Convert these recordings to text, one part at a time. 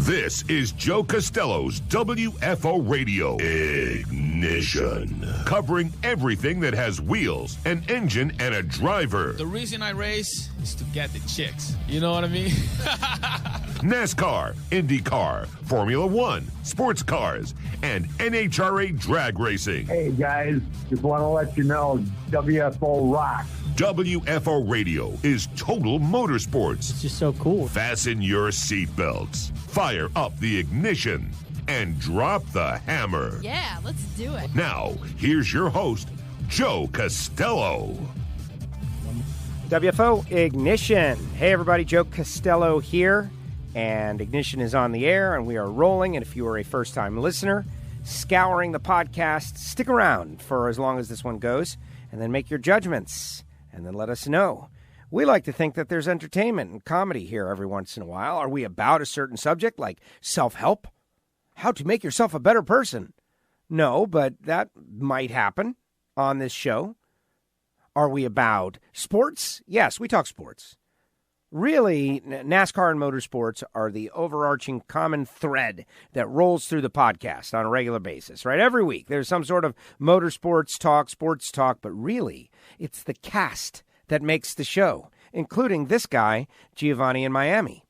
This is Joe Castello's WFO Radio Ignition, covering everything that has wheels, an engine, and a driver. The reason I race is to get the chicks. You know what I mean? NASCAR, IndyCar, Formula One, sports cars, and NHRA drag racing. Hey guys, just want to let you know, WFO rocks. WFO Radio is total motorsports. It's just so cool. Fasten your seatbelts, fire up the ignition, and drop the hammer. Yeah, let's do it. Now, here's your host, Joe Castello. WFO Ignition. Hey everybody, Joe Castello here, and Ignition is on the air, and we are rolling. And if you are a first-time listener, scouring the podcast, stick around for as long as this one goes, and then make your judgments, and then let us know. We like to think that there's entertainment and comedy here every once in a while. Are we about a certain subject, like self-help? How to make yourself a better person? No, but that might happen on this show. Are we about sports? Yes, we talk sports. Really, NASCAR and motorsports are the overarching common thread that rolls through the podcast on a regular basis, right? Every week, there's some sort of motorsports talk, sports talk, but really, it's the cast that makes the show, including this guy, Giovanni in Miami.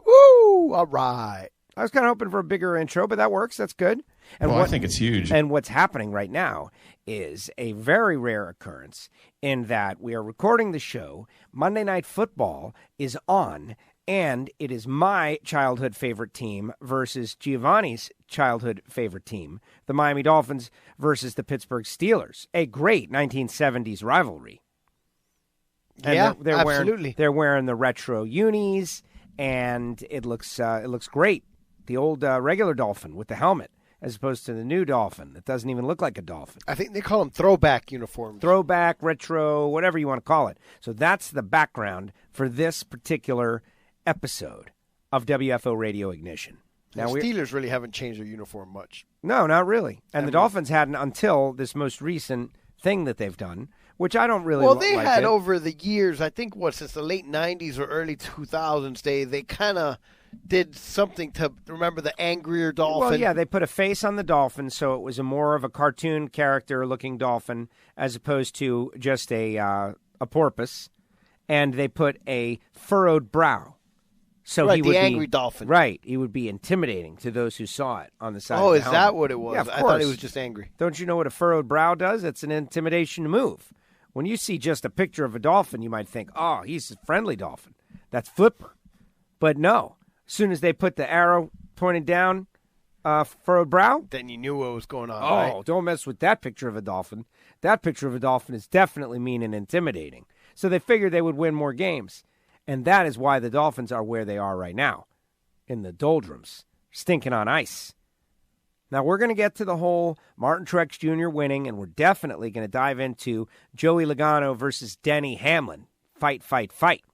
Woo! All right. I was kind of hoping for a bigger intro, but that works. That's good. And I think it's huge. And what's happening right now is a very rare occurrence in that we are recording the show. Monday Night Football is on, and it is my childhood favorite team versus Giovanni's childhood favorite team, the Miami Dolphins versus the Pittsburgh Steelers, a great 1970s rivalry. And yeah, they're absolutely. They're wearing the retro unis, and it looks great. The old regular Dolphin with the helmet, as opposed to the new Dolphin that doesn't even look like a Dolphin. I think they call them throwback uniforms. Throwback, retro, whatever you want to call it. So that's the background for this particular episode of WFO Radio Ignition. Now, the Steelers really haven't changed their uniform much. No, not really. And the Dolphins hadn't until this most recent thing that they've done, which I don't really like. Well, they had over the years, I think, since the late 90s or early 2000s, they kind of did something to remember the angrier dolphin. Well, yeah, they put a face on the dolphin, so it was more of a cartoon character-looking dolphin as opposed to just a porpoise. And they put a furrowed brow. So right, he would the angry dolphin. Right, he would be intimidating to those who saw it on the side of the helmet. helmet. Oh, is that what it was? Yeah, of course. I thought it was just angry. Don't you know what a furrowed brow does? It's an intimidation move. When you see just a picture of a dolphin, you might think, oh, he's a friendly dolphin. That's Flipper. But no. As soon as they put the arrow pointed down, furrowed brow, then you knew what was going on. Oh, right? Don't mess with that picture of a dolphin. That picture of a dolphin is definitely mean and intimidating. So they figured they would win more games. And that is why the Dolphins are where they are right now, in the doldrums, stinking on ice. Now, we're going to get to the whole Martin Truex Jr. winning, and we're definitely going to dive into Joey Logano versus Denny Hamlin. Fight, fight, fight.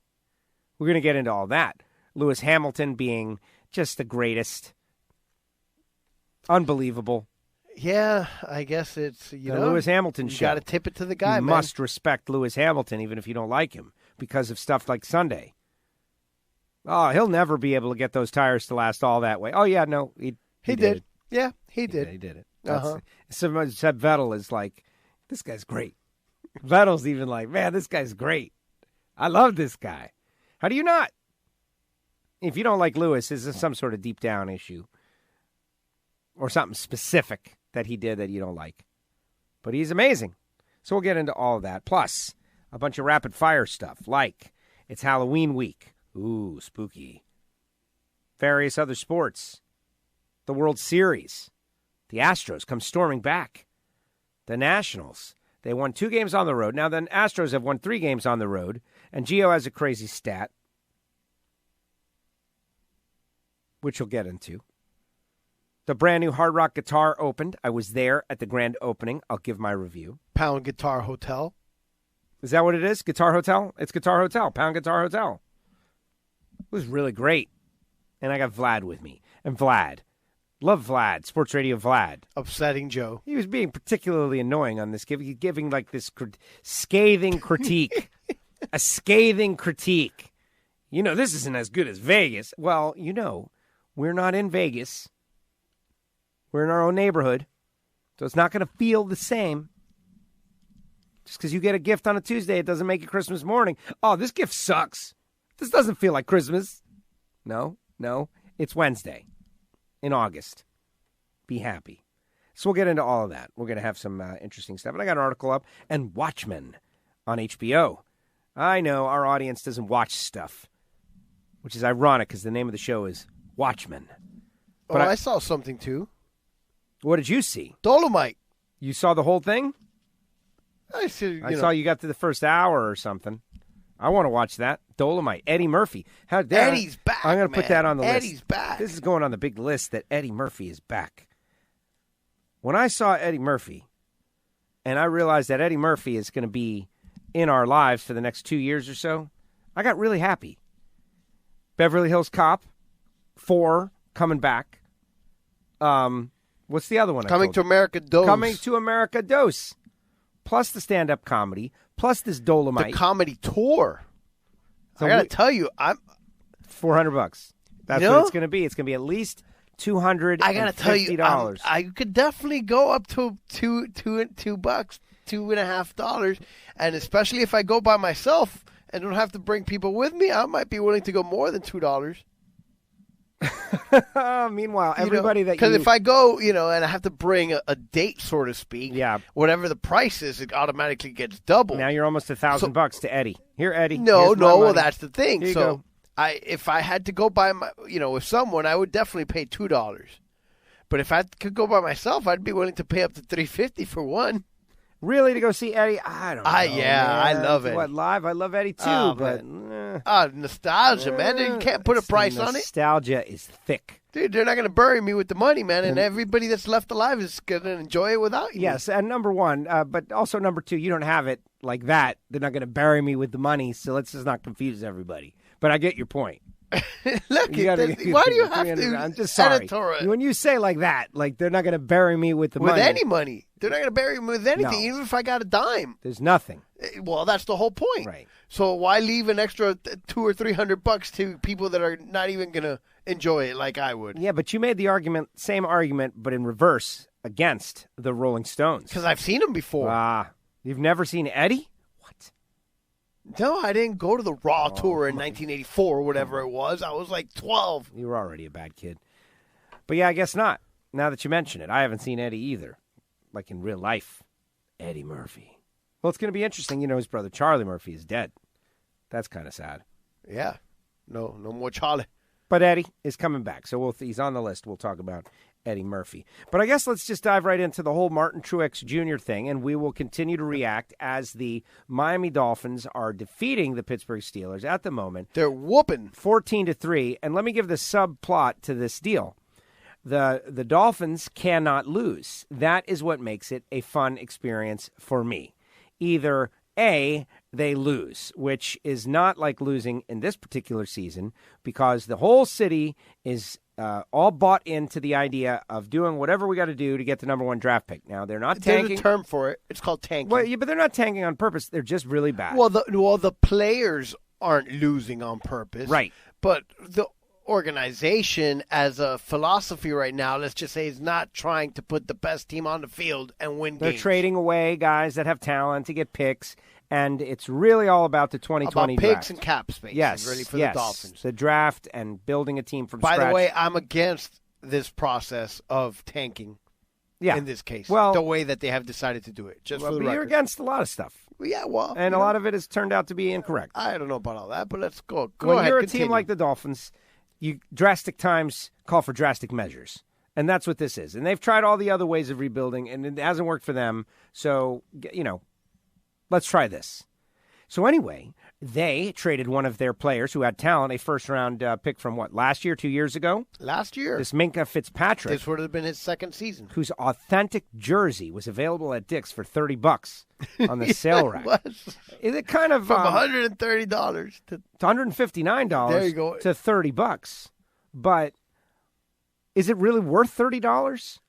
We're going to get into all that. Lewis Hamilton being just the greatest. Unbelievable. Yeah, I guess it's, the Lewis Hamilton show. You got to tip it to the guy, you man. must respect Lewis Hamilton, even if you don't like him, because of stuff like Sunday. Oh, he'll never be able to get those tires to last all that way. Oh, yeah, no, he did it. Yeah, he did. He did it. Uh-huh. Seb Vettel is like, this guy's great. Vettel's even like, man, this guy's great. I love this guy. How do you not? If you don't like Lewis, is this some sort of deep down issue or something specific that he did that you don't like? But he's amazing. So we'll get into all of that. Plus, a bunch of rapid fire stuff like it's Halloween week. Ooh, spooky. Various other sports. The World Series. The Astros come storming back. The Nationals. They won 2 games on the road. Now, the Astros have won 3 games on the road. And Gio has a crazy stat, which we'll get into. The brand new Hard Rock Guitar opened. I was there at the grand opening. I'll give my review. Pound Guitar Hotel. Is that what it is? Guitar Hotel? It's Guitar Hotel. Pound Guitar Hotel. It was really great. And I got Vlad with me. And Vlad. Love Vlad. Sports Radio Vlad. Upsetting Joe. He was being particularly annoying on this. Giving like this scathing critique. A scathing critique. You know, this isn't as good as Vegas. Well, you know, We're not in Vegas. We're in our own neighborhood. So it's not going to feel the same. Just because you get a gift on a Tuesday, it doesn't make it Christmas morning. Oh, this gift sucks. This doesn't feel like Christmas. No. It's Wednesday in August. Be happy. So we'll get into all of that. We're going to have some interesting stuff. And I got an article up. And Watchmen on HBO. I know our audience doesn't watch stuff, which is ironic because the name of the show is Watchmen. But I saw something, too. What did you see? Dolomite. You saw the whole thing? I saw you got to the first hour or something. I want to watch that. Dolomite. Eddie Murphy. Eddie's back, I'm going to put that on the list. Eddie's back. This is going on the big list that Eddie Murphy is back. When I saw Eddie Murphy, and I realized that Eddie Murphy is going to be in our lives for the next 2 years or so, I got really happy. Beverly Hills Cop 4 coming back. What's the other one? Coming to America Dose. Coming to America Dose. Plus the stand-up comedy, plus this Dolomite. The comedy tour. So I got to tell you, I'm $400. That's what it's going to be. It's going to be at least $250. I got to tell you, I could definitely go up to $2, $2.50, and especially if I go by myself and don't have to bring people with me, I might be willing to go more than $2. Meanwhile, everybody because if I go, and I have to bring a date, so to speak, whatever the price is, it automatically gets doubled. Now you're almost $1,000 to Eddie. Here, Eddie. No, well, that's the thing. Here you so go. if I had to go by my, with someone, I would definitely pay $2. But if I could go by myself, I'd be willing to pay up to $350 for one. Really, to go see Eddie? I don't know. I love it. What, live? I love Eddie too, but nostalgia, man. You can't put a price on it. Nostalgia is thick. Dude, they're not going to bury me with the money, man, and everybody that's left alive is going to enjoy it without you. Yes, and number one, but also number two, you don't have it like that. They're not going to bury me with the money, so let's just not confuse everybody. But I get your point. Look, why do you have to? I'm just sorry. Editorial. When you say like that, like they're not going to bury me with the money. With any money. They're not going to bury me with anything, No. even if I got a dime. There's nothing. Well, that's the whole point. Right. So why leave an extra $200 or $300 to people that are not even going to enjoy it like I would? Yeah, but you made the same argument, but in reverse, against the Rolling Stones. Because I've seen them before. You've never seen Eddie? What? No, I didn't go to the Raw tour in 1984 or whatever it was. I was like 12. You were already a bad kid. But yeah, I guess not. Now that you mention it, I haven't seen Eddie either. Like in real life. Eddie Murphy. Well, it's going to be interesting. His brother Charlie Murphy is dead. That's kind of sad. Yeah. No more Charlie. But Eddie is coming back. So he's on the list. We'll talk about Eddie Murphy. But I guess let's just dive right into the whole Martin Truex Jr. thing, and we will continue to react as the Miami Dolphins are defeating the Pittsburgh Steelers at the moment. They're whooping 14-3. And let me give the subplot to this deal. The Dolphins cannot lose. That is what makes it a fun experience for me. Either A, they lose, which is not like losing in this particular season because the whole city is all bought into the idea of doing whatever we got to do to get the number one draft pick. Now, they're not tanking. There's a term for it. It's called tanking. Well, yeah, but they're not tanking on purpose. They're just really bad. Well, the players aren't losing on purpose. Right. But the organization as a philosophy right now, let's just say, is not trying to put the best team on the field and win They're games. trading away guys that have talent to get picks, and it's really all about the 2020 about draft. picks and cap space. Yes, really for the Dolphins. The draft and building a team from By scratch. the way, I'm against this process of tanking. Yeah. In this case, well, the way that they have decided to do it. Just for the record. You're against a lot of stuff. Yeah, well, and a lot of it has turned out to be incorrect. I don't know about all that, but let's go. Go when ahead. You're a continue. team like the Dolphins, drastic times call for drastic measures. And that's what this is. And they've tried all the other ways of rebuilding, and it hasn't worked for them. So, let's try this. So anyway, they traded one of their players who had talent, a first-round pick from last year, 2 years ago? Last year. This Minkah Fitzpatrick. This would have been his second season. Whose authentic jersey was available at Dick's for $30 on the sale rack. Is it kind of from $130 to $159 there you go. to $30? But is it really worth $30?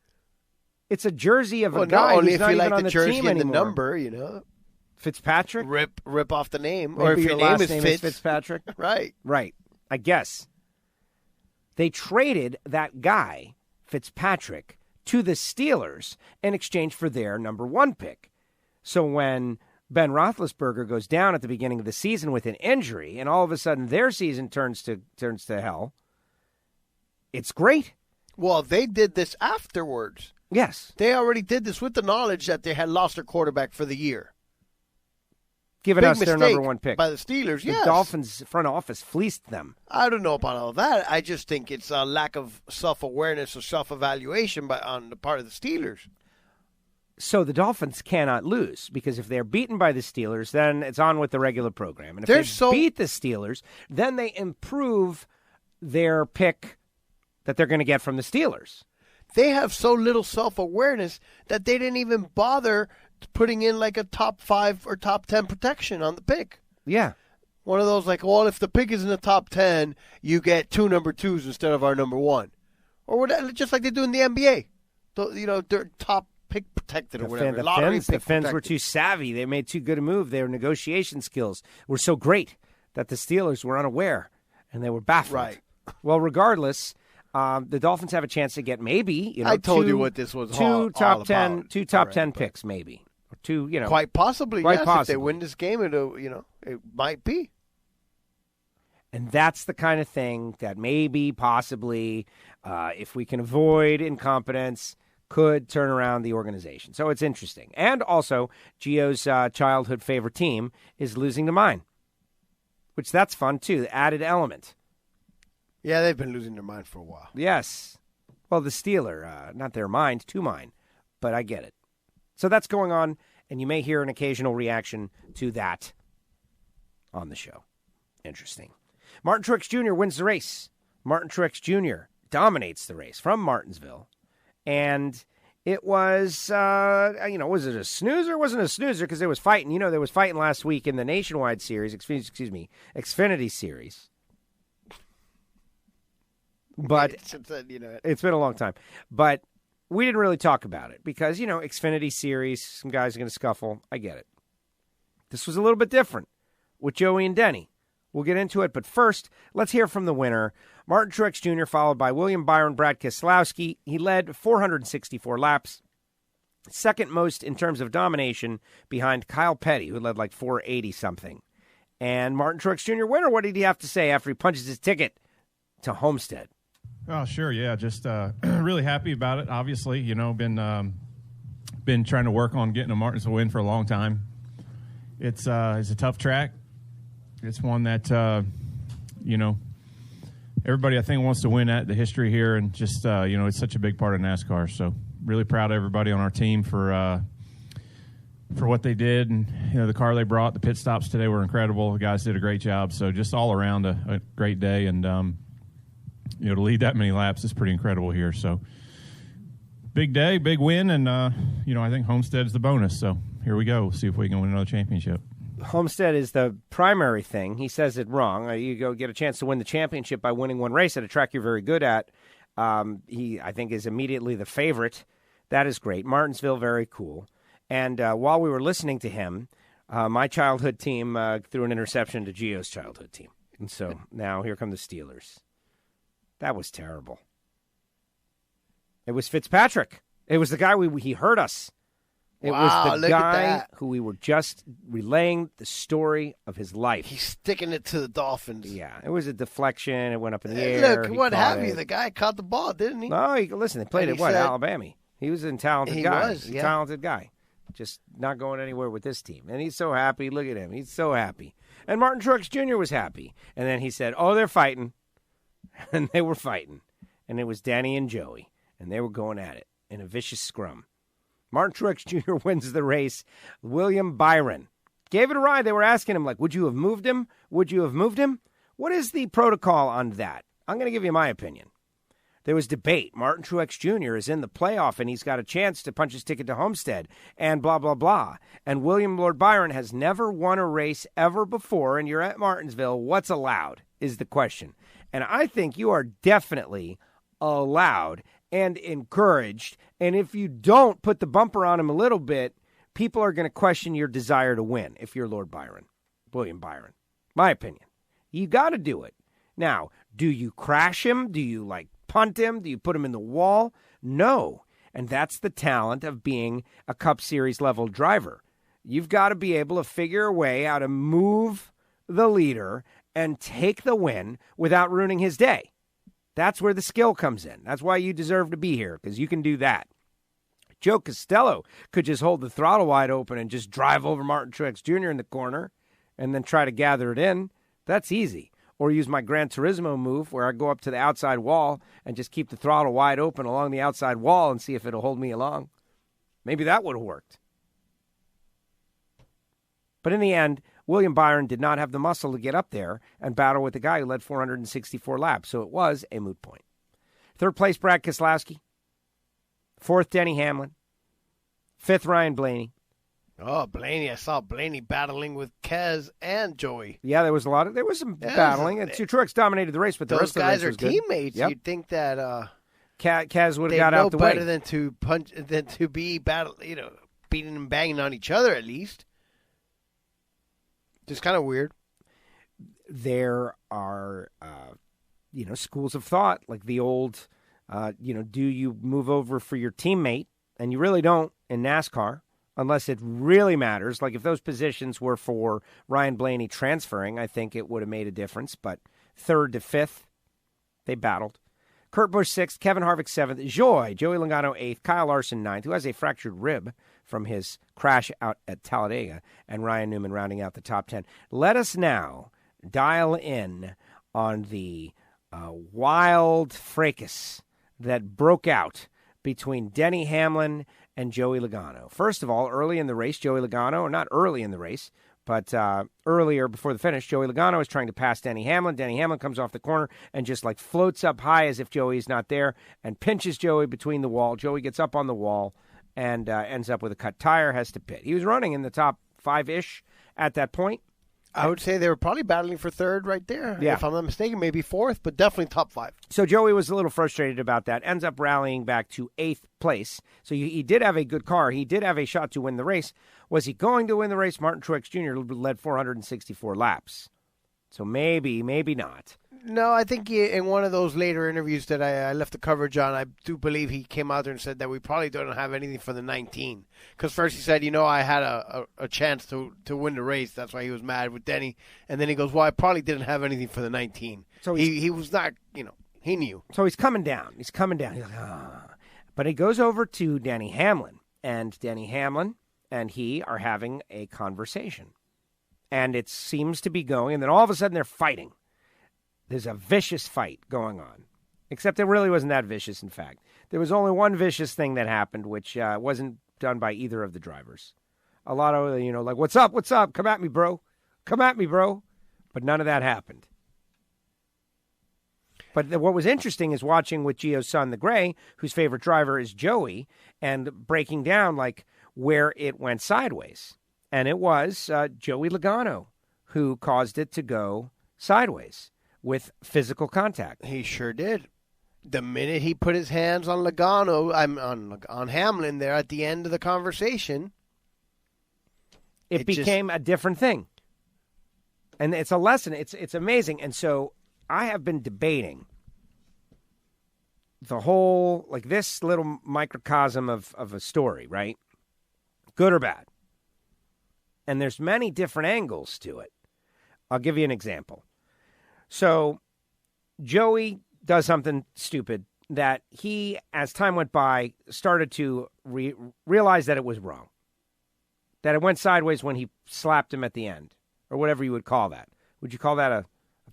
It's a jersey of a guy who's not even on the team anymore. The number, Fitzpatrick? Rip off the name. Maybe or if your your last name is name Fitz. is Fitzpatrick? Right. I guess. They traded that guy, Fitzpatrick, to the Steelers in exchange for their number 1 pick. So when Ben Roethlisberger goes down at the beginning of the season with an injury, and all of a sudden their season turns to hell, it's great. Well, they did this afterwards. Yes. They already did this with the knowledge that they had lost their quarterback for the year. Giving Big us their mistake number 1 pick. by the Steelers, The yes. Dolphins front office fleeced them. I don't know about all that. I just think it's a lack of self-awareness or self-evaluation on the part of the Steelers. So the Dolphins cannot lose, because if they're beaten by the Steelers, then it's on with the regular program. And if they beat the Steelers, then they improve their pick that they're going to get from the Steelers. They have so little self-awareness that they didn't even bother putting in like a top 5 or top 10 protection on the pick. Yeah. One of those like, well, if the pick is in the top 10, you get 2 number 2s instead of our number 1. Or whatever, just like they do in the NBA. They're top pick protected or whatever. The Finns were too savvy. They made too good a move. Their negotiation skills were so great that the Steelers were unaware, and they were baffled. Right. Well, regardless, the Dolphins have a chance to get maybe, I told you what this was two top 10, about. two top 10 picks, maybe. Or 2, Quite possibly, quite yes. possibly. If they win this game, it might be. And that's the kind of thing that maybe, possibly, if we can avoid incompetence, could turn around the organization. So it's interesting. And also, Gio's childhood favorite team is losing to mine, which that's fun, too, the added element. Yeah, they've been losing their mind for a while. Yes. Well, the Steeler, not their mind, to mine, but I get it. So that's going on, and you may hear an occasional reaction to that on the show. Interesting. Martin Truex Jr. wins the race. Martin Truex Jr. dominates the race from Martinsville. And it was, was it a snoozer? It wasn't a snoozer because there was fighting. There was fighting last week in the Nationwide Series, Xfinity Series. But it's been a long time. But we didn't really talk about it because, Xfinity Series, some guys are going to scuffle. I get it. This was a little bit different with Joey and Denny. We'll get into it, but first, let's hear from the winner, Martin Truex Jr., followed by William Byron, Brad Keselowski. He led 464 laps, second most in terms of domination behind Kyle Petty, who led like 480-something. And Martin Truex Jr. winner, what did he have to say after he punches his ticket to Homestead? Oh, sure, yeah, just really happy about it. Obviously, been trying to work on getting a Martinsville win for a long time. It's a tough track. It's one that, everybody I think wants to win at the history here, and just, it's such a big part of NASCAR. So really proud of everybody on our team for what they did, and the car they brought. The pit stops today were incredible. The guys did a great job. So just all around a great day, and to lead that many laps is pretty incredible here. So big day, big win, and I think Homestead's the bonus. So here we go. We'll see if we can win another championship. Homestead is the primary thing. He says it wrong. You go get a chance to win the championship by winning one race at a track you're very good at. He, I think, is immediately the favorite. That is great. Martinsville, very cool. And while we were listening to him, my childhood team threw an interception to Gio's childhood team. And so now here come the Steelers. That was terrible. It was Fitzpatrick. It was the guy he hurt us. It was the guy who we were just relaying the story of his life. He's sticking it to the Dolphins. Yeah, it was a deflection. It went up in the air. Look, what have you? The guy caught the ball, didn't he? No, listen, they played at Alabama. He was a talented guy. Was, yeah. Talented guy. Just not going anywhere with this team. And he's so happy. Look at him. He's so happy. And Martin Truex Jr. was happy. And then he said, they're fighting. And they were fighting. And it was Danny and Joey. And they were going at it in a vicious scrum. Martin Truex Jr. wins the race. William Byron gave it a ride. They were asking him, would you have moved him? Would you have moved him? What is the protocol on that? I'm going to give you my opinion. There was debate. Martin Truex Jr. is in the playoff, and he's got a chance to punch his ticket to Homestead, and blah, blah, blah. And William Lord Byron has never won a race ever before, and you're at Martinsville. What's allowed is the question. And I think you are definitely allowed and encouraged. And if you don't put the bumper on him a little bit, people are going to question your desire to win if you're Lord Byron, William Byron. My opinion. You got to do it. Now, Do you crash him? Do you, punt him? Do you put him in the wall? No. And that's the talent of being a Cup Series level driver. You've got to be able to figure a way how to move the leader and take the win without ruining his day. That's where the skill comes in. That's why you deserve to be here, because you can do that. Joe Castello could just hold the throttle wide open and just drive over Martin Truex Jr. in the corner and then try to gather it in. That's easy. Or use my Gran Turismo move where I go up to the outside wall and just keep the throttle wide open along the outside wall and see if it'll hold me along. Maybe that would have worked. But in the end, William Byron did not have the muscle to get up there and battle with the guy who led 464 laps, so it was a moot point. Third place, Brad Keselowski. Fourth, Denny Hamlin. Fifth, Ryan Blaney. Oh, Blaney. I saw Blaney battling with Kez and Joey. Yeah, there was some battling. And Truex dominated the race, but the rest of the race was good. Those guys are teammates. Yep. You'd think that Kez would have got out the way. Better than to be beating and banging on each other at least. Just kind of weird. There are, schools of thought, like the old, do you move over for your teammate? And you really don't in NASCAR unless it really matters. Like if those positions were for Ryan Blaney transferring, I think it would have made a difference. But third to fifth, they battled. Kurt Busch sixth, Kevin Harvick seventh, Joey Logano eighth, Kyle Larson ninth, who has a fractured rib from his crash out at Talladega, and Ryan Newman rounding out the top 10. Let us now dial in on the wild fracas that broke out between Denny Hamlin and Joey Logano. First of all, early in the race, Joey Logano, or not early in the race, but earlier before the finish, Joey Logano is trying to pass Denny Hamlin. Denny Hamlin comes off the corner and just floats up high as if Joey's not there and pinches Joey between the wall. Joey gets up on the wall and ends up with a cut tire, has to pit. He was running in the top 5-ish at that point. I would say they were probably battling for third right there. Yeah. If I'm not mistaken, maybe fourth, but definitely top 5. So Joey was a little frustrated about that, ends up rallying back to 8th place. So he did have a good car. He did have a shot to win the race. Was he going to win the race? Martin Truex Jr. led 464 laps. So maybe not. No, I think in one of those later interviews that I left the coverage on, I do believe he came out there and said that we probably don't have anything for the 19. Because first he said, I had a chance to win the race. That's why he was mad with Denny. And then he goes, well, I probably didn't have anything for the 19. So he was not, he knew. So he's coming down. He's like, But he goes over to Denny Hamlin. And Denny Hamlin and he are having a conversation. And it seems to be going. And then all of a sudden they're fighting. There's a vicious fight going on, except it really wasn't that vicious, in fact. There was only one vicious thing that happened, which wasn't done by either of the drivers. A lot of, what's up? Come at me, bro. But none of that happened. But what was interesting is watching with Gio's son, the Gray, whose favorite driver is Joey, and breaking down, where it went sideways. And it was Joey Logano who caused it to go sideways with physical contact. He sure did. The minute he put his hands on Logano, on Hamlin there at the end of the conversation, it became a different thing. And it's a lesson. It's amazing. And so I have been debating the whole, this little microcosm of a story, right? Good or bad. And there's many different angles to it. I'll give you an example. So Joey does something stupid that he, as time went by, started to realize that it was wrong. That it went sideways when he slapped him at the end, or whatever you would call that. Would you call that a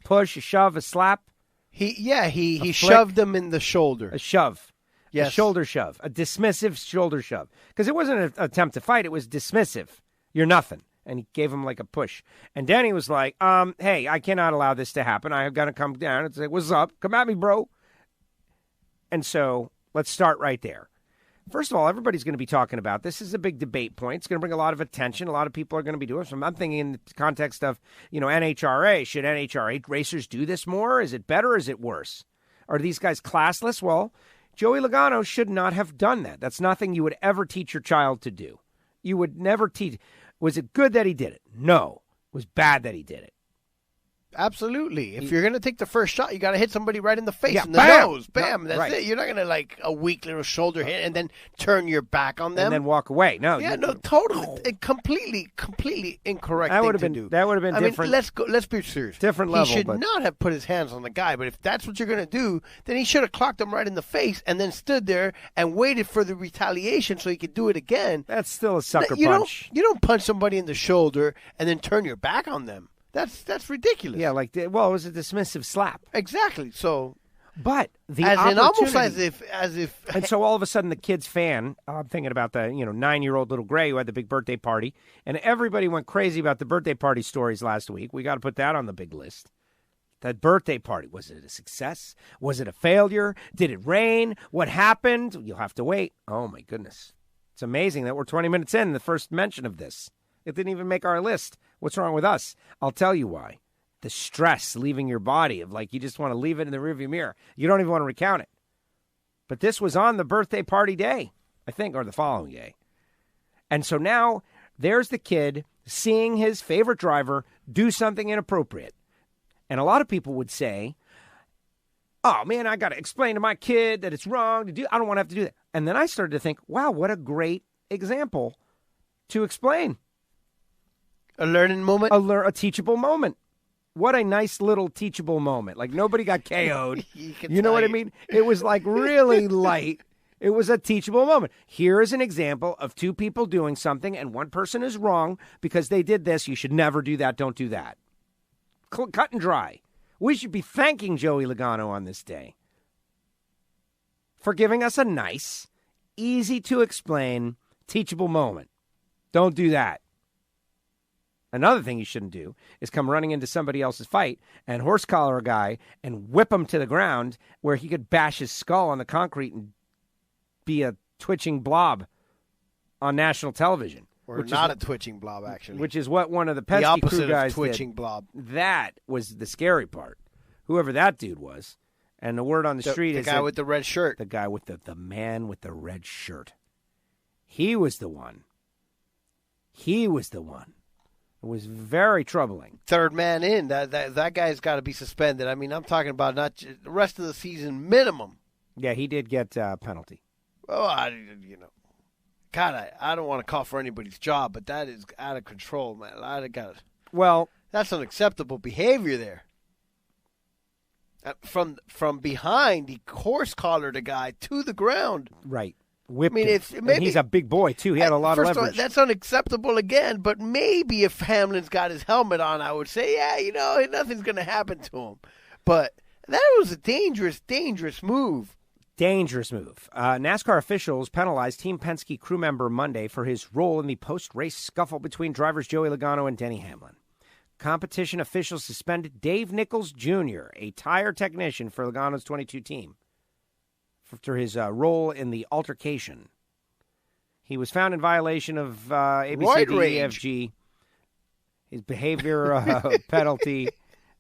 push, a shove, a slap? He shoved him in the shoulder. A shove. Yes. A shoulder shove. A dismissive shoulder shove. Because it wasn't an attempt to fight. It was dismissive. You're nothing. And he gave him a push. And Danny was like, hey, I cannot allow this to happen. I have got to come down and say, what's up? Come at me, bro. And so let's start right there. First of all, everybody's going to be talking about this. This is a big debate point. It's going to bring a lot of attention. A lot of people are going to be doing it. So I'm thinking in the context of, NHRA. Should NHRA racers do this more? Is it better? Is it worse? Are these guys classless? Well, Joey Logano should not have done that. That's nothing you would ever teach your child to do. You would never teach. Was it good that he did it? No. It was bad that he did it. Absolutely. If you're going to take the first shot, you got to hit somebody right in the face, in the bam! nose. Bam. That's right. it. You're not going to, like, a weak little shoulder hit and then turn your back on them. And then walk away. No. Yeah, totally. Completely incorrect thing to do. That would have been different. Let's be serious. Different level. He should not have put his hands on the guy, but if that's what you're going to do, then he should have clocked him right in the face and then stood there and waited for the retaliation so he could do it again. That's still a sucker punch. You don't punch somebody in the shoulder and then turn your back on them. That's ridiculous. Yeah, it was a dismissive slap. Exactly. So, but the almost as if, and so all of a sudden the kid's fan. I'm thinking about the 9-year-old little Gray who had the big birthday party, and everybody went crazy about the birthday party stories last week. We got to put that on the big list. That birthday party, was it a success? Was it a failure? Did it rain? What happened? You'll have to wait. Oh my goodness, it's amazing that we're 20 minutes in the first mention of this. It didn't even make our list. What's wrong with us? I'll tell you why. The stress leaving your body of you just want to leave it in the rearview mirror. You don't even want to recount it. But this was on the birthday party day, I think, or the following day. And so now there's the kid seeing his favorite driver do something inappropriate. And a lot of people would say, oh, man, I got to explain to my kid that it's wrong to do. I don't want to have to do that. And then I started to think, wow, what a great example to explain. A learning moment? A teachable moment. What a nice little teachable moment. Nobody got KO'd. You know what I mean? It was really light. It was a teachable moment. Here is an example of two people doing something, and one person is wrong because they did this. You should never do that. Don't do that. Cut and dry. We should be thanking Joey Logano on this day for giving us a nice, easy to explain, teachable moment. Don't do that. Another thing you shouldn't do is come running into somebody else's fight and horse collar a guy and whip him to the ground where he could bash his skull on the concrete and be a twitching blob on national television. Or not a twitching blob, actually. Which is what one of the Penske crew guys of twitching did. Blob. That was the scary part. Whoever that dude was. And the word on the street is the guy with the red shirt. The guy with the man with the red shirt. He was the one. It was very troubling. Third man in. That guy's got to be suspended. I mean, I'm talking about not just the rest of the season minimum. Yeah, he did get a penalty. Oh, God, I don't want to call for anybody's job, but that is out of control, man. That's unacceptable behavior there. From behind, he horse collared a guy to the ground. Right. Whipped him. And he's a big boy, too. He had a lot of leverage. That's unacceptable again, but maybe if Hamlin's got his helmet on, I would say, yeah, nothing's going to happen to him. But that was a dangerous move. Dangerous move. NASCAR officials penalized Team Penske crew member Monday for his role in the post-race scuffle between drivers Joey Logano and Denny Hamlin. Competition officials suspended Dave Nichols Jr., a tire technician for Logano's 22 team, for his role in the altercation. He was found in violation of ABCDEFG, his behavior penalty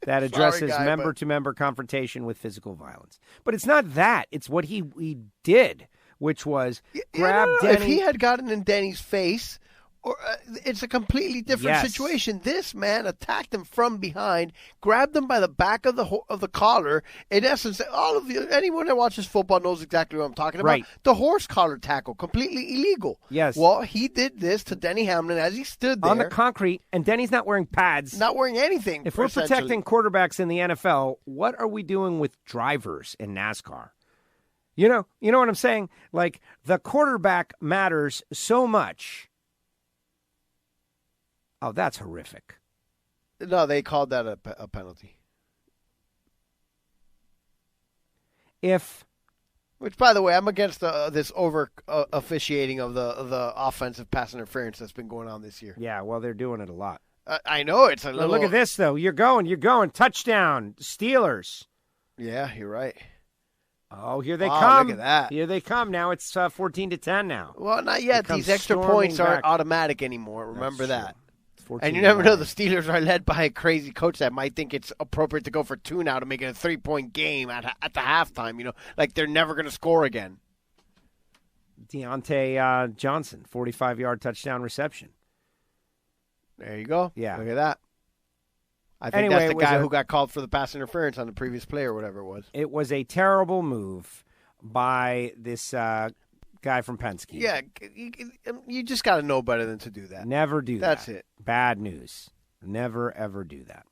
that addresses member-to-member confrontation with physical violence. But it's not that. It's what he did, which was grab Denny. If he had gotten in Denny's face, it's a completely different situation. This man attacked him from behind, grabbed him by the back of the collar. In essence, anyone that watches football knows exactly what I'm talking about. Right. The horse collar tackle, completely illegal. Yes. Well, he did this to Denny Hamlin as he stood there on the concrete, and Denny's not wearing pads, not wearing anything. If we're protecting quarterbacks in the NFL, what are we doing with drivers in NASCAR? You know what I'm saying? The quarterback matters so much. Oh, that's horrific. No, they called that a penalty. Which, by the way, I'm against this over officiating of the offensive pass interference that's been going on this year. Yeah, well, they're doing it a lot. I know it's a little. Look at this, though. You're going. Touchdown, Steelers. Yeah, you're right. Oh, here they come. Look at that. Here they come. Now it's 14-10 now. Well, not yet. These extra points aren't automatic anymore. Remember that. And you 14-9. never know. The Steelers are led by a crazy coach that might think it's appropriate to go for two now to make it a 3-point game at the halftime. They're never going to score again. Deontay Johnson, 45-yard touchdown reception. There you go. Yeah. Look at that. I think that's the guy who got called for the pass interference on the previous play or whatever it was. It was a terrible move by this guy from Penske. Yeah, you just got to know better than to do that. Never do that. That's it. Bad news. Never, ever do that.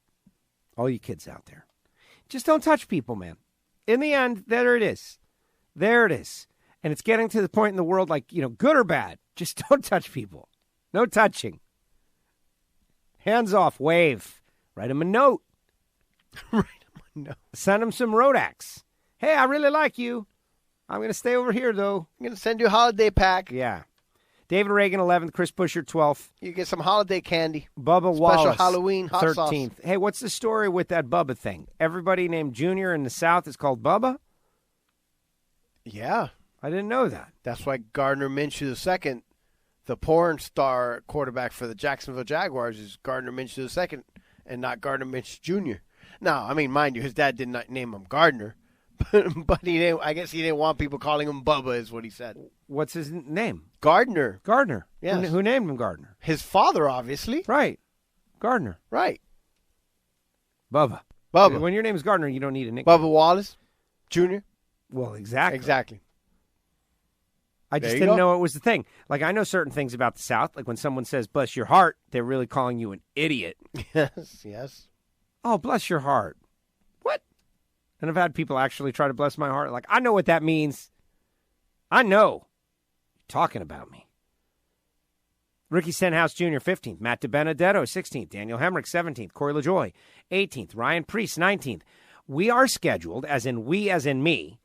All you kids out there. Just don't touch people, man. In the end, there it is. There it is. And it's getting to the point in the world, like, good or bad. Just don't touch people. No touching. Hands off. Wave. Write them a note. Send them some Rodax. Hey, I really like you. I'm going to stay over here, though. I'm going to send you a holiday pack. Yeah. David Reagan, 11th. Chris Busher, 12th. You get some holiday candy. Bubba Wallace, Special Halloween hot 13th. Sauce. Hey, what's the story with that Bubba thing? Everybody named Junior in the South is called Bubba? Yeah. I didn't know that. That's why Gardner Minshew II, the porn star quarterback for the Jacksonville Jaguars, is Gardner Minshew II and not Gardner Minshew Jr. Now, I mean, mind you, his dad did not name him Gardner, but he didn't. I guess he didn't want people calling him Bubba, is what he said. What's his name? Gardner. Gardner. Yes. Who named him Gardner? His father, obviously. Right. Gardner. Right. Bubba. Bubba. When your name is Gardner, you don't need a nickname. Bubba Wallace Jr. Well, exactly. Exactly. I just didn't know it was the thing. Like, I know certain things about the South. Like, when someone says, bless your heart, they're really calling you an idiot. Yes. Oh, bless your heart. What? And I've had people actually try to bless my heart. Like, I know what that means. I know. You're talking about me. Ricky Stenhouse Jr., 15th. Matt DiBenedetto, 16th. Daniel Hemrick, 17th. Corey LaJoy, 18th. Ryan Priest, 19th. We are scheduled, as in we, as in me,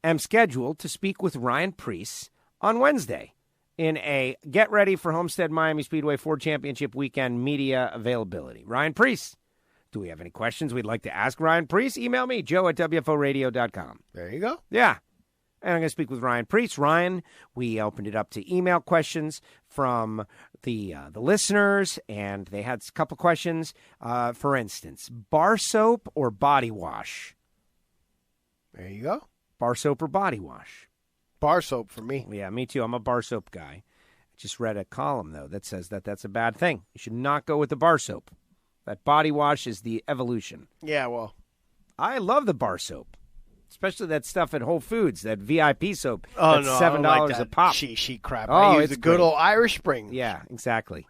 am scheduled to speak with Ryan Priest on Wednesday in a Get Ready for Homestead Miami Speedway Ford Championship Weekend media availability. Ryan Priest, do we have any questions we'd like to ask Ryan Priest? Email me, joe@wforadio.com. There you go. Yeah. And I'm going to speak with Ryan Priest. Ryan, we opened it up to email questions from the listeners, and they had a couple questions. For instance, bar soap or body wash? There you go. Bar soap or body wash? Bar soap for me. Yeah, me too. I'm a bar soap guy. I just read a column, though, that says that that's a bad thing. You should not go with the bar soap. That body wash is the evolution. Yeah, well. I love the bar soap, especially that stuff at Whole Foods, that VIP soap. Oh, that's no, $7 I don't like that a pop. She crap. Oh, I use it's the good great. old Irish Spring. Yeah, exactly.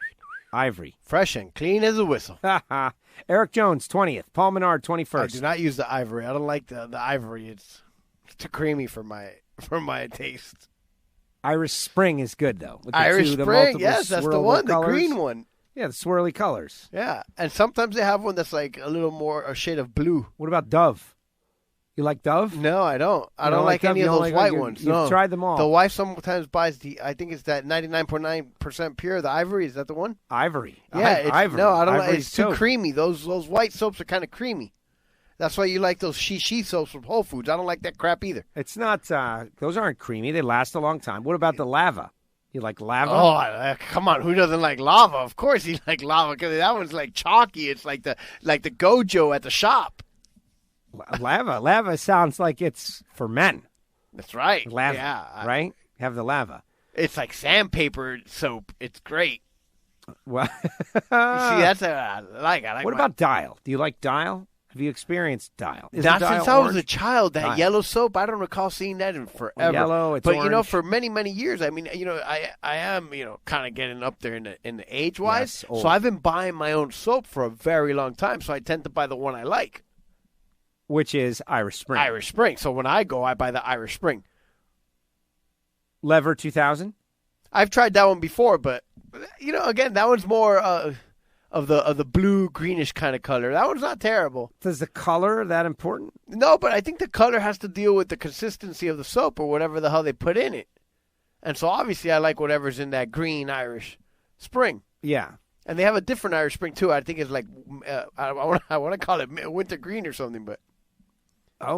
Ivory. Fresh and clean as a whistle. Eric Jones, 20th. Paul Menard, 21st. I do not use the ivory. I don't like the ivory. It's too creamy for my taste. Irish Spring is good, though. With the Irish two, the Spring, multiple yes, that's the swirly one, colors. the green one. Yeah, the swirly colors. Yeah, and sometimes they have one that's like a little more a shade of blue. What about Dove? You like Dove? No, I don't. I don't like Dove? any You of don't those like white You've ones. No. tried them all. The wife sometimes buys I think it's that 99.9% pure, the ivory. Is that the one? Ivory. Yeah, Ivory. No, I don't like. Ivory's It's too soap. creamy. Those white soaps are kind of creamy. That's why you like those she soaps from Whole Foods. I don't like that crap either. It's not. Those aren't creamy. They last a long time. What about the lava? You like lava? Oh, come on! Who doesn't like lava? Of course you like lava because that one's like chalky. It's like the Gojo at the shop. Lava sounds like it's for men. That's right. Lava, yeah, right? Have the lava. It's like sandpaper soap. It's great. Well, See, that's what I like. What about Dial? Do you like Dial? Have you experienced Dial? Not Dial since I was orange? a child. That Dial. yellow soap, I don't recall seeing that in forever. Yellow, it's but orange. for many, many years. I mean, I am kind of getting up there in the age wise. Yes, old. So I've been buying my own soap for a very long time. So I tend to buy the one I like, Which is Irish Spring. Irish Spring. So when I go, I buy the Irish Spring. Lever 2000. I've tried that one before, but again, that one's more of the blue greenish kind of color. That one's not terrible. Does the color that important? No, but I think the color has to deal with the consistency of the soap or whatever the hell they put in it. And so obviously I like whatever's in that green Irish Spring. Yeah. And they have a different Irish Spring too. I think it's like I want to call it winter green or something, but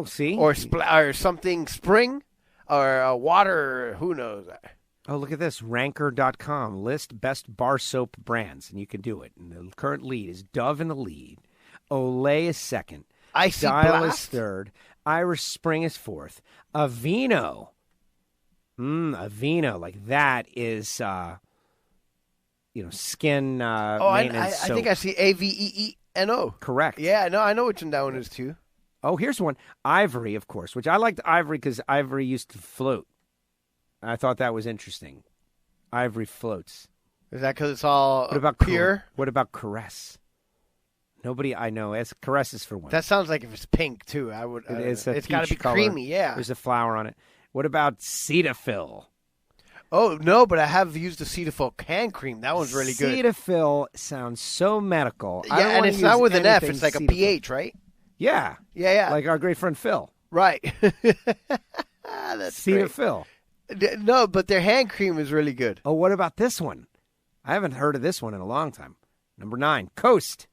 see, or something spring or water. Who knows? Oh, look at this. Ranker.com. List best bar soap brands, and you can do it. And the current lead is Dove in the lead. Olay is second. Icy Dial Blast is third. Irish Spring is fourth. Aveeno. Aveeno. Like that is, skin I maintenance think soap. I see AVEE. N-O. Correct. Yeah, no, I know which one that one is, too. Oh, here's one. Ivory, of course, which I liked Ivory because Ivory used to float. I thought that was interesting. Ivory floats. Is that because it's all What about pure? What about Caress? Nobody I know. Caress is for women. That sounds like if it's pink, too. I would. It's got to be color. creamy, yeah. There's a flower on it. What about Cetaphil? Oh, no, but I have used the Cetaphil hand cream. That one's really good. Cetaphil sounds so medical. I Yeah, don't and wanna it's not use with an F. anything It's like a Cetaphil. PH, right? Yeah. Yeah. Like our great friend Phil. Right. That's great. Cetaphil. No, but their hand cream is really good. Oh, what about this one? I haven't heard of this one in a long time. Number 9, Coast.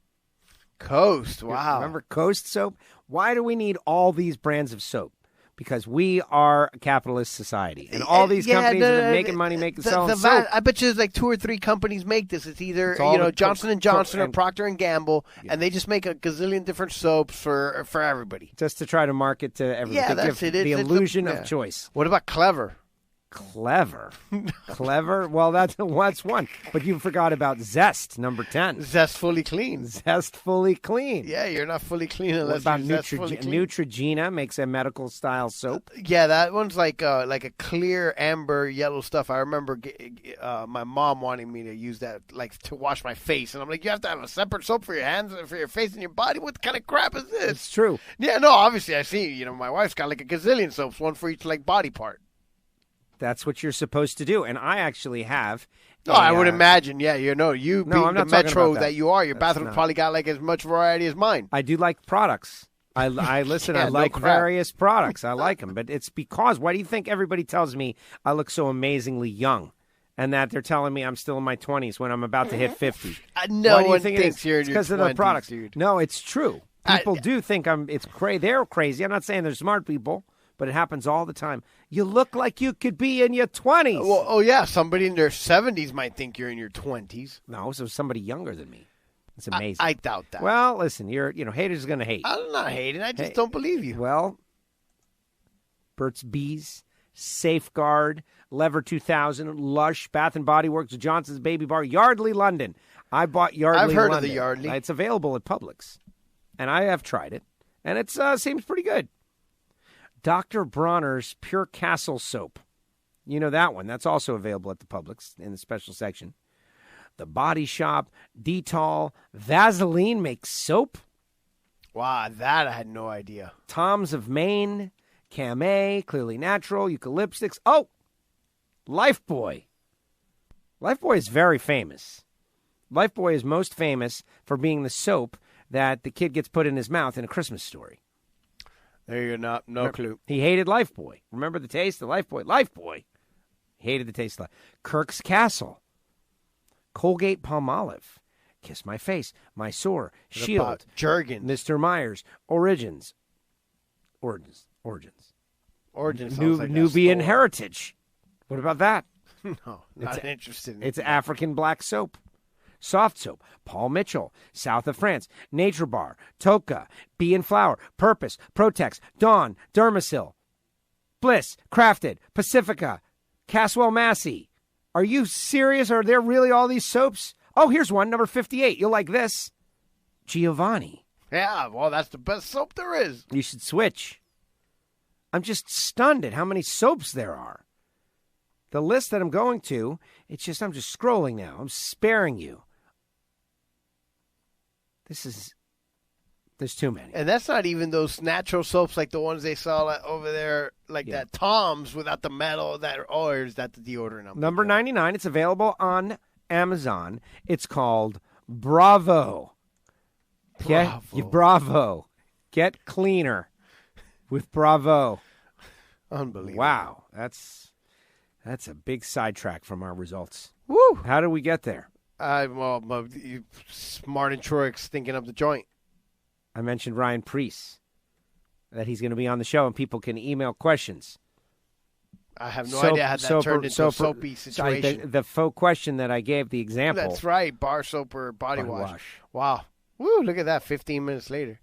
Coast, wow. Remember Coast soap? Why do we need all these brands of soap? Because we are a capitalist society. And all these companies that are making money selling soap. I bet you there's like 2 or 3 companies make this. It's either Johnson & Johnson or Procter & Gamble, and they just make a gazillion different soaps for everybody. Just to try to market to everybody. Yeah, to that's give it. The illusion of choice. What about Clever? Clever? Well, that's one. But you forgot about Zest, number 10. Zest Fully Clean. Zest Fully Clean. Yeah, you're not fully clean unless What about you're Zest Fully Clean. Neutrogena makes a medical-style soap? Yeah, that one's like a clear amber yellow stuff. I remember my mom wanting me to use that like to wash my face. And I'm like, you have to have a separate soap for your hands and for your face and your body? What kind of crap is this? It's true. Yeah, no, obviously I see. My wife's got like a gazillion soaps, one for each like body part. That's what you're supposed to do. And I actually have. No, I would imagine. Yeah, you being I'm the not metro about that you are, your bathroom probably got like as much variety as mine. I do like products. I listen. Yeah, I like no crap. various products. I like them, but it's because why do you think everybody tells me I look so amazingly young, and that they're telling me I'm still in my 20s when I'm about to hit 50? No why do you one think thinks you're in it's your because 20s, of the products. dude. No, it's true. People do think it's crazy. They're crazy. I'm not saying they're smart people, but it happens all the time. You look like you could be in your 20s. Well, oh yeah, somebody in their 70s might think you're in your 20s. No, so somebody younger than me. It's amazing. I doubt that. Well, listen, haters are going to hate. I'm not hating. I just don't believe you. Well, Burt's Bees, Safeguard, Lever 2000, Lush, Bath and Body Works, Johnson's Baby Bar, Yardley London. I bought Yardley I've heard London. of the Yardley. It's available at Publix, and I have tried it, and it seems pretty good. Dr. Bronner's Pure Castle Soap. You know that one. That's also available at the Publix in the special section. The Body Shop, Dettol, Vaseline makes soap. Wow, that I had no idea. Tom's of Maine, Camay, Clearly Natural, Eucalyptics. Oh, Lifebuoy. Lifebuoy is very famous. Lifebuoy is most famous for being the soap that the kid gets put in his mouth in A Christmas Story. There you go. No clue. He hated Lifebuoy. Remember the taste of Lifebuoy? Lifebuoy. Hated the taste of Life. Kirk's Castle. Colgate Palmolive. Kiss My Face. My Sore. Shield. Jergens. Mr. Myers. Origins. Origins. Nubian Heritage. What about that? No, not interested. It's African black soap. Soft soap, Paul Mitchell, South of France, Nature Bar, Toka, Bee and Flower, Purpose, Protex, Dawn, Dermasil, Bliss, Crafted, Pacifica, Caswell Massey. Are you serious? Are there really all these soaps? Oh, here's one, number 58. You'll like this. Giovanni. Yeah, well, that's the best soap there is. You should switch. I'm just stunned at how many soaps there are. The list that I'm going to, I'm just scrolling now. I'm sparing you. There's too many. And that's not even those natural soaps like the ones they sell over there, like that Tom's without the metal. Or is that the deodorant? Number 99, it's available on Amazon. It's called Bravo. Bravo. Get cleaner with Bravo. Unbelievable. Wow, that's a big sidetrack from our results. Woo! How did we get there? Martin Truex thinking of the joint. I mentioned Ryan Preece, that he's going to be on the show, and people can email questions. I have no idea how that turned into a soapy situation. The faux question that I gave, the example. That's right, bar soap or body wash. Wow. Woo, look at that, 15 minutes later.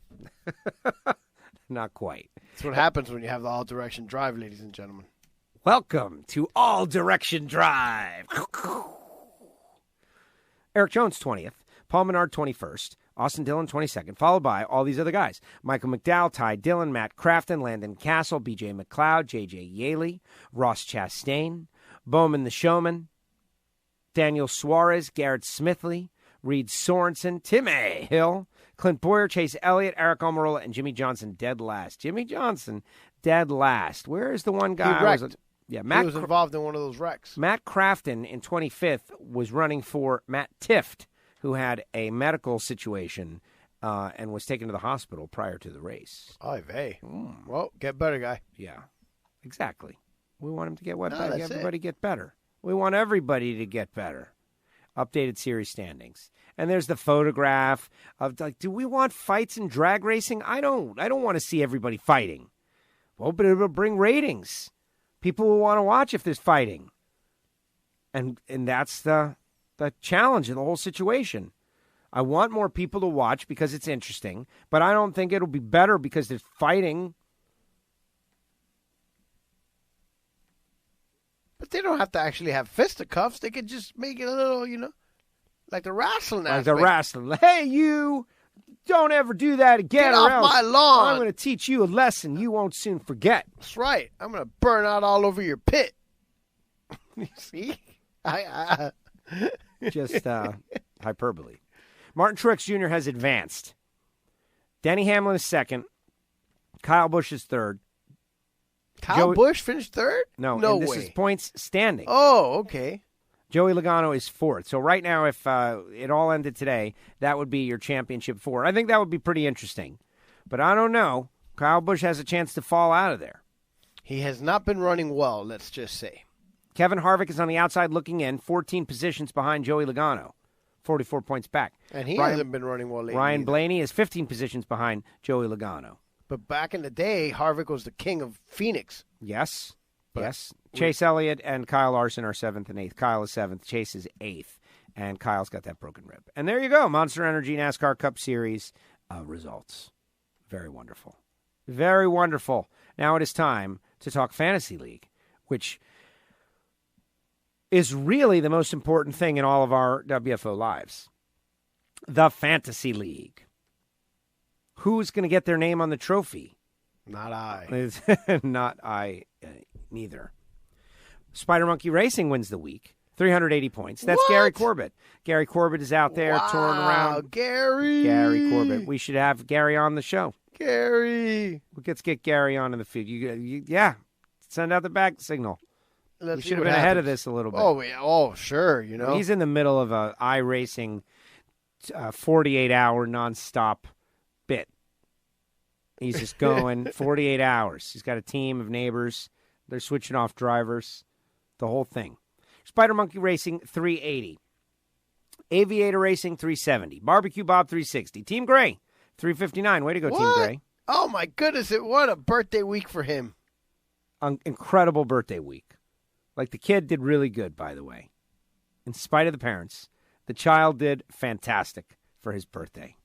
Not quite. That's what happens when you have the all-direction drive, ladies and gentlemen. Welcome to All Direction Drive. Eric Jones, 20th. Paul Menard, 21st. Austin Dillon, 22nd, followed by all these other guys. Michael McDowell, Ty Dillon, Matt Crafton, Landon Castle, B.J. McLeod, J.J. Yaley, Ross Chastain, Bowman the Showman, Daniel Suarez, Garrett Smithley, Reed Sorensen, Tim A. Hill, Clint Boyer, Chase Elliott, Eric Almirola, and Jimmy Johnson dead last. Jimmy Johnson dead last. Where is the one guy? He wrecked. He was involved in one of those wrecks. Matt Crafton in 25th was running for Matt Tifft, who had a medical situation and was taken to the hospital prior to the race. Oy vey. Well, get better, guy. Yeah, exactly. We want him to get better. That's Everybody get better. We want everybody to get better. Updated series standings. And there's the photograph of, like, do we want fights in drag racing? I don't want to see everybody fighting. Well, but it'll bring ratings. People will want to watch if there's fighting. And that's the challenge of the whole situation. I want more people to watch because it's interesting, but I don't think it'll be better because there's fighting. But they don't have to actually have fisticuffs. They could just make it a little, like the wrestling aspect. Like the wrestling. Hey, you, don't ever do that again. Get off my lawn. I'm going to teach you a lesson you won't soon forget. That's right. I'm going to burn out all over your pit. You see? Just hyperbole. Martin Truex Jr. has advanced. Denny Hamlin is second. Kyle Busch is third. Kyle Busch finished third? No way. This is points standing. Oh, okay. Joey Logano is fourth. So right now, if it all ended today, that would be your championship four. I think that would be pretty interesting. But I don't know. Kyle Busch has a chance to fall out of there. He has not been running well, let's just say. Kevin Harvick is on the outside looking in, 14 positions behind Joey Logano, 44 points back. And he hasn't been running well lately. Ryan either. Blaney is 15 positions behind Joey Logano. But back in the day, Harvick was the king of Phoenix. Yes. Yes. Chase Elliott and Kyle Larson are 7th and 8th. Kyle is 7th. Chase is 8th. And Kyle's got that broken rib. And there you go. Monster Energy NASCAR Cup Series results. Very wonderful. Very wonderful. Now it is time to talk Fantasy League, which is really the most important thing in all of our WFO lives. The Fantasy League. Who's going to get their name on the trophy? Not I. Not I, neither. Spider Monkey Racing wins the week. 380 points. That's What? Gary Corbett. Gary Corbett is out there touring around. Gary. Gary Corbett. We should have Gary on the show. Gary. Let's get Gary on in the feed. Yeah. Send out the back signal. Let's We see should have what been ahead of happens. this a little bit. Oh, yeah. Oh, sure. He's in the middle of a iRacing 48-hour nonstop bit. He's just going 48 hours. He's got a team of neighbors. They're switching off drivers. The whole thing. Spider Monkey Racing, 380. Aviator Racing, 370. Barbecue Bob, 360. Team Gray, 359. Way to go, What? Team Gray. Oh, my goodness. What a birthday week for him. Incredible birthday week. Like, the kid did really good, by the way. In spite of the parents, the child did fantastic for his birthday.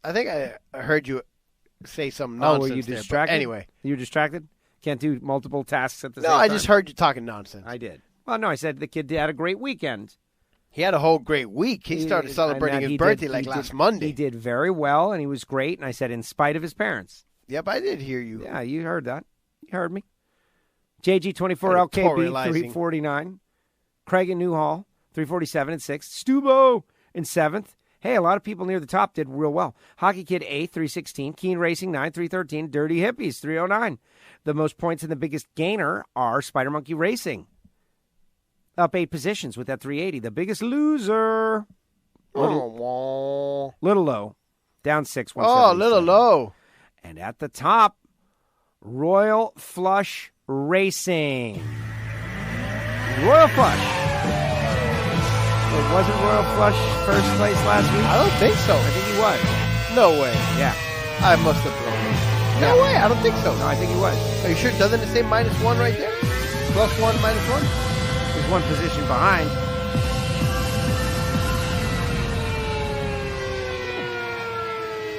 I think I heard you say some nonsense. Were you there, but distracted? anyway. You were distracted? Can't do multiple tasks at the same No, time? I just heard you talking nonsense. I did. Well, no, I said the kid had a great weekend. He had a whole great week. He started celebrating his birthday last Monday. He did very well, and he was great. And I said, in spite of his parents. Yep, I did hear you. Yeah, you heard that. You heard me. JG24LKB, 349. Craig in Newhall, 347 and 6th. Stubo in 7th. Hey, a lot of people near the top did real well. Hockey Kid 8th, 316. Keen Racing 9, 313. Dirty Hippies, 309. The most points and the biggest gainer are Spider Monkey Racing. Up 8 positions with that 380. The biggest loser. Little low. Down 6. Oh, little low. And at the top, Royal Flush Racing. Royal Flush. Wait, wasn't Royal Flush first place last week? I don't think so. I think he was. No way. Yeah. I must have blown it. No way. I don't think so. No, I think he was. Are you sure? Doesn't it say -1 right there? +1, -1? He's one position behind.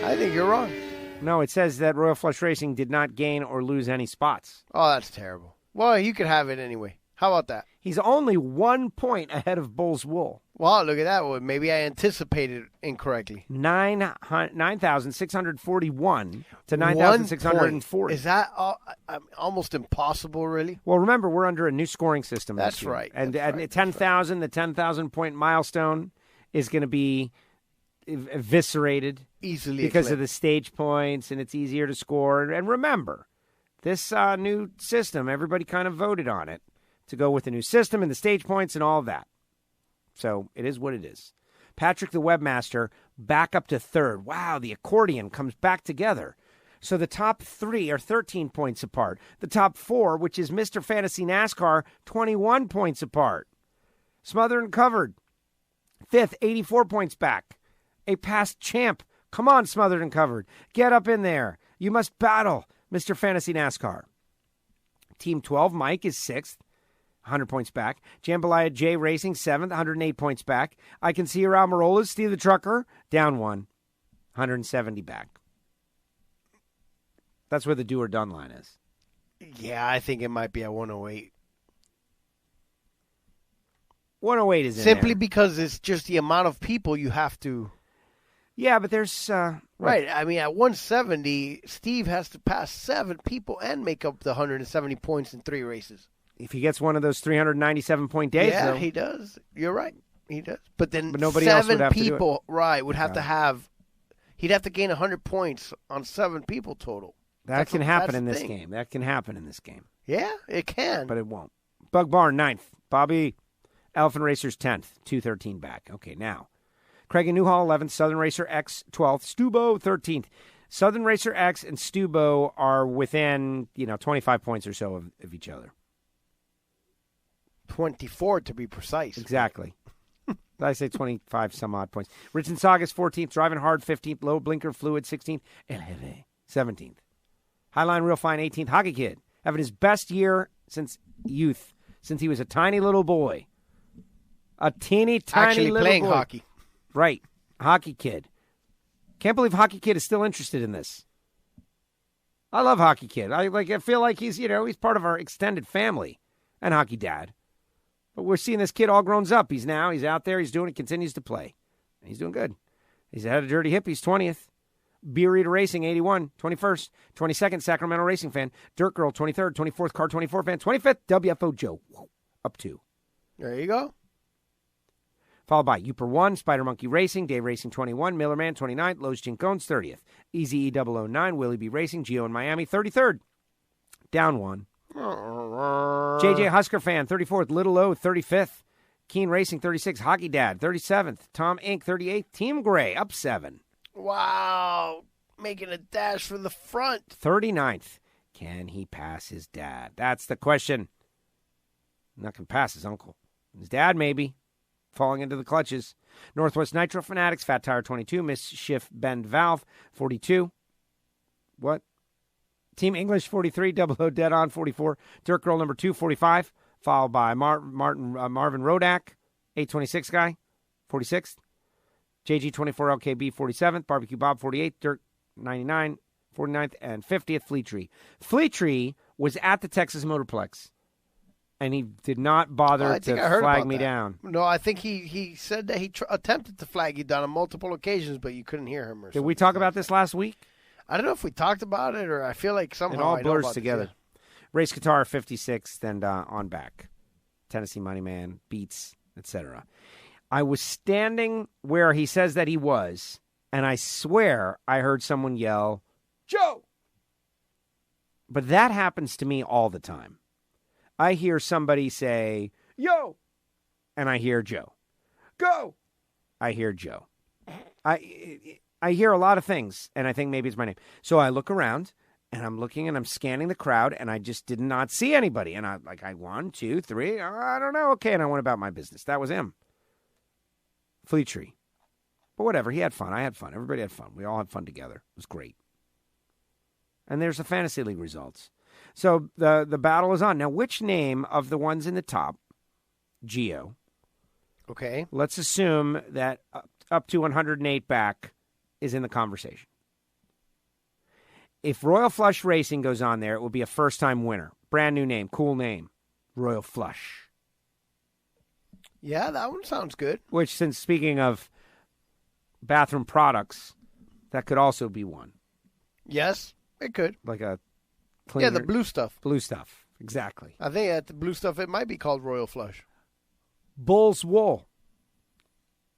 I think you're wrong. No, it says that Royal Flush Racing did not gain or lose any spots. Oh, that's terrible. Well, you could have it anyway. How about that? He's only 1 point ahead of Bull's Wool. Wow, look at that. Well, maybe I anticipated incorrectly. 9,641 to 9,640. Is that almost impossible, really? Well, remember, we're under a new scoring system. That's right. And 10,000, the 10,000-point milestone is going to be eviscerated easily because of the stage points, and it's easier to score. And remember, this new system, everybody kind of voted on it to go with the new system and the stage points and all of that. So it is what it is. Patrick, the webmaster, back up to third. Wow, the accordion comes back together. So the top 3 are 13 points apart. The top 4, which is Mr. Fantasy NASCAR, 21 points apart. Smothered and Covered, 5th, 84 points back. A past champ. Come on, Smothered and Covered. Get up in there. You must battle Mr. Fantasy NASCAR. Team 12, Mike, is 6th. 100 points back. Jambalaya J Racing, 7th, 108 points back. I Can See Around Marolas, Steve the Trucker, down 1, 170 back. That's where the do or done line is. Yeah, I think it might be at 108. 108 is in Simply there. because it's just the amount of people you have to... Yeah, but there's... Right. I mean, at 170, Steve has to pass 7 people and make up the 170 points in 3 races. If he gets one of those 397-point days, yeah, though, he does. You're right. He does. But nobody else would 7 have to do it. people, right, would have to have... He'd have to gain 100 points on 7 people total. That can happen in this game. That can happen in this game. Yeah, it can. But it won't. Bug Barn, 9th. Bobby Elephant Racers, 10th. 213 back. Okay, now. Craig and Newhall, 11th. Southern Racer X, 12th. Stubo, 13th. Southern Racer X and Stubo are within, 25 points or so of each other. 24 to be precise. Exactly. I say 25 some odd points. Rich and Saugus, 14th. Driving Hard, 15th. Low Blinker Fluid, 16th. El Jefe, 17th. Highline Real Fine, 18th. Hockey Kid, having his best year since youth, since he was a tiny little boy. A teeny tiny Actually little playing boy. hockey. Right. Hockey Kid. Can't believe Hockey Kid is still interested in this. I love Hockey Kid. I feel like he's part of our extended family. And Hockey Dad. But we're seeing this kid all grown up. He's out there. He's doing it. Continues to play. And he's doing good. He's ahead of Dirty Hippies, 20th. Beer Eater Racing, 81, 21st. 22nd, Sacramento Racing Fan. Dirt Girl, 23rd. 24th, Car 24 Fan. 25th, WFO Joe. Up 2. There you go. Followed by Uper 1, Spider Monkey Racing, Dave Racing 21, Millerman 29th, Los Chincones 30th. Easy E009, Willie B Racing, Gio in Miami 33rd. Down 1. JJ Husker Fan 34th, Little O 35th. Keen Racing 36th, Hockey Dad 37th. Tom Inc 38th, Team Gray up 7. Wow. Making a dash for the front. 39th. Can he pass his dad? That's the question. Not going to pass his uncle. His dad, maybe. Falling into the clutches. Northwest Nitro Fanatics, Fat Tire 22, Mischief Bend Valve 42. What? Team English 43, Double O Dead On 44, Dirt Girl number 2 45, followed by Marvin Rodak, 826 guy, 46th. JG24 LKB 47th, Barbecue Bob 48th, Dirt 99, 49th, and 50th, Fleet Tree. Fleet Tree was at the Texas Motorplex. And he did not bother to flag me down. No, I think he said that he attempted to flag you down on multiple occasions, but you couldn't hear him. Or Did we talk about this last week? I don't know if we talked about it, or I feel like somehow it all I know blurs about together. This, yeah. Race Guitar 56th and on back. Tennessee Money Man, Beats, etc. I was standing where he says that he was, and I swear I heard someone yell, "Joe!" But that happens to me all the time. I hear somebody say, "Yo!" and I hear Joe. "Go!" I hear Joe. I hear a lot of things, and I think maybe it's my name. So I look around, and I'm looking, and I'm scanning the crowd, and I just did not see anybody. And I 1, 2, 3, I don't know. Okay, and I went about my business. That was him. Fleet Tree. But whatever, he had fun. I had fun. Everybody had fun. We all had fun together. It was great. And there's the Fantasy League results. So the battle is on. Now, which name of the ones in the top, Gio, Okay. let's assume that up to 108 back is in the conversation. If Royal Flush Racing goes on there, it will be a first-time winner. Brand new name, cool name, Royal Flush. Yeah, that one sounds good. Which, since speaking of bathroom products, that could also be one. Yes, it could. Like a cleaner. Yeah, the blue stuff. Blue stuff, exactly. I think at the blue stuff, it might be called Royal Flush. Bull's Wool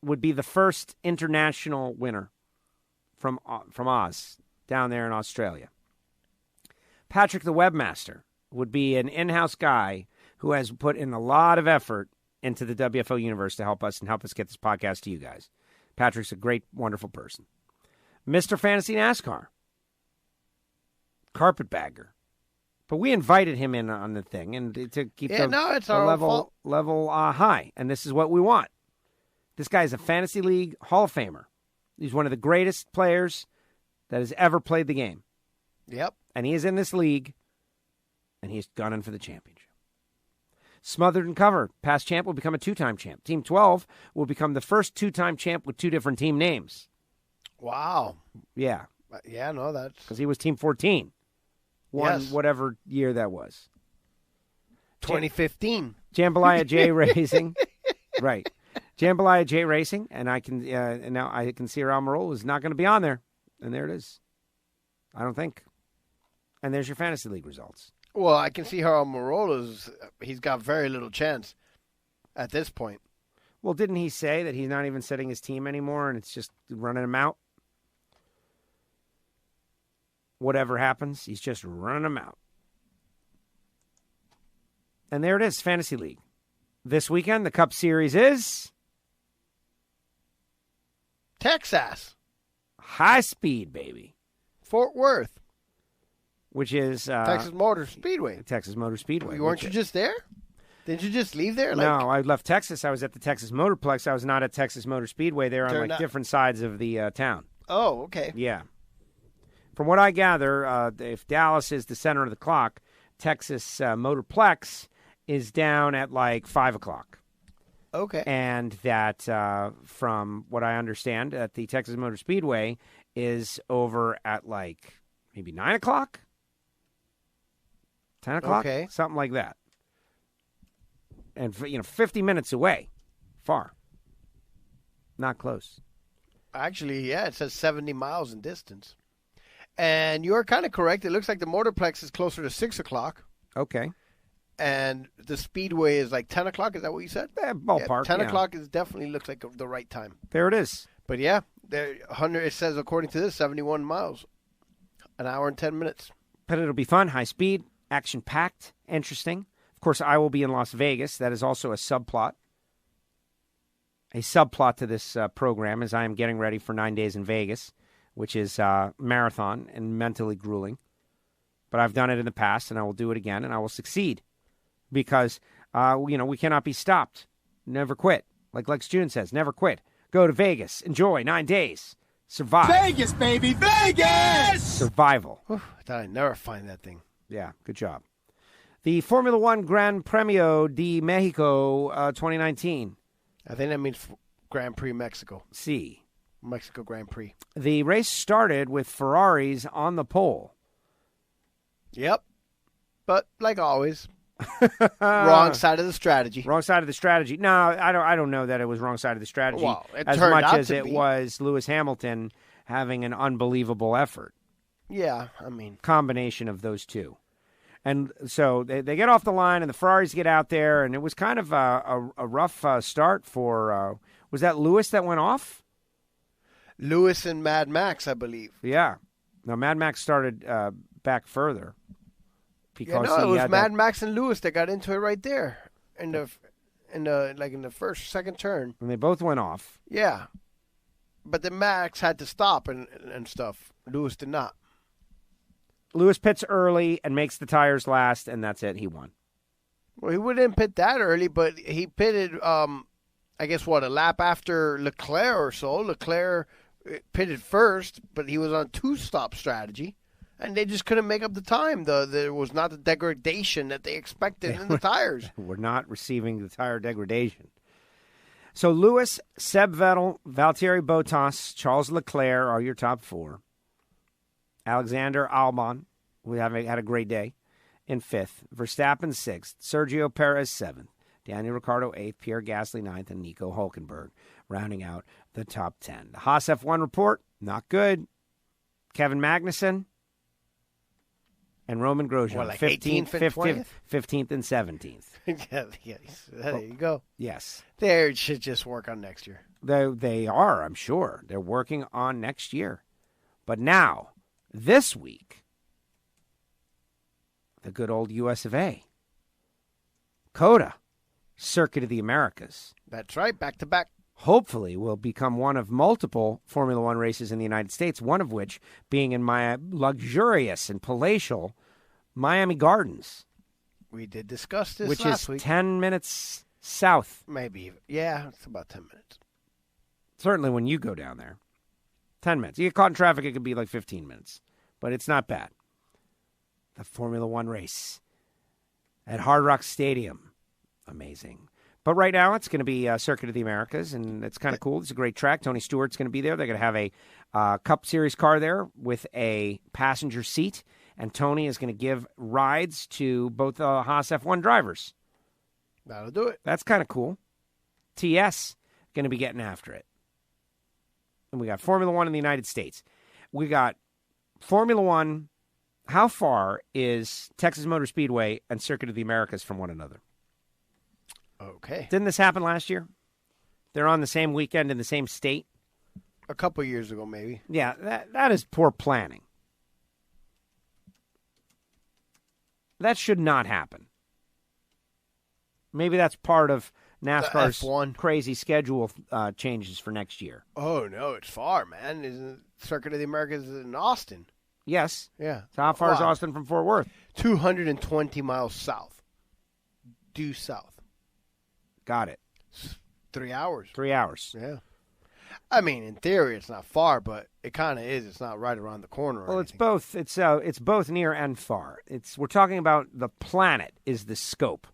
would be the first international winner from Oz down there in Australia. Patrick the Webmaster would be an in-house guy who has put in a lot of effort into the WFO universe to help us get this podcast to you guys. Patrick's a great, wonderful person. Mr. Fantasy NASCAR. Carpetbagger. But we invited him in on the thing and to keep the level high. And this is what we want. This guy is a Fantasy League Hall of Famer. He's one of the greatest players that has ever played the game. Yep. And he is in this league, and he's gunning for the championship. Smothered and Covered, past champ, will become a two-time champ. Team 12 will become the first two-time champ with two different team names. Wow. Yeah. Yeah, no, that's... Because he was Team 14. Whatever year that was. 2015. Jambalaya J Racing. Right. Jambalaya J Racing, and now I can see Almirola is not going to be on there. And there it is. I don't think. And there's your Fantasy League results. Well, I can see how he's got very little chance at this point. Well, didn't he say that he's not even setting his team anymore and it's just running him out? Whatever happens, he's just running them out. And there it is, Fantasy League. This weekend, the Cup Series is... Texas. High speed, baby. Fort Worth. Which is... Texas Motor Speedway. Texas Motor Speedway. Weren't you just there? Didn't you just leave there? No, I left Texas. I was at the Texas Motorplex. I was not at Texas Motor Speedway. They're on different sides of the town. Oh, okay. Yeah. From what I gather, if Dallas is the center of the clock, Texas Motorplex is down at 5 o'clock. Okay. And that, from what I understand, that the Texas Motor Speedway is over at maybe 9 o'clock? 10 o'clock? Okay. Something like that. And, 50 minutes away. Far. Not close. Actually, yeah, it says 70 miles in distance. And you're kind of correct. It looks like the Motorplex is closer to 6 o'clock. Okay. And the Speedway is 10 o'clock. Is that what you said? Ballpark. 10 o'clock definitely looks like the right time. There it is. But yeah, it says, according to this, 71 miles. An hour and 10 minutes. But it'll be fun, high speed, action-packed, interesting. Of course, I will be in Las Vegas. That is also a subplot. A subplot to this program as I am getting ready for 9 days in Vegas, which is marathon and mentally grueling. But I've done it in the past, and I will do it again, and I will succeed. Because, we cannot be stopped. Never quit. Like Lex June says, never quit. Go to Vegas. Enjoy 9 days. Survive. Vegas, baby, Vegas! Survival. Whew, I thought I'd never find that thing. Yeah, good job. The Formula One Gran Premio de Mexico 2019. I think that means Grand Prix Mexico. C. Mexico Grand Prix. The race started with Ferraris on the pole. Yep. But, like always, wrong side of the strategy. Wrong side of the strategy. No, I don't know that it was wrong side of the strategy as much as it was Lewis Hamilton having an unbelievable effort. Yeah, I mean. Combination of those two. And so they get off the line, and the Ferraris get out there, and it was kind of a rough start for, was that Lewis that went off? Lewis and Mad Max, I believe. Yeah. No, Mad Max started back further. Because it was Mad Max and Lewis that got into it right there in the first, second turn. And they both went off. Yeah. But then Max had to stop and stuff. Lewis did not. Lewis pits early and makes the tires last, and that's it. He won. Well, he wouldn't pit that early, but he pitted, a lap after Leclerc or so. Leclerc pitted first, but he was on two-stop strategy, and they just couldn't make up the time. There was not the degradation that they expected in the tires. We're not receiving the tire degradation. So Lewis, Seb Vettel, Valtteri Bottas, Charles Leclerc are your top four. Alexander Albon, we had a great day, in fifth. Verstappen, sixth. Sergio Perez, seventh. Daniel Ricciardo 8th, Pierre Gasly 9th, and Nico Hülkenberg rounding out the top 10. The Haas F1 report, not good. Kevin Magnussen and Roman Grosjean, like 15th, 18th and 15th, 15th, and 17th. There you go. Yes. They should just work on next year. They are, I'm sure. They're working on next year. But now, this week, the good old US of A. COTA, Circuit of the Americas. That's right, back-to-back. Hopefully will become one of multiple Formula One races in the United States, one of which being in my luxurious and palatial Miami Gardens. We did discuss this which last is week. 10 minutes south. Maybe. Yeah, it's about 10 minutes. Certainly when you go down there. 10 minutes. You get caught in traffic, it could be like 15 minutes. But it's not bad. The Formula One race at Hard Rock Stadium. Amazing. But right now, it's going to be Circuit of the Americas, and it's kind of cool. It's a great track. Tony Stewart's going to be there. They're going to have a Cup Series car there with a passenger seat, and Tony is going to give rides to both Haas F1 drivers. That'll do it. That's kind of cool. TS going to be getting after it. And we got Formula One in the United States. We got Formula One. How far is Texas Motor Speedway and Circuit of the Americas from one another? Okay. Didn't this happen last year? They're on the same weekend in the same state? A couple years ago, maybe. Yeah, that is poor planning. That should not happen. Maybe that's part of NASCAR's F1 crazy schedule changes for next year. Oh, no, it's far, man. Isn't Circuit of the Americas in Austin? Yes. Yeah. So how far is Austin from Fort Worth? 220 miles south. Due south. Got it. 3 hours. 3 hours. Yeah. I mean, in theory, it's not far, but it kind of is. It's not right around the corner. Well, it's both. It's both near and far. We're talking about the planet is the scope.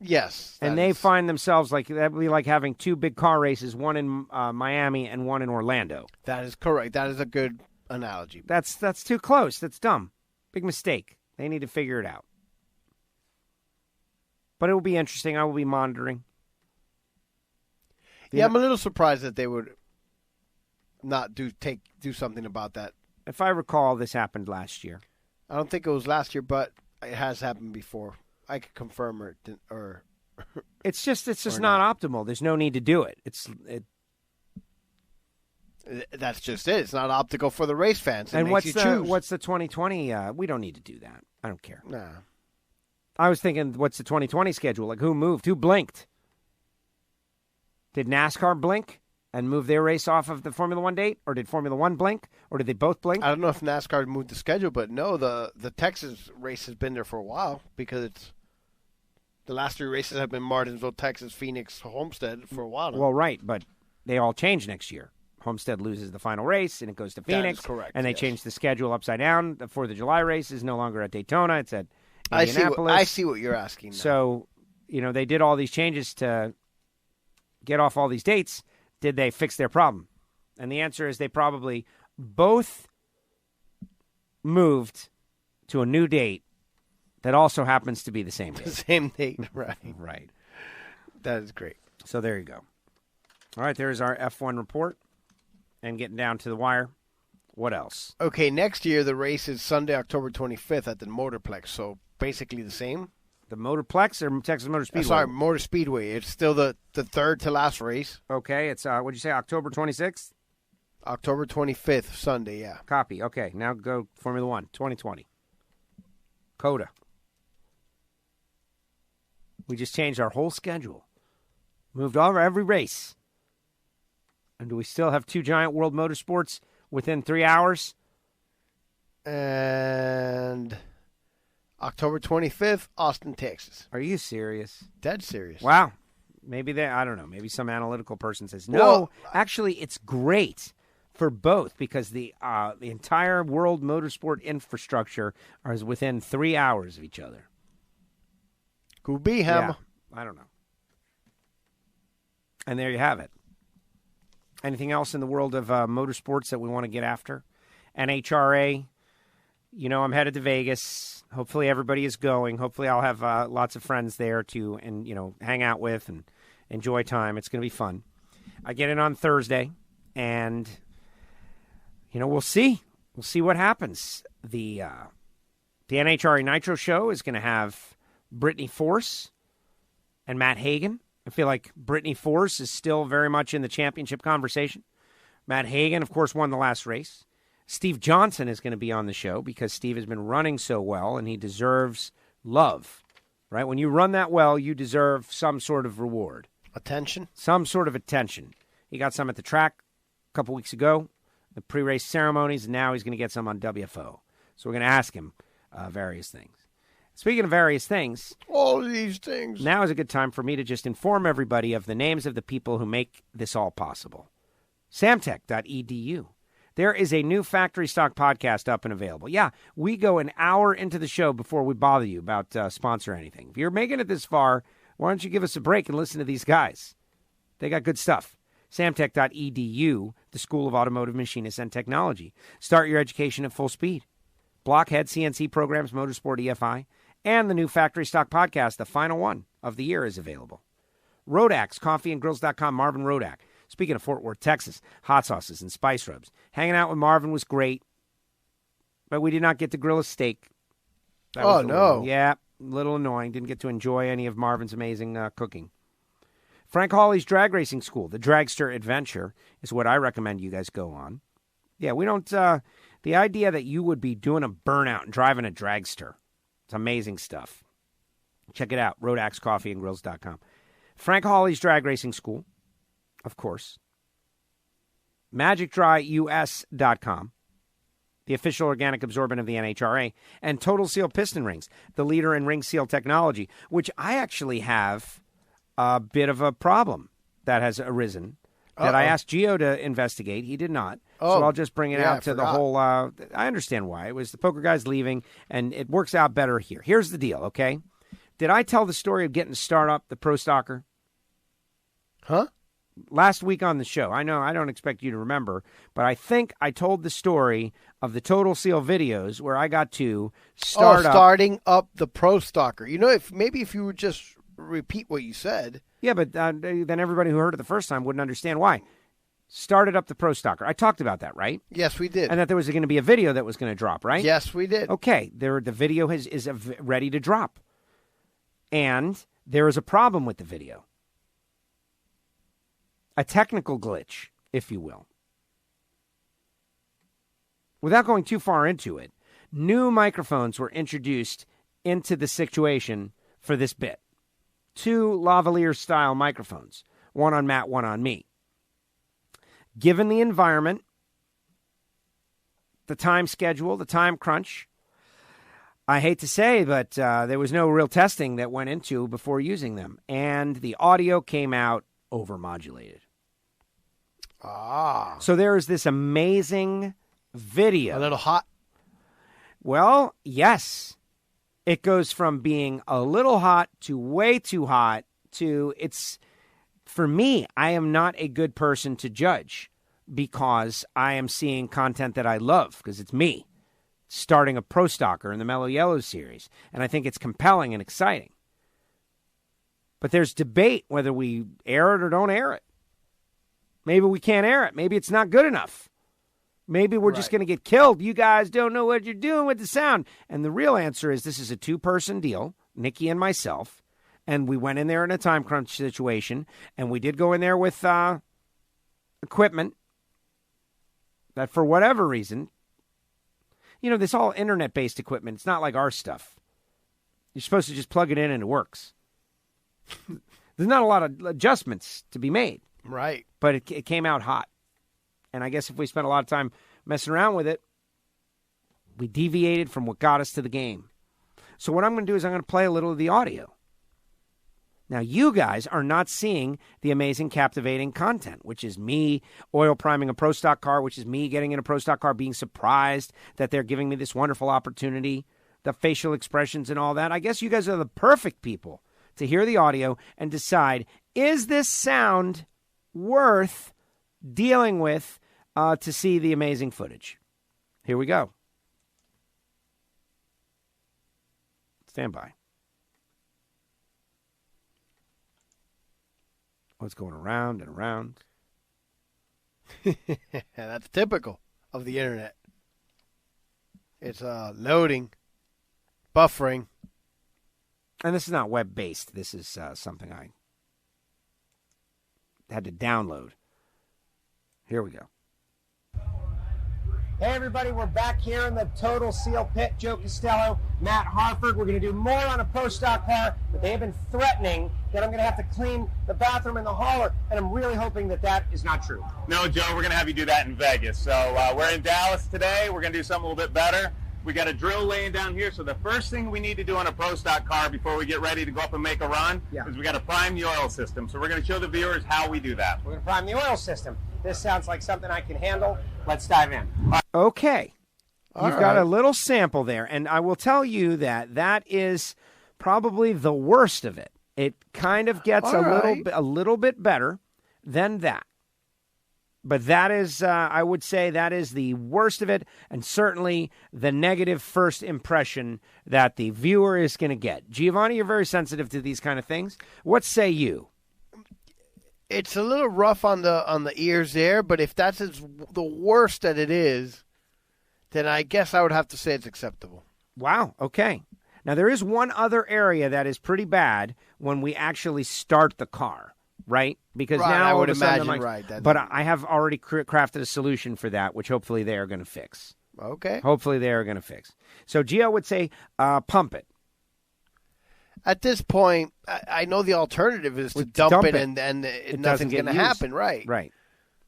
Yes. And they find themselves like that would be like having two big car races, one in Miami and one in Orlando. That is correct. That is a good analogy. That's too close. That's dumb. Big mistake. They need to figure it out. But it will be interesting. I will be monitoring. Yeah, I'm a little surprised that they would not do something about that. If I recall, this happened last year. I don't think it was last year, but it has happened before. I could confirm or It's just not optimal. There's no need to do it. That's just it. It's not optical for the race fans. And what's the 2020? We don't need to do that. I don't care. Nah. I was thinking, what's the 2020 schedule? Like, who moved? Who blinked? Did NASCAR blink and move their race off of the Formula One date? Or did Formula One blink? Or did they both blink? I don't know if NASCAR moved the schedule, but no, the Texas race has been there for a while because the last three races have been Martinsville, Texas, Phoenix, Homestead for a while now. Well, right, but they all change next year. Homestead loses the final race, and it goes to Phoenix. That is correct, and they yes. change the schedule upside down. The 4th of July race is no longer at Daytona. It's at Indianapolis. I see what you're asking now. So, they did all these changes to get off all these dates. Did they fix their problem? And the answer is they probably both moved to a new date that also happens to be the same date. The same date, right. Right. That is great. So there you go. All right, there's our F1 report. And getting down to the wire, what else? Okay, next year the race is Sunday, October 25th at the Motorplex, so basically the same. The Motorplex or Texas Motor Speedway? Sorry, Motor Speedway. It's still the third to last race. Okay, it's, what'd you say, October 26th? October 25th, Sunday, yeah. Copy. Okay, now go Formula One, 2020. COTA. We just changed our whole schedule. Moved over every race. And do we still have two giant World Motorsports within 3 hours? And October 25th, Austin, Texas. Are you serious? Dead serious. Wow. Maybe I don't know. Maybe some analytical person says, no, Well, actually, it's great for both because the entire world motorsport infrastructure is within 3 hours of each other. Could be, Ham. Yeah, I don't know. And there you have it. Anything else in the world of motorsports that we want to get after? NHRA, I'm headed to Vegas. Hopefully everybody is going. Hopefully I'll have lots of friends there to hang out with and enjoy time. It's going to be fun. I get in on Thursday, and we'll see. We'll see what happens. The NHRA Nitro show is going to have Brittany Force and Matt Hagan. I feel like Brittany Force is still very much in the championship conversation. Matt Hagan, of course, won the last race. Steve Johnson is going to be on the show because Steve has been running so well, and he deserves love, right? When you run that well, you deserve some sort of reward. Attention? Some sort of attention. He got some at the track a couple weeks ago, the pre-race ceremonies, and now he's going to get some on WFO. So we're going to ask him various things. Speaking of various things, all these things. Now is a good time for me to just inform everybody of the names of the people who make this all possible. Samtech.edu. There is a new factory stock podcast up and available. Yeah, we go an hour into the show before we bother you about sponsor anything. If you're making it this far, why don't you give us a break and listen to these guys? They got good stuff. Samtech.edu, the School of Automotive Machinists and Technology. Start your education at full speed. Blockhead, CNC Programs, Motorsport, EFI, and the new Factory Stock Podcast, the final one of the year, is available. Rodax, coffeeandgrills.com, Marvin Rodak. Speaking of Fort Worth, Texas, hot sauces and spice rubs. Hanging out with Marvin was great, but we did not get to grill a steak. No. A little annoying. Didn't get to enjoy any of Marvin's amazing cooking. Frank Hawley's Drag Racing School, the Dragster Adventure, is what I recommend you guys go on. Yeah, we don't... the idea that you would be doing a burnout and driving a dragster, it's amazing stuff. Check it out, rodaxcoffeeandgrills.com. Frank Hawley's Drag Racing School, of course. MagicDryUS.com, the official organic absorbent of the NHRA, and Total Seal Piston Rings, the leader in ring seal technology, which I actually have a bit of a problem that has arisen that I asked Gio to investigate. He did not. So I'll just bring it out to the whole... I understand why. It was the poker guys leaving, and it works out better here. Here's the deal, okay? Did I tell the story of getting to start up the Pro Stalker? Huh? Last week on the show. I know I don't expect you to remember, but I think I told the story of the Total Seal videos where I got to starting up the Pro Stalker. If you would just repeat what you said. Yeah, but then everybody who heard it the first time wouldn't understand why. Started up the Pro Stalker. I talked about that, right? Yes, we did. And that there was going to be a video that was going to drop, right? Yes, we did. Okay, the video is ready to drop. And there is a problem with the video. A technical glitch, if you will. Without going too far into it, new microphones were introduced into the situation for this bit. 2 lavalier-style microphones, one on Matt, one on me. Given the environment, the time schedule, the time crunch, I hate to say, but there was no real testing that went into before using them, and the audio came out overmodulated. So there is this amazing video. A little hot? Well, yes. It goes from being a little hot to way too hot to for me, I am not a good person to judge because I am seeing content that I love because it's me starting a Pro Stalker in the Mellow Yellow series. And I think it's compelling and exciting. But there's debate whether we air it or don't air it. Maybe we can't air it. Maybe it's not good enough. Maybe we're just going to get killed. You guys don't know what you're doing with the sound. And the real answer is this is a 2-person deal, Nikki and myself. And we went in there in a time crunch situation. And we did go in there with equipment that for whatever reason, this all internet-based equipment, it's not like our stuff. You're supposed to just plug it in and it works. There's not a lot of adjustments to be made. Right. But it came out hot. And I guess if we spent a lot of time messing around with it, we deviated from what got us to the game. So what I'm going to do is I'm going to play a little of the audio. Now, you guys are not seeing the amazing, captivating content, which is me oil priming a Pro Stock car, which is me getting in a Pro Stock car, being surprised that they're giving me this wonderful opportunity, the facial expressions and all that. I guess you guys are the perfect people to hear the audio and decide, is this sound worth dealing with to see the amazing footage? Here we go. Stand by. Oh, it's going around and around. That's typical of the internet. It's loading, buffering. And this is not web-based. This is something I had to download. Here we go. Hey, everybody, we're back here in the Total Seal Pit. Joe Castello, Matt Harford. We're going to do more on a Pro Stock car, but they have been threatening that I'm going to have to clean the bathroom in the hauler, and I'm really hoping that that is not true. No, Joe, we're going to have you do that in Vegas. So we're in Dallas today. We're going to do something a little bit better. We got a drill laying down here. So the first thing we need to do on a Pro Stock car before we get ready to go up and make a run is we got to prime the oil system. So we're going to show the viewers how we do that. We're going to prime the oil system. This sounds like something I can handle. Let's dive in. Okay. You've got right. a little sample there, and I will tell you that is probably the worst of it. It kind of gets a little bit better than that. But that is, I would say, that is the worst of it, and certainly the negative first impression that the viewer is going to get. Giovanni, you're very sensitive to these kind of things. What say you? It's a little rough on the ears there, but if that's the worst that it is, then I guess I would have to say it's acceptable. Wow, okay. Now, there is one other area that is pretty bad when we actually start the car, right? Because now I would all of a sudden imagine, I'm like, right. But I have already crafted a solution for that, which hopefully they are going to fix. Okay. Hopefully they are going to fix. So Gio would say, pump it. At this point, I know the alternative is to dump it and nothing's going to happen, right? Right.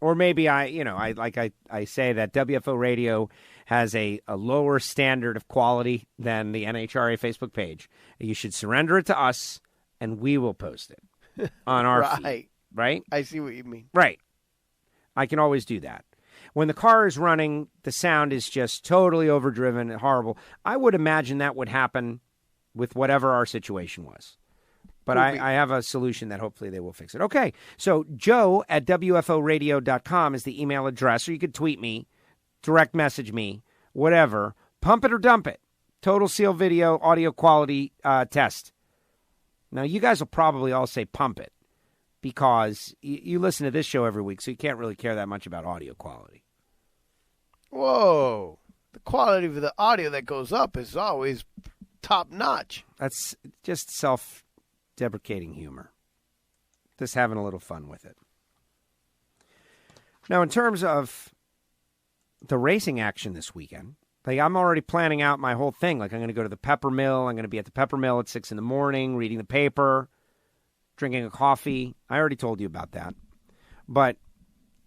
Or maybe I say that WFO Radio has a lower standard of quality than the NHRA Facebook page. You should surrender it to us, and we will post it on our feed. Right? I see what you mean. Right. I can always do that. When the car is running, the sound is just totally overdriven and horrible. I would imagine that would happen with whatever our situation was. But I have a solution that hopefully they will fix it. Okay, so Joe at WFOradio.com is the email address, or you could tweet me, direct message me, whatever. Pump it or dump it. Total Seal Video audio quality test. Now, you guys will probably all say pump it because you listen to this show every week, so you can't really care that much about audio quality. Whoa. The quality of the audio that goes up is always top notch. That's just self-deprecating humor. Just having a little fun with it. Now, in terms of the racing action this weekend, like I'm already planning out my whole thing. Like I'm going to go to the Pepper Mill. I'm going to be at the Pepper Mill at 6 a.m, reading the paper, drinking a coffee. I already told you about that. But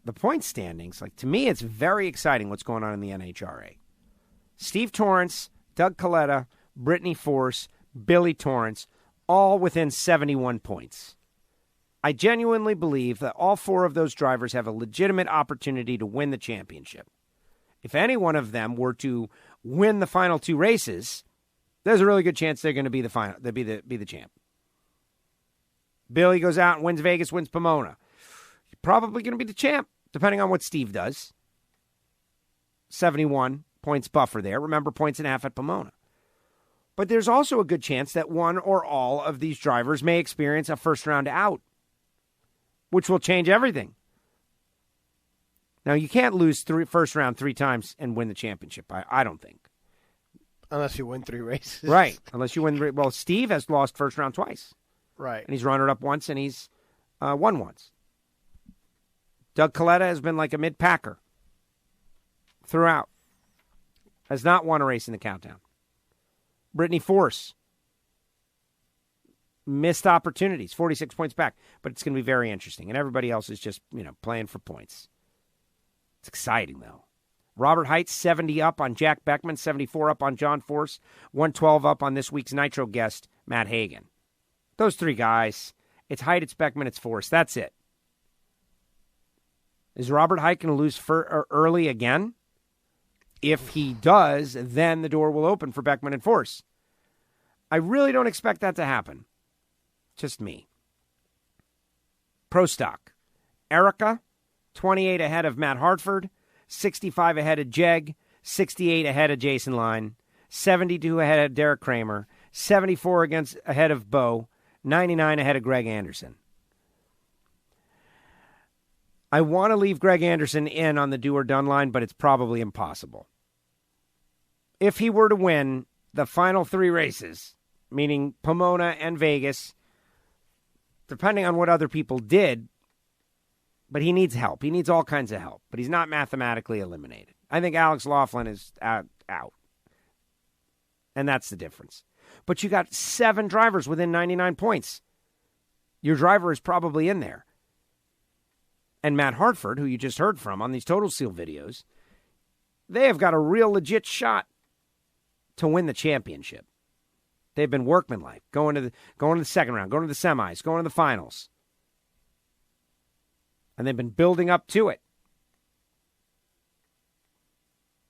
the point standings, like to me, it's very exciting what's going on in the NHRA. Steve Torrence, Doug Coletta, Brittany Force, Billy Torrence, all within 71 points. I genuinely believe that all four of those drivers have a legitimate opportunity to win the championship. If any one of them were to win the final two races, there's a really good chance they're going to be the final. They'll be the champ. Billy goes out and wins Vegas, wins Pomona. You're probably going to be the champ, depending on what Steve does. 71 points buffer there. Remember, points and a half at Pomona. But there's also a good chance that one or all of these drivers may experience a first round out, which will change everything. Now, you can't lose first round three times and win the championship, I don't think. Unless you win three races. Right. Unless you win. Well, Steve has lost first round twice. Right. And he's runner-up once, and he's won once. Doug Coletta has been like a mid-packer throughout. Has not won a race in the countdown. Brittany Force. Missed opportunities. 46 points back. But it's going to be very interesting. And everybody else is just, playing for points. It's exciting, though. Robert Heights, 70 up on Jack Beckman, 74 up on John Force, 112 up on this week's Nitro guest, Matt Hagan. Those three guys, it's Height, it's Beckman, it's Force. That's it. Is Robert Height going to lose early again? If he does, then the door will open for Beckman and Force. I really don't expect that to happen. Just me. Pro Stock. Erica, 28 ahead of Matt Hartford, 65 ahead of Jeg, 68 ahead of Jason Line, 72 ahead of Derek Kramer, 74 ahead of Bo, 99 ahead of Greg Anderson. I want to leave Greg Anderson in on the do-or-done line, but it's probably impossible. If he were to win the final 3 races, meaning Pomona and Vegas, depending on what other people did, but he needs help. He needs all kinds of help, but he's not mathematically eliminated. I think Alex Laughlin is out. And that's the difference. But you got 7 drivers within 99 points. Your driver is probably in there. And Matt Hartford, who you just heard from on these Total Seal videos, they have got a real legit shot to win the championship. They've been workmanlike, going to the second round, going to the semis, going to the finals. And they've been building up to it.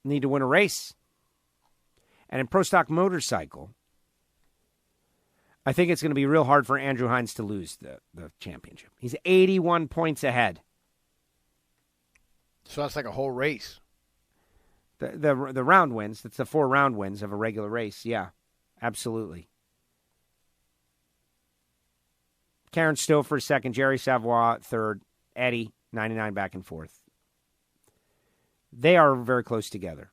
Need to win a race. And in Pro Stock Motorcycle, I think it's going to be real hard for Andrew Hines to lose the championship. He's 81 points ahead. So that's like a whole race. The round wins, that's the 4 round wins of a regular race. Yeah, absolutely. Karen Stouffer second, Jerry Savoy third, Eddie 99 back and forth. They are very close together.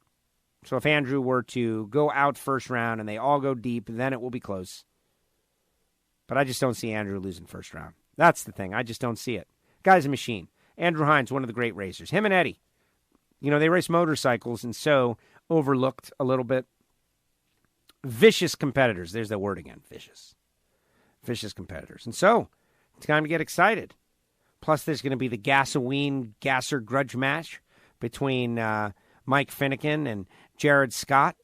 So if Andrew were to go out first round and they all go deep, then it will be close. But I just don't see Andrew losing first round. That's the thing. I just don't see it. Guy's a machine. Andrew Hines, one of the great racers. Him and Eddie. You know, they race motorcycles and so overlooked a little bit. Vicious competitors. There's that word again. Vicious. Vicious competitors. And so it's time to get excited. Plus, there's going to be the Gasser grudge match between Mike Finnegan and Jared Scott.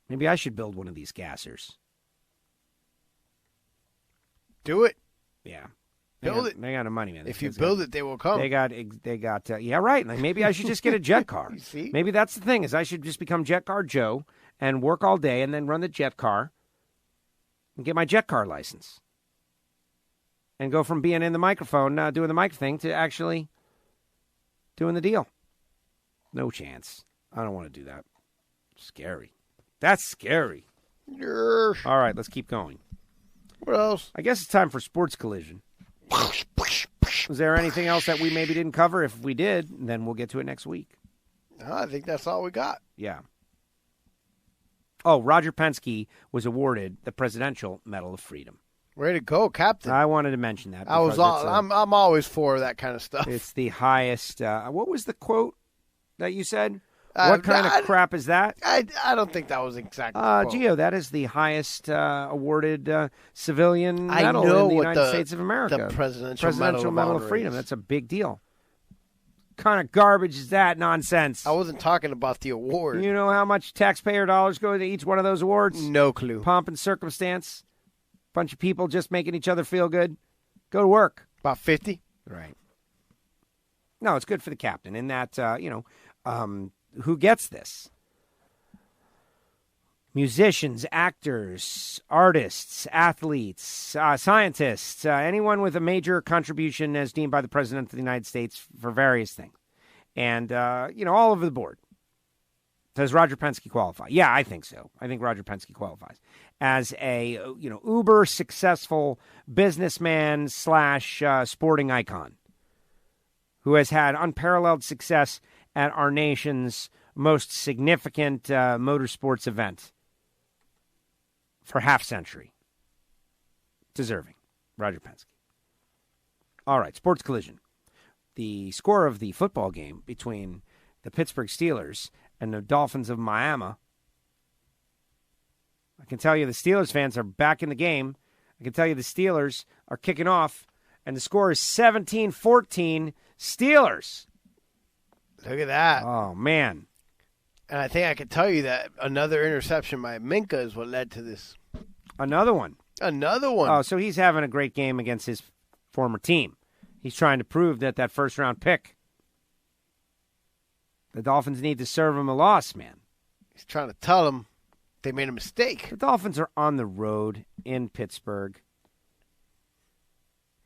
Maybe I should build one of these gassers. Do it. Yeah. Build it. They got the money, man. If you build it, they will come. They got. Yeah, right. Like maybe I should just get a jet car. You see? Maybe that's the thing, is I should just become Jet Car Joe and work all day and then run the jet car and get my jet car license. And go from being in the microphone, doing the mic thing, to actually doing the deal. No chance. I don't want to do that. Scary. That's scary. All right, let's keep going. What else? I guess it's time for Sports Collision. Was there anything else that we maybe didn't cover? If we did, then we'll get to it next week. No, I think that's all we got. Yeah. Oh, Roger Penske was awarded the Presidential Medal of Freedom. Way to go, Captain. I wanted to mention that. I'm always for that kind of stuff. It's the highest. What was the quote that you said? What kind of crap is that? I don't think that was exactly Gio, that is the highest awarded civilian medal in the United States of America. The Presidential Medal of Freedom. That's a big deal. What kind of garbage is that nonsense? I wasn't talking about the award. You know how much taxpayer dollars go to each one of those awards? No clue. Pomp and circumstance. Bunch of people just making each other feel good. Go to work. About 50? Right. No, it's good for the captain in that, who gets this? Musicians, actors, artists, athletes, scientists, anyone with a major contribution as deemed by the President of the United States for various things. And, all over the board. Does Roger Penske qualify? Yeah, I think so. I think Roger Penske qualifies as a, uber successful businessman / sporting icon who has had unparalleled success at our nation's most significant motorsports event for half century. Deserving. Roger Penske. All right, Sports Collision. The score of the football game between the Pittsburgh Steelers and the Dolphins of Miami. I can tell you the Steelers fans are back in the game. I can tell you the Steelers are kicking off, and the score is 17-14 Steelers. Look at that. Oh, man. And I think I can tell you that another interception by Minka is what led to this. Another one. Oh, so he's having a great game against his former team. He's trying to prove that first-round pick. The Dolphins need to serve him a loss, man. He's trying to tell them they made a mistake. The Dolphins are on the road in Pittsburgh.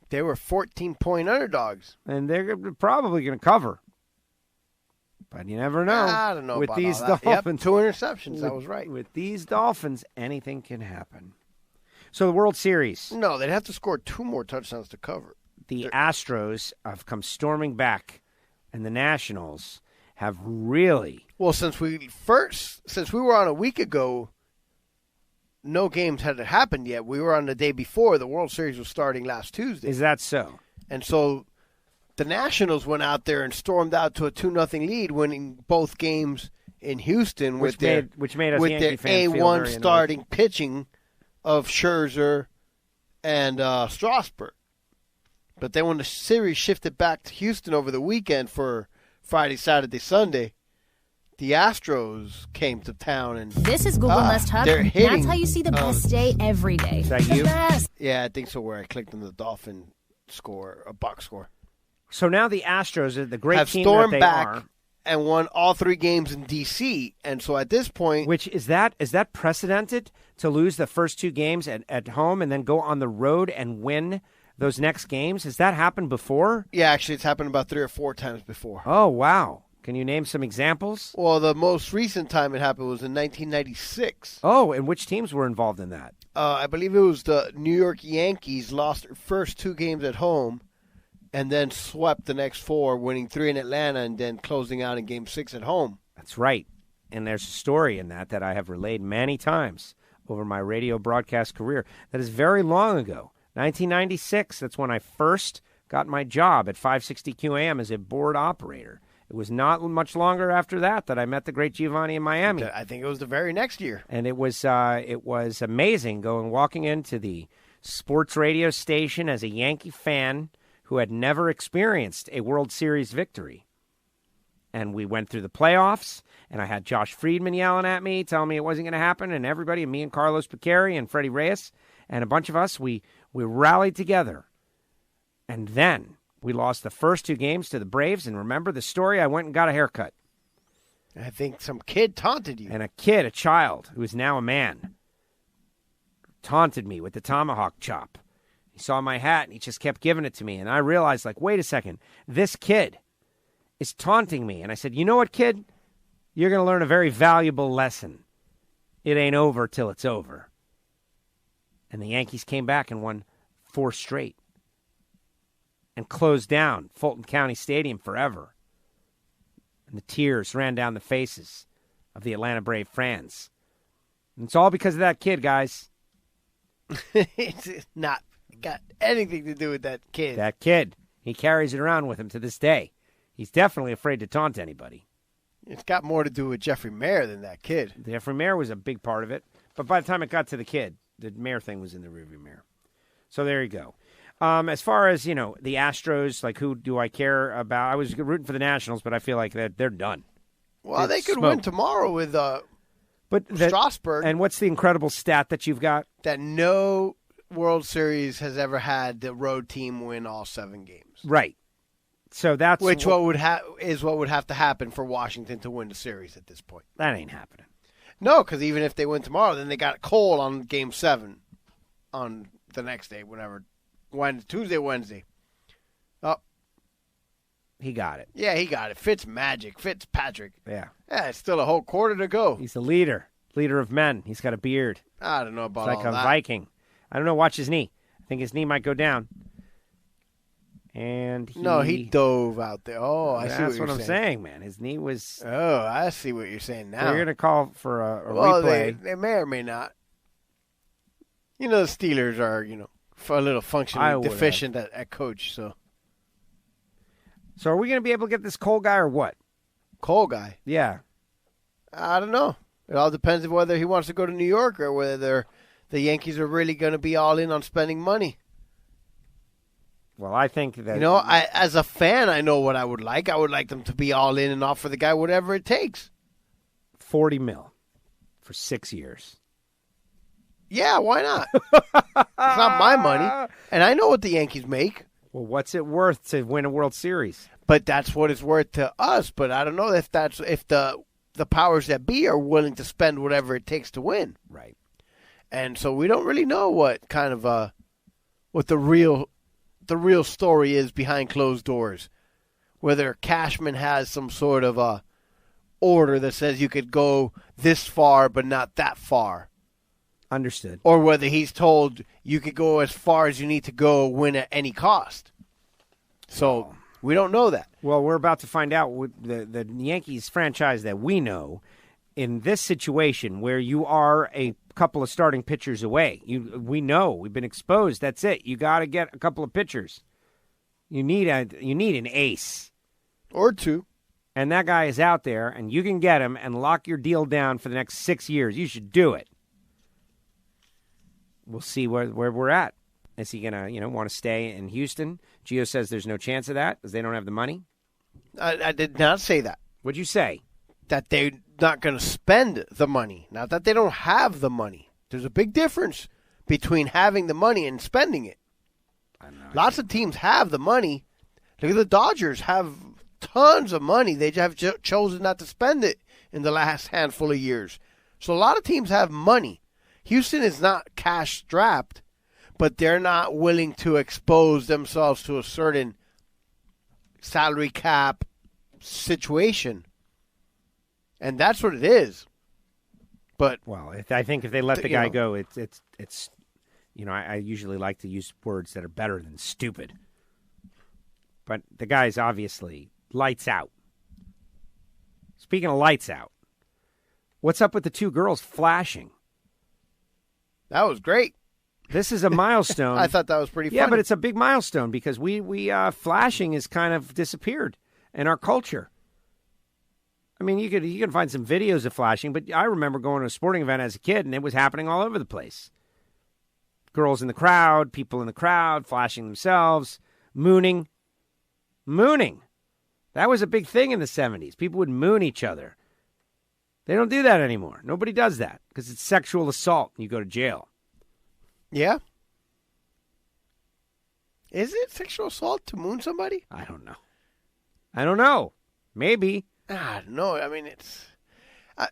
They were 14-point underdogs. And they're probably going to cover. But you never know. I don't know with about these all that. Dolphins. Yep, 2 interceptions. That was right. With these Dolphins, anything can happen. So the World Series. No, they'd have to score 2 more touchdowns to cover. The Astros have come storming back, and the Nationals have really. Well, since we were on a week ago, no games had happened yet. We were on the day before. The World Series was starting last Tuesday. Is that so? And so the Nationals went out there and stormed out to a 2-0 lead, winning both games in Houston which made us with Yankee their fans feel A1 very starting pitching of Scherzer and Strasburg. But then when the series shifted back to Houston over the weekend for Friday, Saturday, Sunday, the Astros came to town. And this is Google Nest Hub. That's how you see the best day every day. Is that you? Yeah, I think so, where I clicked on the Dolphin score, a box score. So now the Astros are the great have team stormed that they back are. And won all 3 games in D.C. And so at this point... Which is that precedented to lose the first 2 games at home and then go on the road and win those next games? Has that happened before? Yeah, actually, it's happened about 3 or 4 times before. Oh, wow. Can you name some examples? Well, the most recent time it happened was in 1996. Oh, and which teams were involved in that? I believe it was the New York Yankees lost their first 2 games at home and then swept the next 4, winning 3 in Atlanta and then closing out in Game 6 at home. That's right. And there's a story in that I have relayed many times over my radio broadcast career. That is very long ago. 1996, that's when I first got my job at 560 QAM as a board operator. It was not much longer after that I met the great Giovanni in Miami. I think it was the very next year. And it was amazing walking into the sports radio station as a Yankee fan who had never experienced a World Series victory. And we went through the playoffs, and I had Josh Friedman yelling at me, telling me it wasn't going to happen, and everybody, and me and Carlos Picari and Freddie Reyes, and a bunch of us, we rallied together. And then we lost the first 2 games to the Braves, and remember the story? I went and got a haircut. I think some kid taunted you. And a child, who is now a man, taunted me with the tomahawk chop. He saw my hat, and he just kept giving it to me. And I realized, wait a second, this kid is taunting me. And I said, you know what, kid? You're going to learn a very valuable lesson. It ain't over till it's over. And the Yankees came back and won 4 straight and closed down Fulton County Stadium forever. And the tears ran down the faces of the Atlanta Brave fans. And it's all because of that kid, guys. It's not got anything to do with that kid. That kid. He carries it around with him to this day. He's definitely afraid to taunt anybody. It's got more to do with Jeffrey Mayer than that kid. Jeffrey Mayer was a big part of it. But by the time it got to the kid, the Mayer thing was in the rearview mirror. So there you go. As far as, the Astros, who do I care about? I was rooting for the Nationals, but I feel like they're done. Well, they could win tomorrow with Strasburg. And what's the incredible stat that you've got? That no World Series has ever had the road team win all 7 games. Right. So that's what would have to happen for Washington to win the series at this point. That ain't happening. No, because even if they win tomorrow, then they got Cole on Game 7 on the next day, Tuesday, Wednesday. Oh, he got it. Yeah, he got it. Fitzpatrick. Yeah. Yeah, it's still a whole quarter to go. He's the leader of men. He's got a beard. I don't know about all that. He's like a Viking. I don't know. Watch his knee. I think his knee might go down. And he dove out there. Oh, I see what you're I'm saying, man. His knee was. Oh, I see what you're saying now. We're going to call for a replay. They may or may not. The Steelers are, a little functionally deficient at coach. So are we going to be able to get this Cole guy or what? Cole guy? Yeah. I don't know. It all depends on whether he wants to go to New York or whether the Yankees are really going to be all in on spending money. Well, I think that... as a fan, I know what I would like. I would like them to be all in and offer the guy whatever it takes. $40 million for 6 years. Yeah, why not? It's not my money. And I know what the Yankees make. Well, what's it worth to win a World Series? But that's what it's worth to us. But I don't know if the powers that be are willing to spend whatever it takes to win. Right. And so we don't really know what kind of what the real story is behind closed doors. Whether Cashman has some sort of order that says you could go this far but not that far. Understood. Or whether he's told you could go as far as you need to go, win at any cost. So we don't know that. Well, we're about to find out with the Yankees franchise that we know in this situation where you are a couple of starting pitchers away. We know. We've been exposed. That's it. You got to get a couple of pitchers. You need an ace. Or two. And that guy is out there, and you can get him and lock your deal down for the next 6 years. You should do it. We'll see where we're at. Is he going to, want to stay in Houston? Gio says there's no chance of that because they don't have the money. I did not say that. What'd you say? That they're not going to spend the money. Not that they don't have the money. There's a big difference between having the money and spending it. Lots of teams have the money. Look at the Dodgers have tons of money. They have chosen not to spend it in the last handful of years. So a lot of teams have money. Houston is not cash-strapped, but they're not willing to expose themselves to a certain salary cap situation. And that's what it is. But I think if they let the guy go, it's I usually like to use words that are better than stupid. But the guy's obviously lights out. Speaking of lights out, what's up with the two girls flashing? That was great. This is a milestone. I thought that was pretty funny. Yeah, but it's a big milestone because we flashing has kind of disappeared in our culture. I mean, you can find some videos of flashing, but I remember going to a sporting event as a kid, and it was happening all over the place. Girls in the crowd, people in the crowd, flashing themselves, mooning. Mooning. That was a big thing in the 70s. People would moon each other. They don't do that anymore. Nobody does that because it's sexual assault and you go to jail. Yeah? Is it sexual assault to moon somebody? I don't know. Maybe. No, I mean, it's...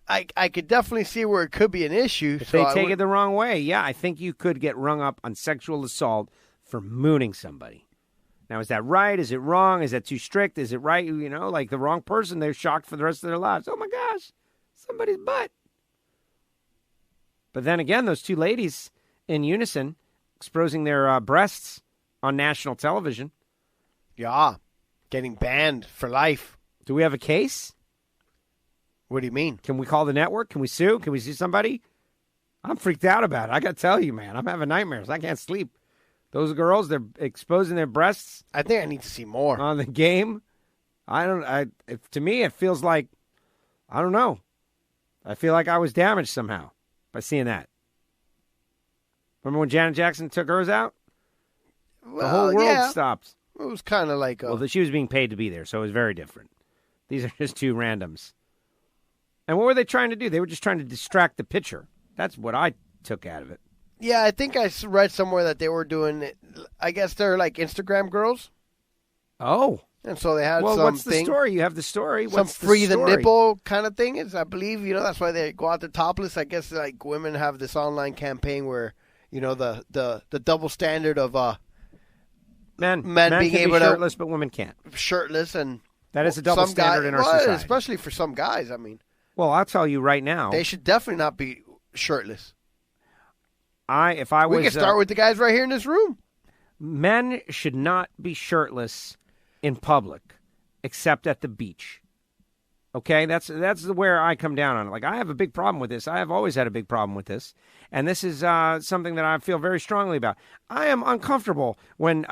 I could definitely see where it could be an issue. If they take it the wrong way, yeah, I think you could get rung up on sexual assault for mooning somebody. Now, is that right? Is it wrong? Is that too strict? Is it right? Like the wrong person, they're shocked for the rest of their lives. Oh, my gosh, somebody's butt. But then again, those two ladies in unison exposing their breasts on national television. Yeah, getting banned for life. Do we have a case? What do you mean? Can we call the network? Can we sue? Can we sue somebody? I'm freaked out about it. I got to tell you, man. I'm having nightmares. I can't sleep. Those girls, they're exposing their breasts. I think I need to see more. On the game. To me, it feels like, I don't know. I feel like I was damaged somehow by seeing that. Remember when Janet Jackson took hers out? Well, the whole world stopped. It was kind of like Well, she was being paid to be there, so it was very different. These are just two randoms. And what were they trying to do? They were just trying to distract the pitcher. That's what I took out of it. Yeah, I think I read somewhere that they were doing it. I guess they're like Instagram girls. Oh. And so they had what's the story? You have the story. What's some free the nipple kind of thing. I believe, that's why they go out there topless. I guess like women have this online campaign where, the double standard of men being can able be to shirtless, but women can't. Shirtless and that is a double standard in our society. Especially for some guys, I mean. Well, I'll tell you right now. They should definitely not be shirtless. We can start with the guys right here in this room. Men should not be shirtless in public, except at the beach. Okay, that's where I come down on it. Like, I have a big problem with this. I have always had a big problem with this, and this is something that I feel very strongly about. I am uncomfortable when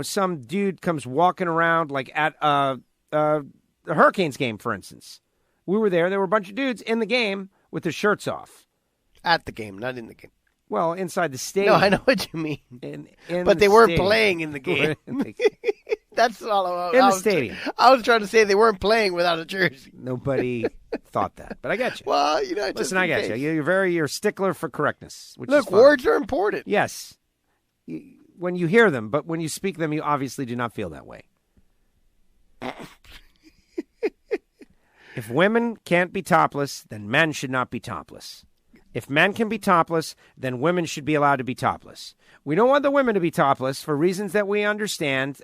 some dude comes walking around like at the Hurricanes game, for instance. We were there. There were a bunch of dudes in the game with their shirts off. At the game, not in the game. Well, inside the stadium. No, I know what you mean. But they weren't playing in the game. That's all in the stadium. I was trying to say they weren't playing without a jersey. Nobody thought that, but I get you. Well, listen, I get you. You're a stickler for correctness. Which Look, is fine. words are important. Yes, when you hear them, but when you speak them, you obviously do not feel that way. If women can't be topless, then men should not be topless. If men can be topless, then women should be allowed to be topless. We don't want the women to be topless for reasons that we understand,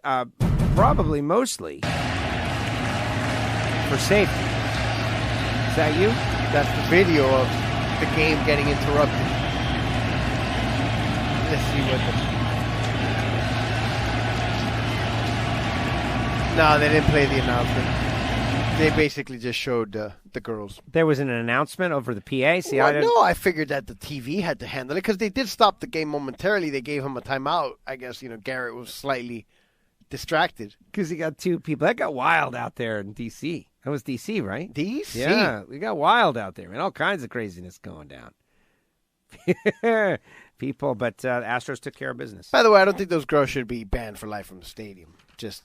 probably mostly for safety. Is that you? That's the video of the game getting interrupted. Let's see what No, they didn't play the announcement. They basically just showed the girls. There was an announcement over the PA? See, I figured that the TV had to handle it because they did stop the game momentarily. They gave him a timeout. I guess, Garrett was slightly distracted. Because he got two people. That got wild out there in D.C. That was D.C., right? D.C.? Yeah, we got wild out there, man. All kinds of craziness going down. People, but Astros took care of business. By the way, I don't think those girls should be banned for life from the stadium. Just...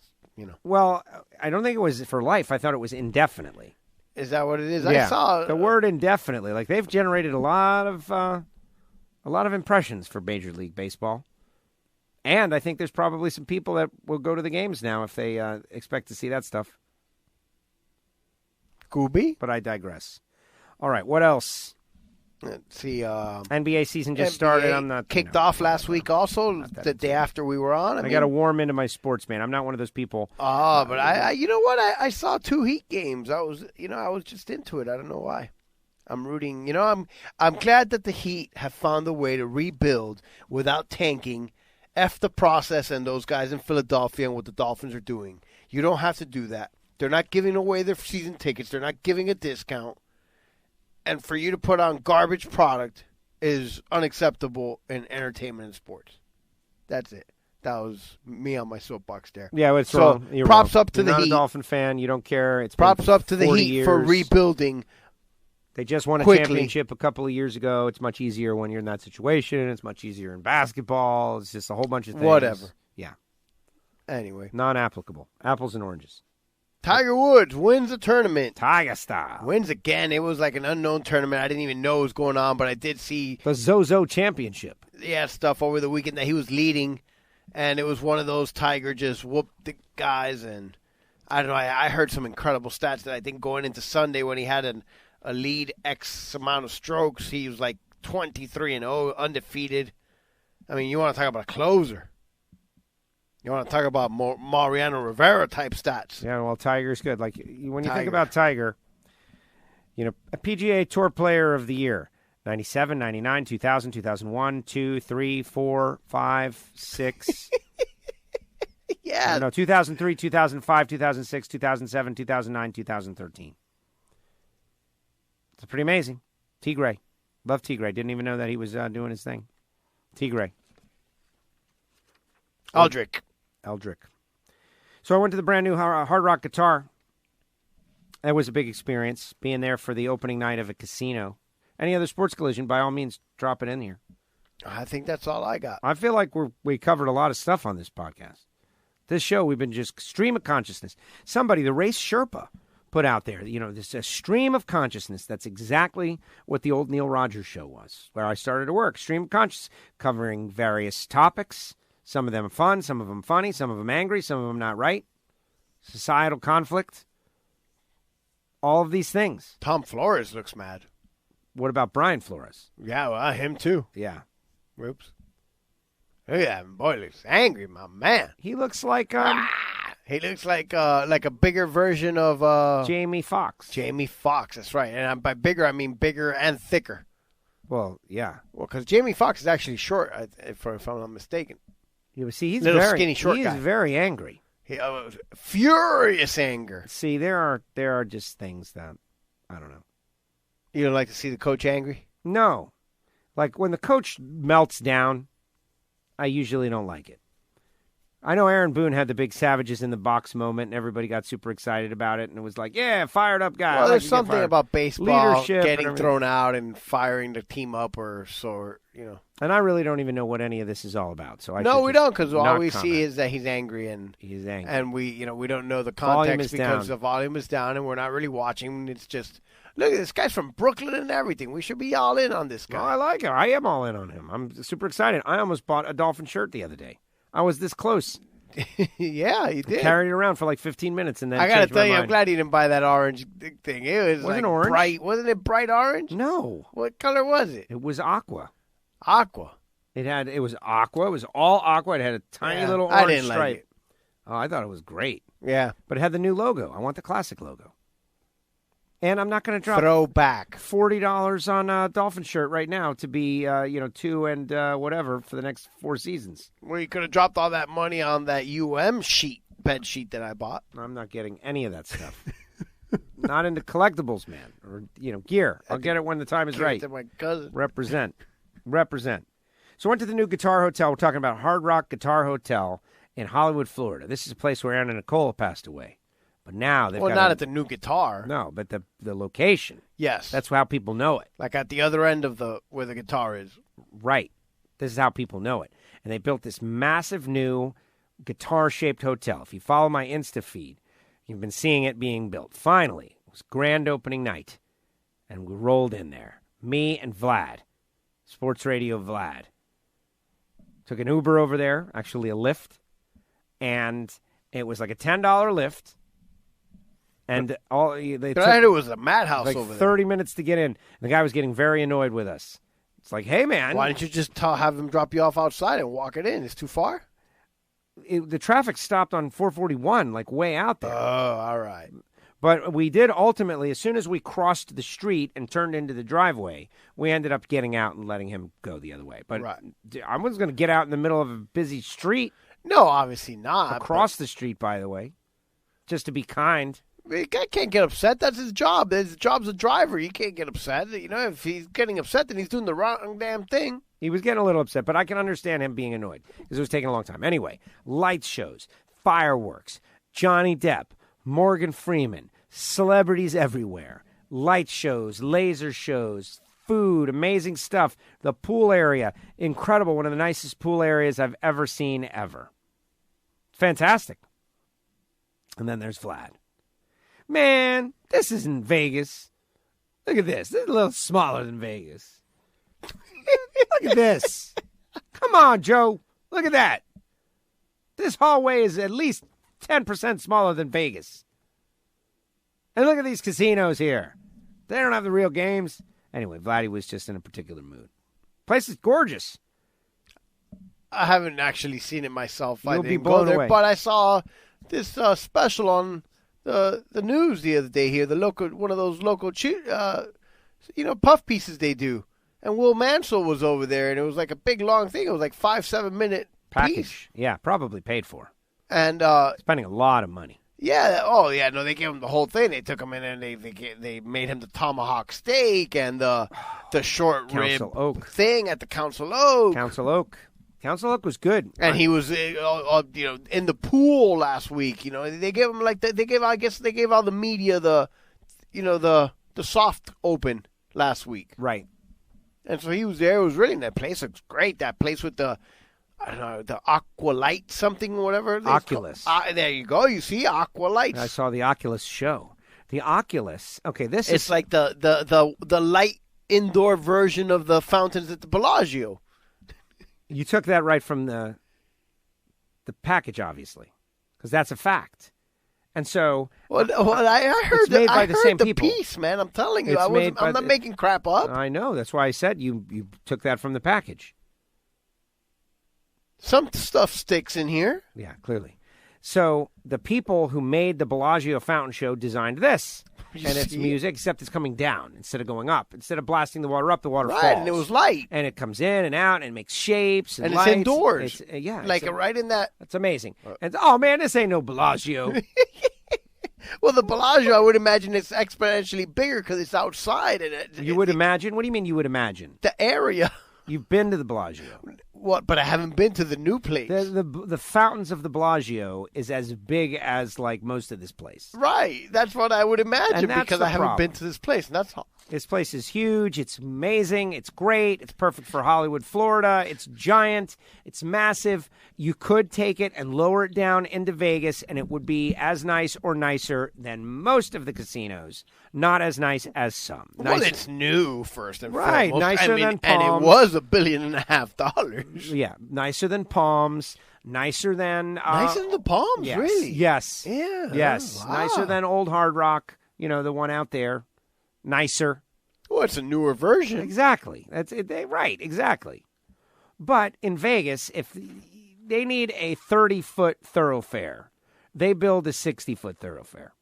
Well, I don't think it was for life. I thought it was indefinitely. Is that what it is? Yeah. I saw the word indefinitely. Like they've generated a lot of impressions for Major League Baseball, and I think there's probably some people that will go to the games now if they expect to see that stuff. Gooby, but I digress. All right, what else? Let's see. NBA season just started. I'm not kicked off last week. Also, the day after we were on. I got to warm into my sports, man. I'm not one of those people. Oh, but I you know what? I saw 2 Heat games. I was just into it. I don't know why. I'm rooting. I'm glad that the Heat have found a way to rebuild without tanking. F the process and those guys in Philadelphia and what the Dolphins are doing. You don't have to do that. They're not giving away their season tickets. They're not giving a discount. And for you to put on garbage product is unacceptable in entertainment and sports. That's it. That was me on my soapbox there. Yeah, it's wrong. You're props wrong. up to You're the not Heat. a Dolphin fan. You don't care. It's props been up to the 40 Heat years. for rebuilding. They just won a quickly. championship a couple of years ago. It's much easier when you're in that situation. It's much easier in basketball. It's just a whole bunch of things. Whatever. Yeah. Anyway. Non-applicable. Apples and oranges. Tiger Woods wins the tournament. Tiger style. Wins again. It was like an unknown tournament. I didn't even know what was going on, but I did see the Zozo Championship. Yeah, stuff over the weekend that he was leading, and it was one of those Tiger just whooped the guys. And I don't know. I heard some incredible stats that I think going into Sunday when he had a lead X amount of strokes, he was like 23-0, undefeated. I mean, you want to talk about a closer. You want to talk about Mariano Rivera type stats. Yeah, well, Tiger's good. Like, when you think about Tiger, a PGA Tour Player of the Year, 97, 99, 2000, 2001, 2, 3, 4, 5, 6. Yeah. No, 2003, 2005, 2006, 2007, 2009, 2013. It's pretty amazing. Tigray. Love Tigray. Didn't even know that he was doing his thing. Tigray. Eldrick. So I went to the brand new Hard Rock Guitar. That was a big experience, being there for the opening night of a casino. Any other Sports Collision, by all means, drop it in here. I think that's all I got. I feel like we covered a lot of stuff on this podcast. This show, we've been just stream of consciousness. Somebody, the Race Sherpa, put out there, this a stream of consciousness. That's exactly what the old Neil Rogers show was, where I started to work. Stream of consciousness, covering various topics. Some of them fun, some of them funny, some of them angry, some of them not right. Societal conflict. All of these things. Tom Flores looks mad. What about Brian Flores? Yeah, well, him too. Yeah. Whoops. Look at that boy, looks angry, my man. He looks like he looks like a bigger version of Jamie Foxx. Jamie Foxx, that's right. And by bigger, I mean bigger and thicker. Well, yeah. Well, because Jamie Foxx is actually short, if I'm not mistaken. Yeah, see, he's little very skinny short guy. He's very angry. Furious anger. See, there are just things that I don't know. You don't like to see the coach angry? No. Like when the coach melts down, I usually don't like it. I know Aaron Boone had the big savages in the box moment, and everybody got super excited about it, and it was like, yeah, fired up guy. Well, there's something about baseball leadership getting thrown out and firing the team up or so, And I really don't even know what any of this is all about. So no, we don't, because all we see is that he's angry, and he's angry, and we don't know the context because the volume is down, and we're not really watching. It's just look at this guy's from Brooklyn and everything. We should be all in on this guy. No, I like him. I am all in on him. I'm super excited. I almost bought a Dolphin shirt the other day. I was this close. Yeah, you did. Carried it around for like 15 minutes, and then I got to tell you, mind. I'm glad you didn't buy that orange thing. It wasn't orange. Bright. Wasn't it bright orange? No. What color was it? It was aqua. Aqua. It was aqua. It was all aqua. It had a tiny little orange I didn't stripe. like it. Oh, I thought it was great. Yeah, but it had the new logo. I want the classic logo. And I'm not going to drop throwback $40 on a Dolphin shirt right now to be 2 and whatever for the next 4 seasons. Well, you could have dropped all that money on that bed sheet that I bought. I'm not getting any of that stuff. Not into collectibles, man, or gear. I'll get it when the time is right. To my cousin. Represent. So I went to the new Guitar Hotel. We're talking about Hard Rock Guitar Hotel in Hollywood, Florida. This is a place where Anna Nicole passed away. But now they've got not at the new guitar. No, but the location. Yes. That's how people know it. Like at the other end of where the guitar is. Right. This is how people know it. And they built this massive new guitar-shaped hotel. If you follow my Insta feed, you've been seeing it being built. Finally, it was grand opening night. And we rolled in there. Me and Vlad. Sports Radio Vlad. Took an Uber over there, actually a Lyft. And it was like a $10 Lyft. And I heard it was a madhouse like over there. 30 minutes to get in. The guy was getting very annoyed with us. It's like, hey, man. Why don't you just have him drop you off outside and walk it in? It's too far? The traffic stopped on 441, like way out there. Oh, all right. But we did ultimately, as soon as we crossed the street and turned into the driveway, we ended up getting out and letting him go the other way. But I wasn't going to get out in the middle of a busy street. No, obviously not. Across the street, by the way, just to be kind. The guy can't get upset. That's his job. His job's a driver. He can't get upset. If he's getting upset, then he's doing the wrong damn thing. He was getting a little upset, but I can understand him being annoyed because it was taking a long time. Anyway, light shows, fireworks, Johnny Depp, Morgan Freeman, celebrities everywhere, light shows, laser shows, food, amazing stuff. The pool area, incredible. One of the nicest pool areas I've ever seen ever. Fantastic. And then there's Vlad. Man, this isn't Vegas. Look at this. This is a little smaller than Vegas. Look at this. Come on, Joe. Look at that. This hallway is at least 10% smaller than Vegas. And look at these casinos here. They don't have the real games. Anyway, Vladdy was just in a particular mood. Place is gorgeous. I haven't actually seen it myself. You'll be blown away. But I saw this special on the news the other day here. One of those local puff pieces they do. And Will Mansell was over there, and it was like a big long thing. It was like 5-7 minute package. Piece. Yeah, probably paid for. And spending a lot of money. Yeah. Oh, yeah. No, they gave him the whole thing. They took him in and they made him the tomahawk steak and the short rib thing at the Council Oak. Council Oak was good. And he was in the pool last week. They gave him I guess they gave all the media the soft open last week. Right. And so he was there. It was really that place looks great. That place with the Aqualight something, whatever. Oculus. There you go. You see Aqualight. I saw the Oculus show. The Oculus. Okay, it's like the light indoor version of the fountains at the Bellagio. You took that right from the package, obviously, because that's a fact. And so, I heard it's made by the same people. Piece, man. I'm telling you, I'm not making crap up. I know. That's why I said you took that from the package. Some stuff sticks in here. Yeah, clearly. So the people who made the Bellagio fountain show designed this. And it's music, except it's coming down instead of going up. Instead of blasting the water up, the water falls. Right, and it was light. And it comes in and out and makes shapes and lights. It's indoors. Right in that. That's amazing. And oh, man, this ain't no Bellagio. Well, the Bellagio, I would imagine it's exponentially bigger because it's outside. You would imagine? What do you mean you would imagine? The area. You've been to the Bellagio. What? But I haven't been to the new place. The fountains of the Bellagio is as big as like most of this place. Right. That's what I would imagine because I haven't been to this place. And that's all. This place is huge. It's amazing. It's great. It's perfect for Hollywood, Florida. It's giant. It's massive. You could take it and lower it down into Vegas, and it would be as nice or nicer than most of the casinos. Not as nice as some. Well, it's new, first and foremost. Right, nicer than Palms. And it was $1.5 billion. Yeah, nicer than Palms. Nicer than the Palms, yes. Really? Yes. Yeah. Yes. Wow. Nicer than Old Hard Rock, the one out there. Nicer. Well, it's a newer version. Exactly. Right, exactly. But in Vegas, if they need a 30-foot thoroughfare, they build a 60-foot thoroughfare.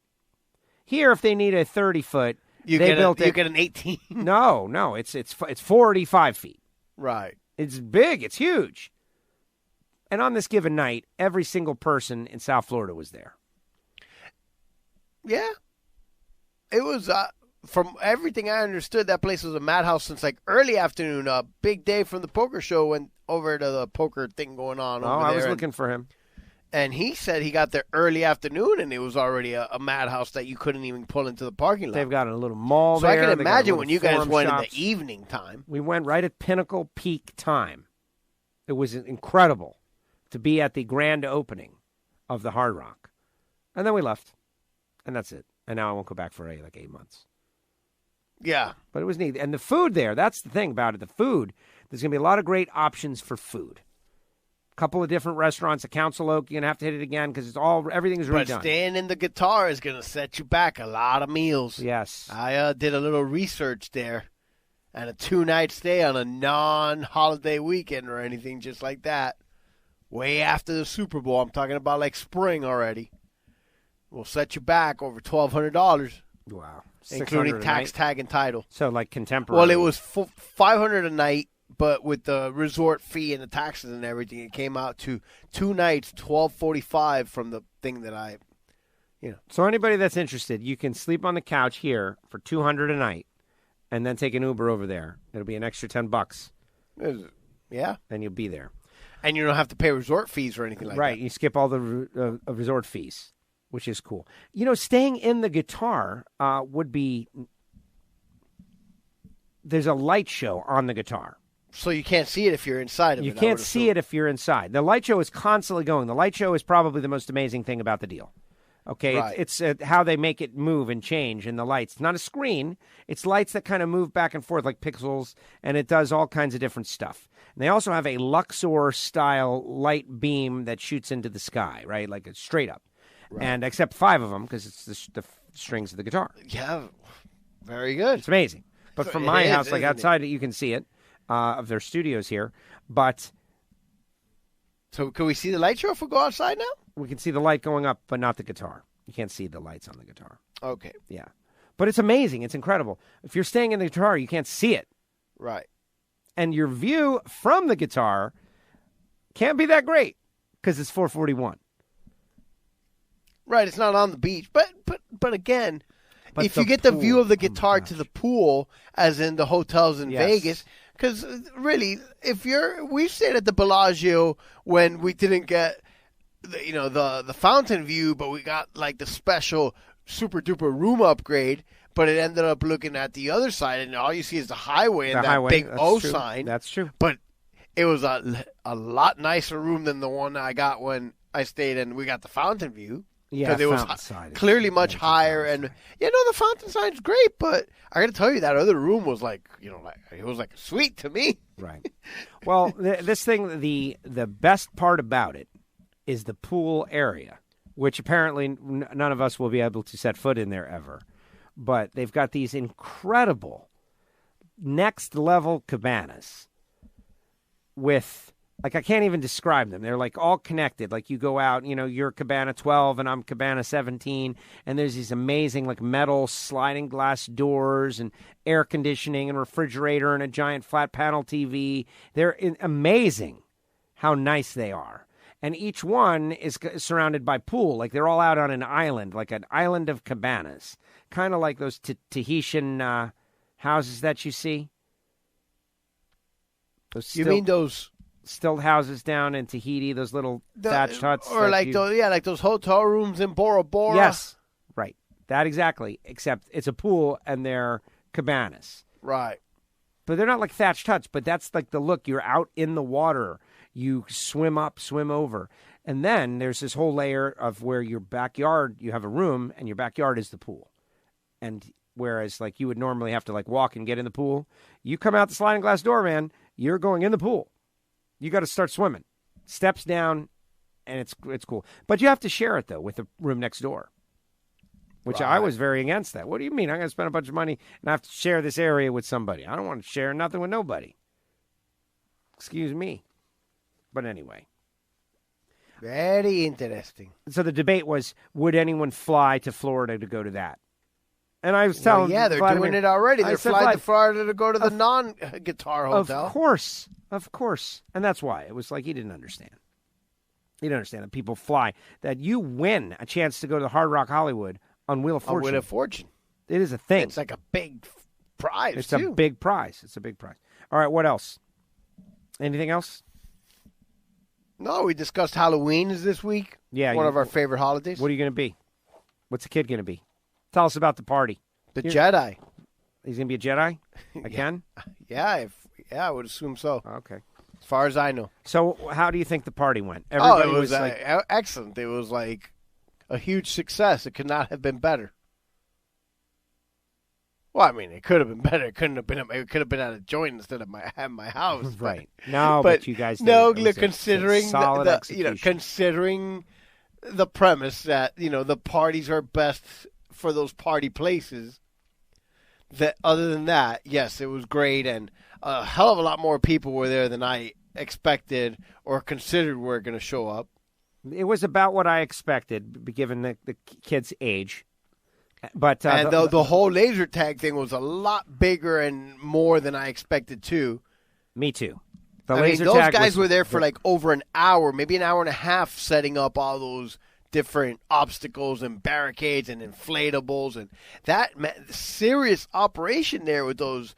Here, if they need a 30-foot, You get an 18. No, it's 45 feet. Right. It's big. It's huge. And on this given night, every single person in South Florida was there. Yeah. It was, from everything I understood, that place was a madhouse since like early afternoon. A big day from the poker show went over to the poker thing going on over there. I was looking for him. And he said he got there early afternoon, and it was already a madhouse that you couldn't even pull into the parking lot. They've got a little mall so there. I can imagine when you guys went shops. in the evening time. We went right at pinnacle peak time. It was incredible to be at the grand opening of the Hard Rock. And then we left. And that's it. And now I won't go back for like 8 months. Yeah. But it was neat. And the food there, that's the thing about it. The food, there's going to be a lot of great options for food. A couple of different restaurants at Council Oak. You're going to have to hit it again because everything's redone. But staying in the guitar is going to set you back a lot of meals. Yes. I did a little research there. And a 2-night stay on a non-holiday weekend or anything just like that. Way after the Super Bowl. I'm talking about like spring already. Will set you back over $1,200. Wow. Including tax, tag, and title. So like contemporary. Well, it was $500 a night, but with the resort fee and the taxes and everything, it came out to 2 nights, $1,245 from the thing that I, So anybody that's interested, you can sleep on the couch here for $200 a night and then take an Uber over there. It'll be an extra $10. Yeah. And you'll be there. And you don't have to pay resort fees or anything like that. Right. You skip all the resort fees, which is cool. Staying in the guitar would be – there's a light show on the guitar. So you can't see it if you're inside of it. You can't see it if you're inside. The light show is constantly going. The light show is probably the most amazing thing about the deal. Okay, right. It's how they make it move and change in the lights. It's not a screen. It's lights that kind of move back and forth like pixels, and it does all kinds of different stuff. And they also have a Luxor-style light beam that shoots into the sky, right, like it's straight up. Right. And except 5 of them because it's the strings of the guitar. Yeah, very good. It's amazing. But from my house, like outside, you can see it of their studios here. But so can we see the light show if we go outside now? We can see the light going up, but not the guitar. You can't see the lights on the guitar. Okay. Yeah. But it's amazing. It's incredible. If you're staying in the guitar, you can't see it. Right. And your view from the guitar can't be that great because it's 441. Right. It's not on the beach. But again, if you get the view of the guitar to the pool, as in the hotels in Vegas, because really, we stayed at the Bellagio when we didn't get the fountain view, but we got like the special super duper room upgrade. But it ended up looking at the other side, and all you see is the highway and that big O sign. That's true. But it was a lot nicer room than the one I got when I stayed, and we got the fountain view. Yeah, because it was clearly much higher, and the fountain side's great. But I got to tell you, that other room was like it was like a suite to me. Right. Well, this thing, the best part about it is the pool area, which apparently none of us will be able to set foot in there ever. But they've got these incredible next-level cabanas with, like, I can't even describe them. They're, like, all connected. Like, you go out, you're Cabana 12 and I'm Cabana 17, and there's these amazing, like, metal sliding glass doors and air conditioning and refrigerator and a giant flat panel TV. They're amazing how nice they are. And each one is surrounded by pool. Like, they're all out on an island, like an island of cabanas. Kind of like those Tahitian houses that you see. You mean those stilt houses down in Tahiti, those little thatched huts? Or like those hotel rooms in Bora Bora? Yes, right. That exactly, except it's a pool and they're cabanas. Right. But they're not like thatched huts, but that's like the look. You're out in the water. You swim up, swim over. And then there's this whole layer of where your backyard, you have a room, and your backyard is the pool. And whereas, like, you would normally have to, like, walk and get in the pool, you come out the sliding glass door, man, you're going in the pool. You got to start swimming. Steps down, and it's cool. But you have to share it, though, with the room next door, which I was very against that. What do you mean? I'm going to spend a bunch of money and I have to share this area with somebody. I don't want to share nothing with nobody. Excuse me. But anyway. Very interesting. So the debate was, would anyone fly to Florida to go to that? And I was telling they're doing it already. They're flying to Florida to go to the non-guitar hotel. Of course. And that's why. It was like he didn't understand. He didn't understand that people fly, that you win a chance to go to the Hard Rock Hollywood on Wheel of Fortune. On Wheel of Fortune. It is a thing. It's like a big prize, It's a big prize. All right, what else? Anything else? No, we discussed Halloween this week. Yeah. One of our favorite holidays. What are you going to be? What's the kid going to be? Tell us about the party. The Jedi. He's going to be a Jedi again? Yeah, I would assume so. Okay. As far as I know. So how do you think the party went? Everybody it was excellent. It was like a huge success. It could not have been better. Well, I mean, it could have been better. It could have been at a joint instead of my house. Right. No, but you guys did. No, considering considering the premise that, the parties are best for those party places. That other than that, yes, it was great, and a hell of a lot more people were there than I expected or considered were going to show up. It was about what I expected, given the kid's age. But the whole laser tag thing was a lot bigger and more than I expected too. Me too. Those guys were there for like over an hour, maybe an hour and a half, setting up all those different obstacles and barricades and inflatables, and that serious operation there with those.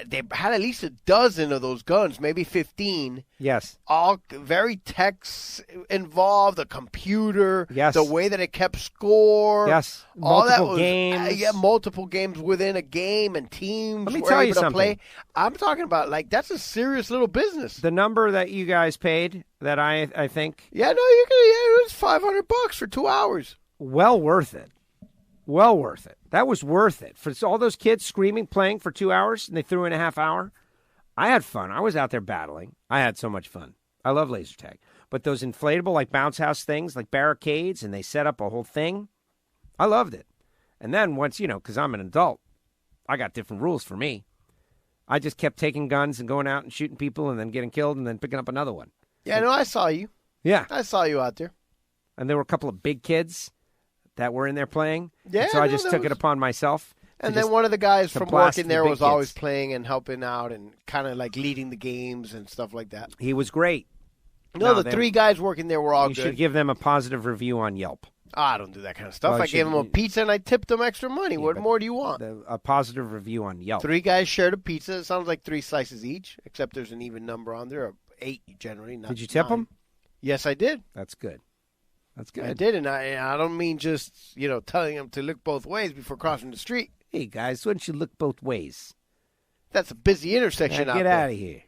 They had at least a dozen of those guns, maybe 15. Yes. All very techs involved, a computer. Yes. The way that it kept score. Yes. Multiple games. Multiple games within a game, and teams Let me were tell you able to something. play. I'm talking about, that's a serious little business. The number that you guys paid, that I think. Yeah, no, it was $500 for 2 hours. Well worth it. Well worth it. That was worth it. For all those kids screaming, playing for 2 hours, and they threw in a half hour. I had fun. I was out there battling. I had so much fun. I love laser tag. But those inflatable, bounce house things, like barricades, and they set up a whole thing, I loved it. And then once, because I'm an adult, I got different rules for me. I just kept taking guns and going out and shooting people and then getting killed and then picking up another one. Yeah, no, I saw you. Yeah. I saw you out there. And there were a couple of big kids that were in there playing. Yeah, so I just took it upon myself. And then one of the guys from working there was always playing and helping out and kind of leading the games and stuff like that. He was great. No, the three guys working there were all good. You should give them a positive review on Yelp. I don't do that kind of stuff. I gave them a pizza and I tipped them extra money. What more do you want? A positive review on Yelp. 3 guys shared a pizza. It sounds like 3 slices each, except there's an even number on there, 8 generally. Not Did you tip 9. them? Yes, I did. That's good. That's good. I did, and I don't mean just, telling them to look both ways before crossing the street. Hey, guys, why don't you look both ways? That's a busy intersection out there. Get out of here.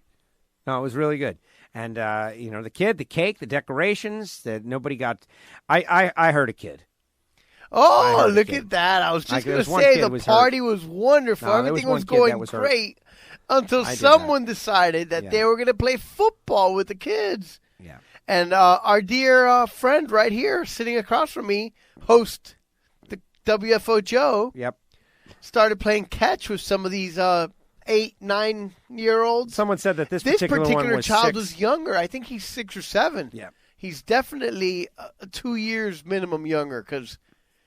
No, it was really good. And, the kid, the cake, the decorations, that nobody got. I heard a kid. Oh, look at that. I was just going to say the party was wonderful. Everything was going great until someone decided that they were going to play football with the kids. Yeah. And our dear friend right here, sitting across from me, host the WFO Joe, started playing catch with some of these 8, 9-year-olds. Someone said that this particular one was child 6. was younger. I think he's 6 or 7. Yeah, he's definitely 2 years minimum younger because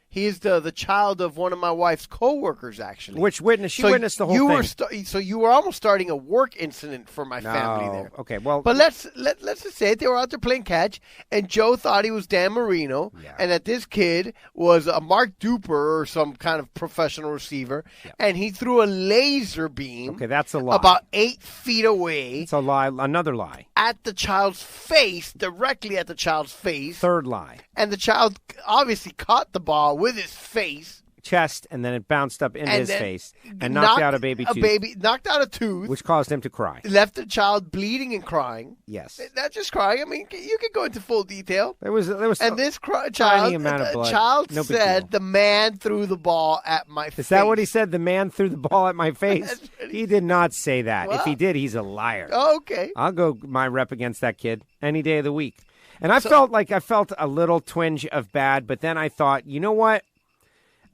he is the child of one of my wife's coworkers, actually. She witnessed the whole thing. So you were almost starting a work incident for my family there. Okay, well, but let's just say it. They were out there playing catch, and Joe thought he was Dan Marino, and that this kid was a Mark Duper or some kind of professional receiver, and he threw a laser beam. Okay, that's a lie. About 8 feet away. It's a lie. Another lie. At the child's face, directly at the child's face. Third lie. And the child obviously caught the ball with his face. Chest, and then it bounced up into his face and knocked out a baby tooth. Knocked out a tooth. Which caused him to cry. Left the child bleeding and crying. Yes. Not just crying. I mean, you could go into full detail. There was and this tiny amount of blood. The child said, the man threw the ball at my face. Is that what he said? The man threw the ball at my face? He did not say that. Well, if he did, he's a liar. Oh, okay. I'll go my rep against that kid any day of the week. And I felt a little twinge of bad, but then I thought, you know what?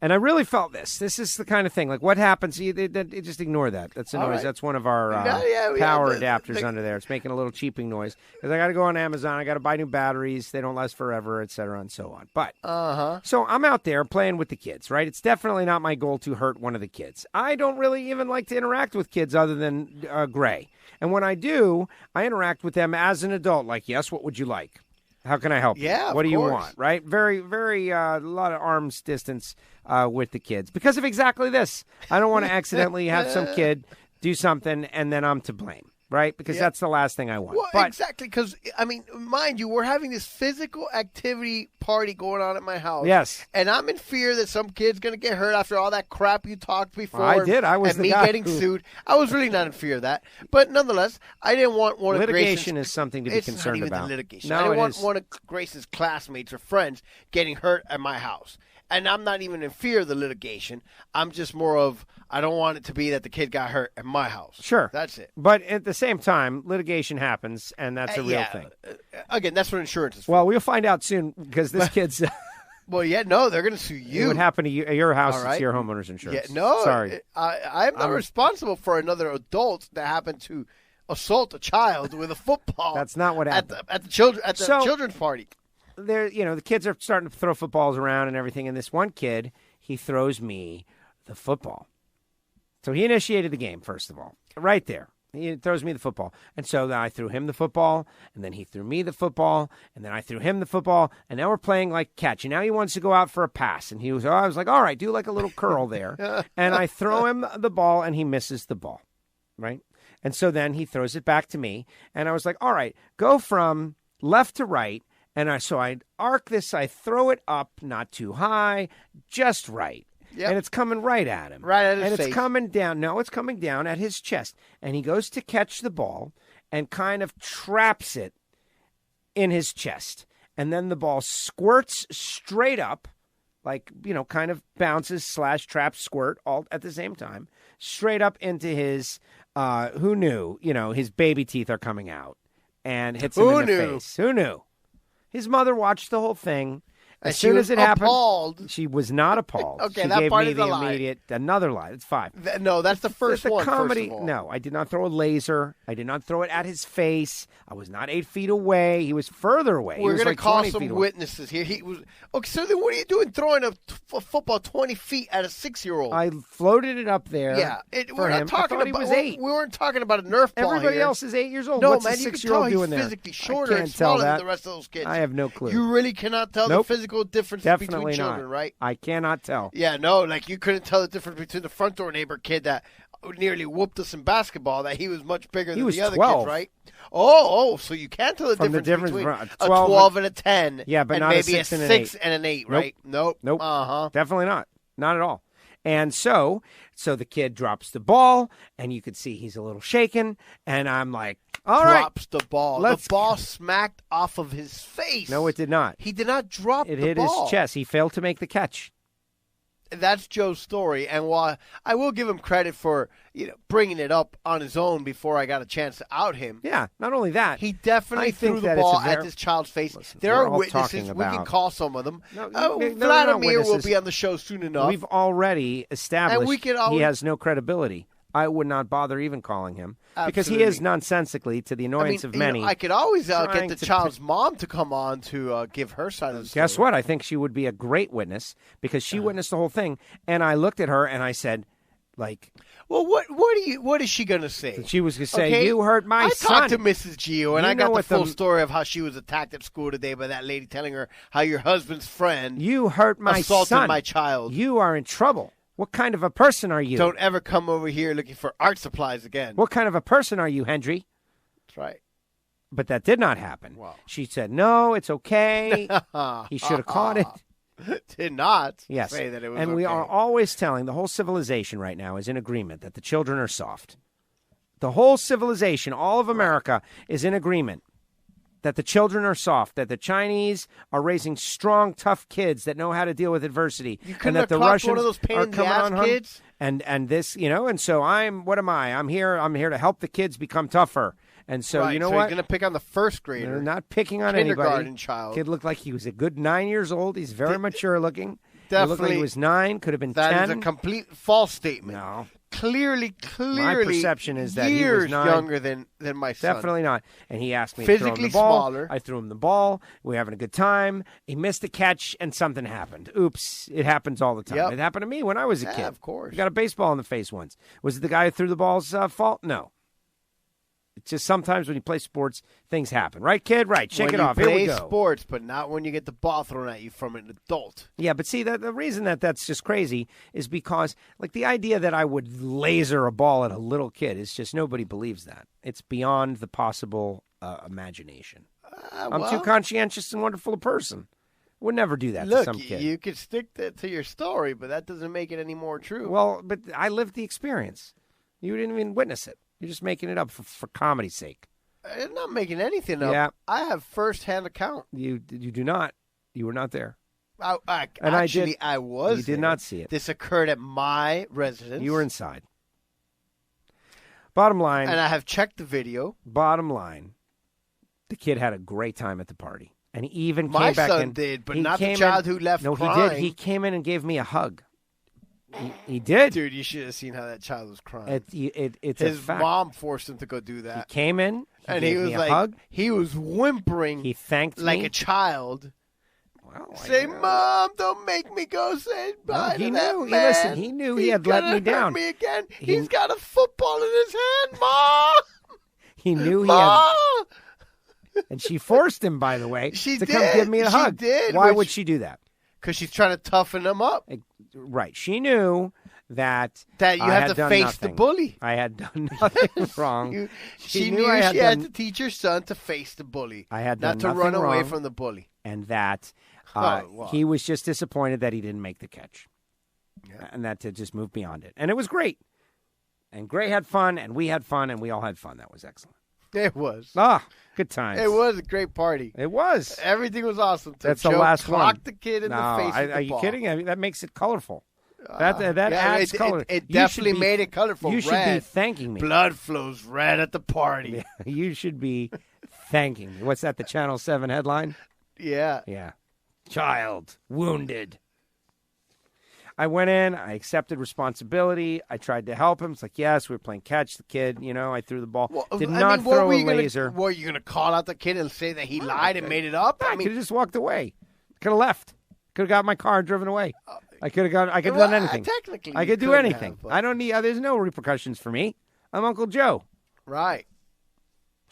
And I really felt this. This is the kind of thing. Like, what happens? You just ignore that. That's a noise. Right. That's one of our power adapters under there. It's making a little cheeping noise. Because I got to go on Amazon. I got to buy new batteries. They don't last forever, et cetera, and so on. But so I'm out there playing with the kids, right? It's definitely not my goal to hurt one of the kids. I don't really even like to interact with kids other than Gray. And when I do, I interact with them as an adult. Like, yes, what would you like? How can I help you? Yeah, what do you want? Right? Very, very, a lot of arm's distance with the kids because of exactly this. I don't want to accidentally have some kid do something and then I'm to blame. Right? Because that's the last thing I want. Well, exactly. Because, I mean, mind you, we're having this physical activity party going on at my house. Yes. And I'm in fear that some kid's going to get hurt after all that crap you talked before. Well, I did. I was and the me guy getting sued. I was really not in fear of that. But nonetheless, I didn't want one litigation of Grayson's... is something to be concerned about. about. It's not even the litigation. No, I didn't want one of Grayson's classmates or friends getting hurt at my house. And I'm not even in fear of the litigation. I'm just more of, I don't want it to be that the kid got hurt at my house. Sure. That's it. But at the same time, litigation happens, and that's a real thing. Again, that's what insurance is for. Well, we'll find out soon because this kid's... Well, no, they're going to sue you. It would happen to you, your house. Right. It's your homeowner's insurance. Yeah, no, sorry. I'm not responsible for another adult that happened to assault a child with a football. That's not what happened. At the children's party. There, the kids are starting to throw footballs around and everything, and this one kid, he throws me the football. So he initiated the game, first of all, right there. He throws me the football. And so then I threw him the football, and then he threw me the football, and then I threw him the football, and now we're playing like catch. And now he wants to go out for a pass. And I was like, all right, do like a little curl there. And I throw him the ball, and he misses the ball, right? And so then he throws it back to me, and I was like, all right, go from left to right. And so I arc this, I throw it up, not too high, just right. Yep. And it's coming right at him. Right at his face. And it's coming down. No, it's coming down at his chest. And he goes to catch the ball and kind of traps it in his chest. And then the ball squirts straight up, like, kind of bounces / traps squirt all at the same time, straight up into his, who knew, his baby teeth are coming out and hits him in the face. Who knew? His mother watched the whole thing. As soon as it happened, she was not appalled. Okay, she that gave part me is the a lie. immediate another lie. It's 5. No, that's the first one. Comedy. First of all. No, I did not throw a laser. I did not throw it at his face. I was not 8 feet away. He was further away. We're going to call some witnesses here. He was okay. So then, what are you doing throwing a football 20 feet at a 6-year-old? I floated it up there. Yeah, we're not talking about. He was 8. We weren't talking about a Nerf ball. Everybody here. else is 8 years old. No, What's man, a you 6-year-old doing he's there? physically shorter and smaller than the rest of those kids. I have no clue. You really cannot tell the physical difference between children, right? I cannot tell. Yeah, no, like you couldn't tell the difference between the front door neighbor kid that nearly whooped us in basketball, that he was much bigger than the other 12. Kids, right? Oh, so you can't tell the difference between a 12 and a 10. Yeah, but and not maybe a 6 and an 8, right? Nope. Definitely not. Not at all. And so the kid drops the ball, and you could see he's a little shaken, and I'm like, all right. Drops the ball. The ball smacked off of his face. No, it did not. He did not drop the ball. It hit his chest. He failed to make the catch. That's Joe's story, and while I will give him credit for bringing it up on his own before I got a chance to out him. Yeah, not only that, he definitely threw the ball at this child's face. Listen, there are witnesses. We can call some of them. Vladimir will be on the show soon enough. We've already established he has no credibility. I would not bother even calling him. Absolutely. Because he is nonsensically, to the annoyance of many. I could always get the child's mom to come on to give her side of the story. Guess what? I think she would be a great witness because she witnessed the whole thing. And I looked at her and I said, well, what is she going to say? She was going to say, you hurt my son. I talked to Mrs. Gio, and I got the full story of how she was attacked at school today by that lady telling her how your husband's friend assaulted my child. You are in trouble. What kind of a person are you? Don't ever come over here looking for art supplies again. What kind of a person are you, Hendry? That's right. But that did not happen. Wow. She said, no, it's okay. He should have caught it. Did not say that it was we are always telling, the whole civilization right now is in agreement that the children are soft. The whole civilization, all of America, is in agreement that the children are soft, that the Chinese are raising strong, tough kids that know how to deal with adversity, and that the Russians one of those pain are coming on kids. And this, and so what am I? I'm here to help the kids become tougher. And so what? You're going to pick on the first grader. They're not picking on kindergarten anybody. Child. Kid looked like he was a good 9 years old. He's very mature looking. definitely. It looked like he was 9, could have been 10. That is a complete false statement. No. Clearly, my perception is that he was 9. Younger than my son. Definitely not. And he asked me Physically to throw him the ball. Smaller. I threw him the ball. We were having a good time. He missed a catch, and something happened. Oops. It happens all the time. Yep. It happened to me when I was a kid. Of course. He got a baseball in the face once. Was it the guy who threw the ball's fault? No. It's just sometimes when you play sports, things happen. Right, kid? Right. Shake it off. Here we go. When you play sports, but not when you get the ball thrown at you from an adult. Yeah, but see, the reason that's just crazy is because, like, the idea that I would laser a ball at a little kid is just nobody believes that. It's beyond the possible imagination. I'm too conscientious and wonderful a person. Would never do that to some kid. Look, you could stick that to your story, but that doesn't make it any more true. Well, but I lived the experience. You didn't even witness it. You're just making it up for comedy's sake. I'm not making anything up. Yeah. I have first-hand account. You do not. You were not there. I was. You did not see it. This occurred at my residence. You were inside. Bottom line. And I have checked the video. Bottom line. The kid had a great time at the party. And he even my came back in. son did, but not the child who left crying. No, he did. He came in and gave me a hug. He did. Dude, you should have seen how that child was crying. It's his a fact. mom forced him to go do that. He came in, and he was me like, a hug. He was whimpering. He thanked like me a child. Well, say, Mom, don't make me go say bye to that man. Listen, he knew he had let me down. Me again. He's got a football in his hand, Mom. He knew he had. And she forced him, by the way, to come give me a hug. Did. Why would she do that? Because she's trying to toughen him up. Right. She knew that you have to face the bully. I had done nothing wrong. She knew she had to teach her son to face the bully. I had done not to run away from the bully. And that he was just disappointed that he didn't make the catch. Yeah. And that to just move beyond it. And it was great. And Gray had fun, and we had fun, and we all had fun. That was excellent. It was. Good times. It was a great party. It was. Everything was awesome. That's the last one. Clocked the kid in the face with the Are you ball. kidding? I mean, that makes it colorful. That adds color. It definitely made it colorful. You should be thanking me. Blood flows red at the party. You should be thanking me. What's that, the Channel 7 headline? Yeah. Yeah. Child wounded. I went in. I accepted responsibility. I tried to help him. It's like, yes, we were playing catch the kid. I threw the ball. Did not throw a laser. Were you going to call out the kid and say that he lied and made it up? I could have just walked away. Could have left. Could have got my car and driven away. I could have done anything. Technically, I could do anything. I don't need. There's no repercussions for me. I'm Uncle Joe. Right.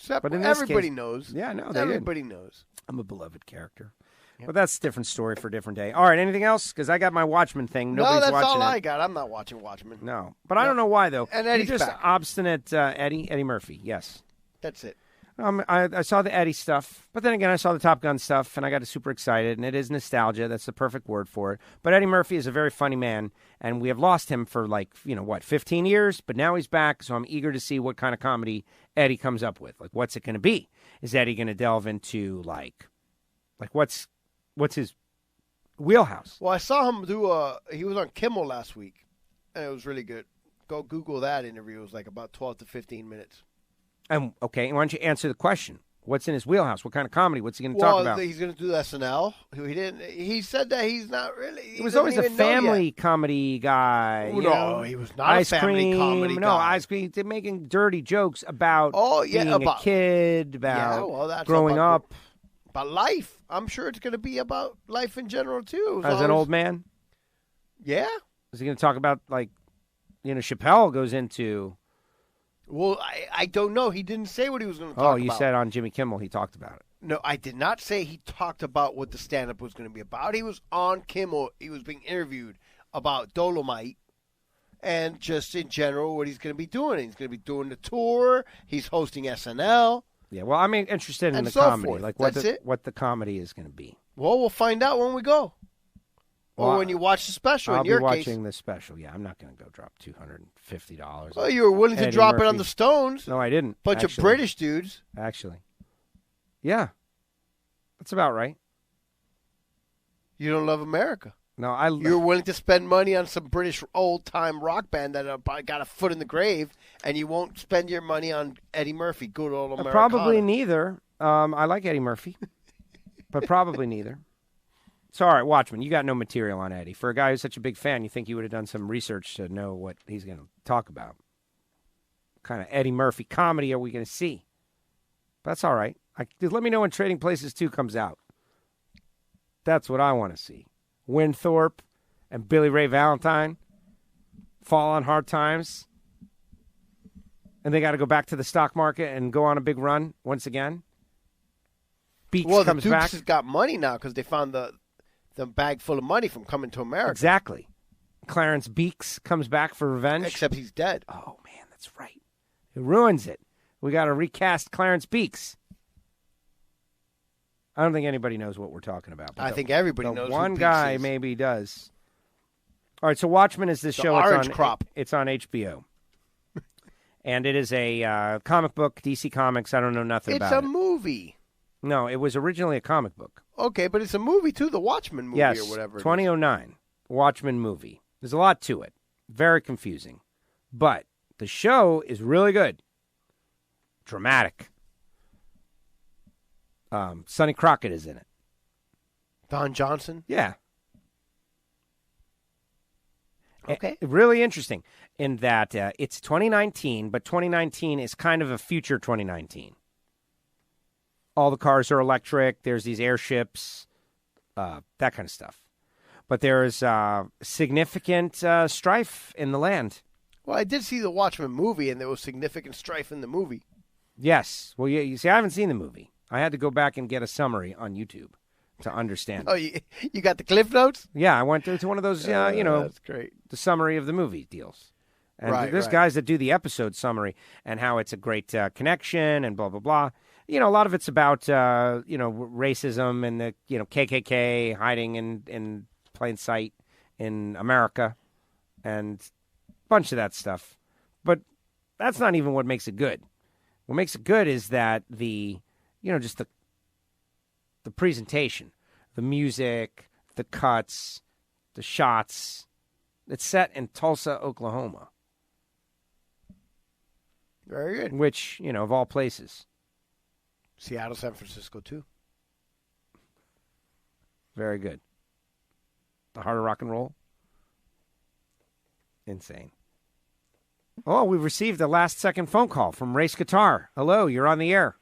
But in everybody case, knows. Yeah, no, everybody knows. I'm a beloved character. Yep. But that's a different story for a different day. All right, anything else? Because I got my Watchmen thing. Nobody's that's watching all it. I got. I'm not watching Watchmen. No, but I don't know why though. And Eddie's You're just back. obstinate, Eddie Murphy. Yes, that's it. I saw the Eddie stuff, but then again, I saw the Top Gun stuff, and I got super excited, and it is nostalgia. That's the perfect word for it. But Eddie Murphy is a very funny man, and we have lost him for 15 years, but now he's back, so I'm eager to see what kind of comedy Eddie comes up with. Like, what's it going to be? Is Eddie going to delve into, like what's his wheelhouse? Well, I saw him he was on Kimmel last week, and it was really good. Go Google that interview. It was like about 12 to 15 minutes. Okay, why don't you answer the question? What's in his wheelhouse? What kind of comedy? What's he going to talk about? He's going to do SNL. He said that he's not really. He was always a family comedy guy. No, he was not a family comedy guy. No, ice cream. They're making dirty jokes about being a kid, about growing up. About life. I'm sure it's going to be about life in general, too. As an old man? Yeah. Is he going to talk about, Chappelle goes into... Well, I don't know. He didn't say what he was going to talk about. Oh, you said on Jimmy Kimmel he talked about it. No, I did not say he talked about what the stand-up was going to be about. He was on Kimmel. He was being interviewed about Dolomite and just in general what he's going to be doing. He's going to be doing the tour. He's hosting SNL. Yeah, well, I'm interested in the comedy. Like what the comedy is going to be. Well, we'll find out when we go. Or when you watch the special, I'll in your be case. watching the special. Yeah, I'm not going to go drop $250. Well, you were willing to drop it on the Stones. No, I didn't. Bunch of British dudes. Actually. Yeah. That's about right. You don't love America. No, You're willing to spend money on some British old-time rock band that got a foot in the grave, and you won't spend your money on Eddie Murphy, good old Americana. Probably neither. I like Eddie Murphy, but probably neither. So, all right, Watchman, you got no material on Eddie. For a guy who's such a big fan, you think you would have done some research to know what he's going to talk about. What kind of Eddie Murphy comedy are we going to see? But that's all right. Just let me know when Trading Places 2 comes out. That's what I want to see. Winthorpe and Billy Ray Valentine fall on hard times. And they got to go back to the stock market and go on a big run once again. Beach comes the back. Dukes has got money now because they found the bag full of money from coming to America. Exactly. Clarence Beeks comes back for revenge. Except he's dead. Oh, man, that's right. It ruins it. We got to recast Clarence Beeks. I don't think anybody knows what we're talking about. I think everybody knows one who guy Beeks is. Maybe does. All right, so Watchmen is this show. Orange Crop. It's on HBO. And it is a comic book, DC Comics. I don't know nothing about it. It's a movie. No, it was originally a comic book. Okay, but it's a movie, too, the Watchmen movie or whatever. 2009, Watchmen movie. There's a lot to it. Very confusing. But the show is really good. Dramatic. Sonny Crockett is in it. Don Johnson? Yeah. Okay. Really interesting in that it's 2019, but 2019 is kind of a future 2019. All the cars are electric. There's these airships, that kind of stuff. But there is significant strife in the land. Well, I did see the Watchmen movie, and there was significant strife in the movie. Yes. Well, you see, I haven't seen the movie. I had to go back and get a summary on YouTube to understand. Oh, you got the Cliff Notes? Yeah, I went to one of those, that's great. The summary of the movie deals. And Right, there's right. guys that do the episode summary and how it's a great connection and blah, blah, blah. A lot of it's about, racism and the, KKK hiding in plain sight in America and a bunch of that stuff. But that's not even what makes it good. What makes it good is that just the presentation, the music, the cuts, the shots. It's set in Tulsa, Oklahoma. Very good. Which, of all places. Seattle, San Francisco, too. Very good. The heart of rock and roll. Insane. Oh, we've received a last-second phone call from Race Guitar. Hello, you're on the air.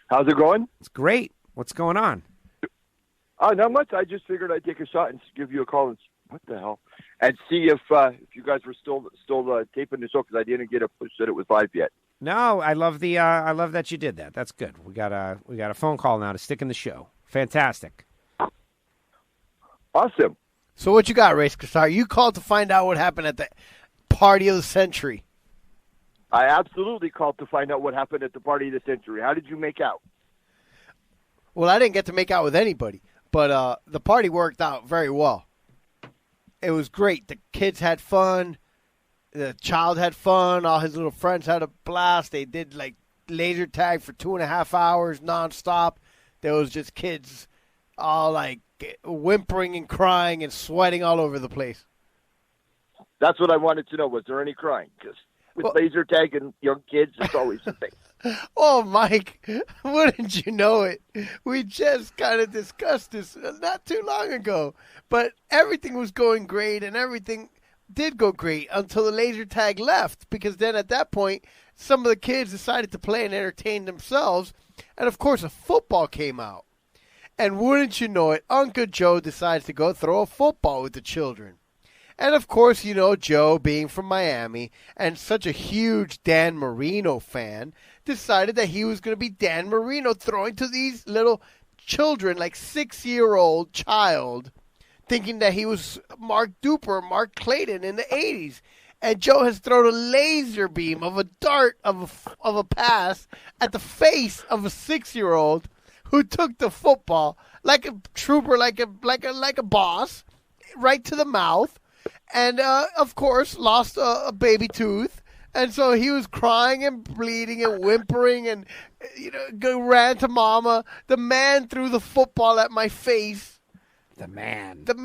How's it going? It's great. What's going on? Not much. I just figured I'd take a shot and give you a call and what the hell, and see if you guys were still taping the show because I didn't get a push that it was live yet. No, I love that you did that. That's good. We got a phone call now to stick in the show. Fantastic. Awesome. So what you got, Race Guitar? You called to find out what happened at the party of the century. I absolutely called to find out what happened at the party of the century. How did you make out? Well, I didn't get to make out with anybody, but the party worked out very well. It was great. The kids had fun. The child had fun. All his little friends had a blast. They did, laser tag for 2.5 hours nonstop. There was just kids all, whimpering and crying and sweating all over the place. That's what I wanted to know. Was there any crying? Because with laser tag and young kids, it's always a thing. Oh, Mike, wouldn't you know it? We just kind of discussed this not too long ago. But everything was going great, and everything did go great until the laser tag left. Because then at that point, some of the kids decided to play and entertain themselves. And, of course, a football came out. And wouldn't you know it, Uncle Joe decides to go throw a football with the children. And, of course, Joe, being from Miami and such a huge Dan Marino fan, decided that he was going to be Dan Marino throwing to these little children, 6-year-old child, thinking that he was Mark Duper, Mark Clayton in the 80s. And Joe has thrown a laser beam of a dart of a pass at the face of a 6-year-old who took the football like a trooper, like a boss, right to the mouth. And, of course, lost a baby tooth. And so he was crying and bleeding and whimpering and, ran to mama. The man threw the football at my face. The man. At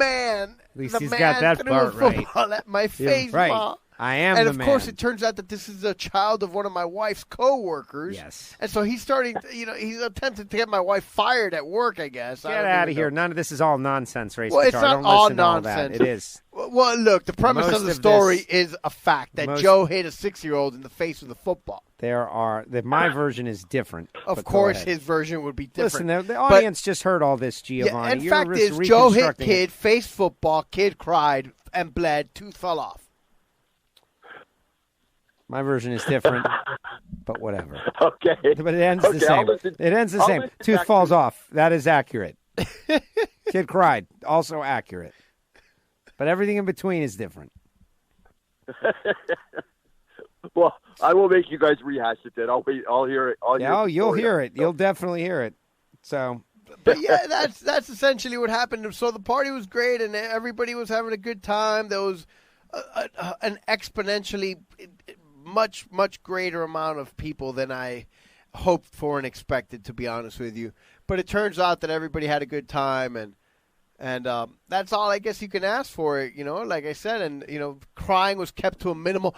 least he's got that part right. Football at my face, right. Ma. I am and the of man. course, it turns out that this is a child of one of my wife's coworkers. Yes. And so he's starting, he's attempting to get my wife fired at work, I guess. Get out of here. None of this is all nonsense, Race Well, it's Guitar. not Don't all listen to nonsense. That. It is. Well, look, the premise Most of the of story this- is a fact that Joe hit a 6-year-old in the face with a football. My version is different. Of course, his version would be different. Listen, the audience just heard all this, Giovanni. Yeah, and You're fact is, just Joe hit reconstructing kid, it. faced football, kid cried and bled, tooth fell off. My version is different, but whatever. Okay. But it ends the same. It ends the same. Tooth falls off. That is accurate. Kid cried. Also accurate. But everything in between is different. Well, I will make you guys rehash it then. I'll wait. I'll hear it. You'll hear it. You'll definitely hear it. So, but yeah, that's essentially what happened. So the party was great, and everybody was having a good time. There was an exponentially much greater amount of people than I hoped for and expected, to be honest with you. But it turns out that everybody had a good time, and that's all I guess you can ask for it, like I said. And, crying was kept to a minimal.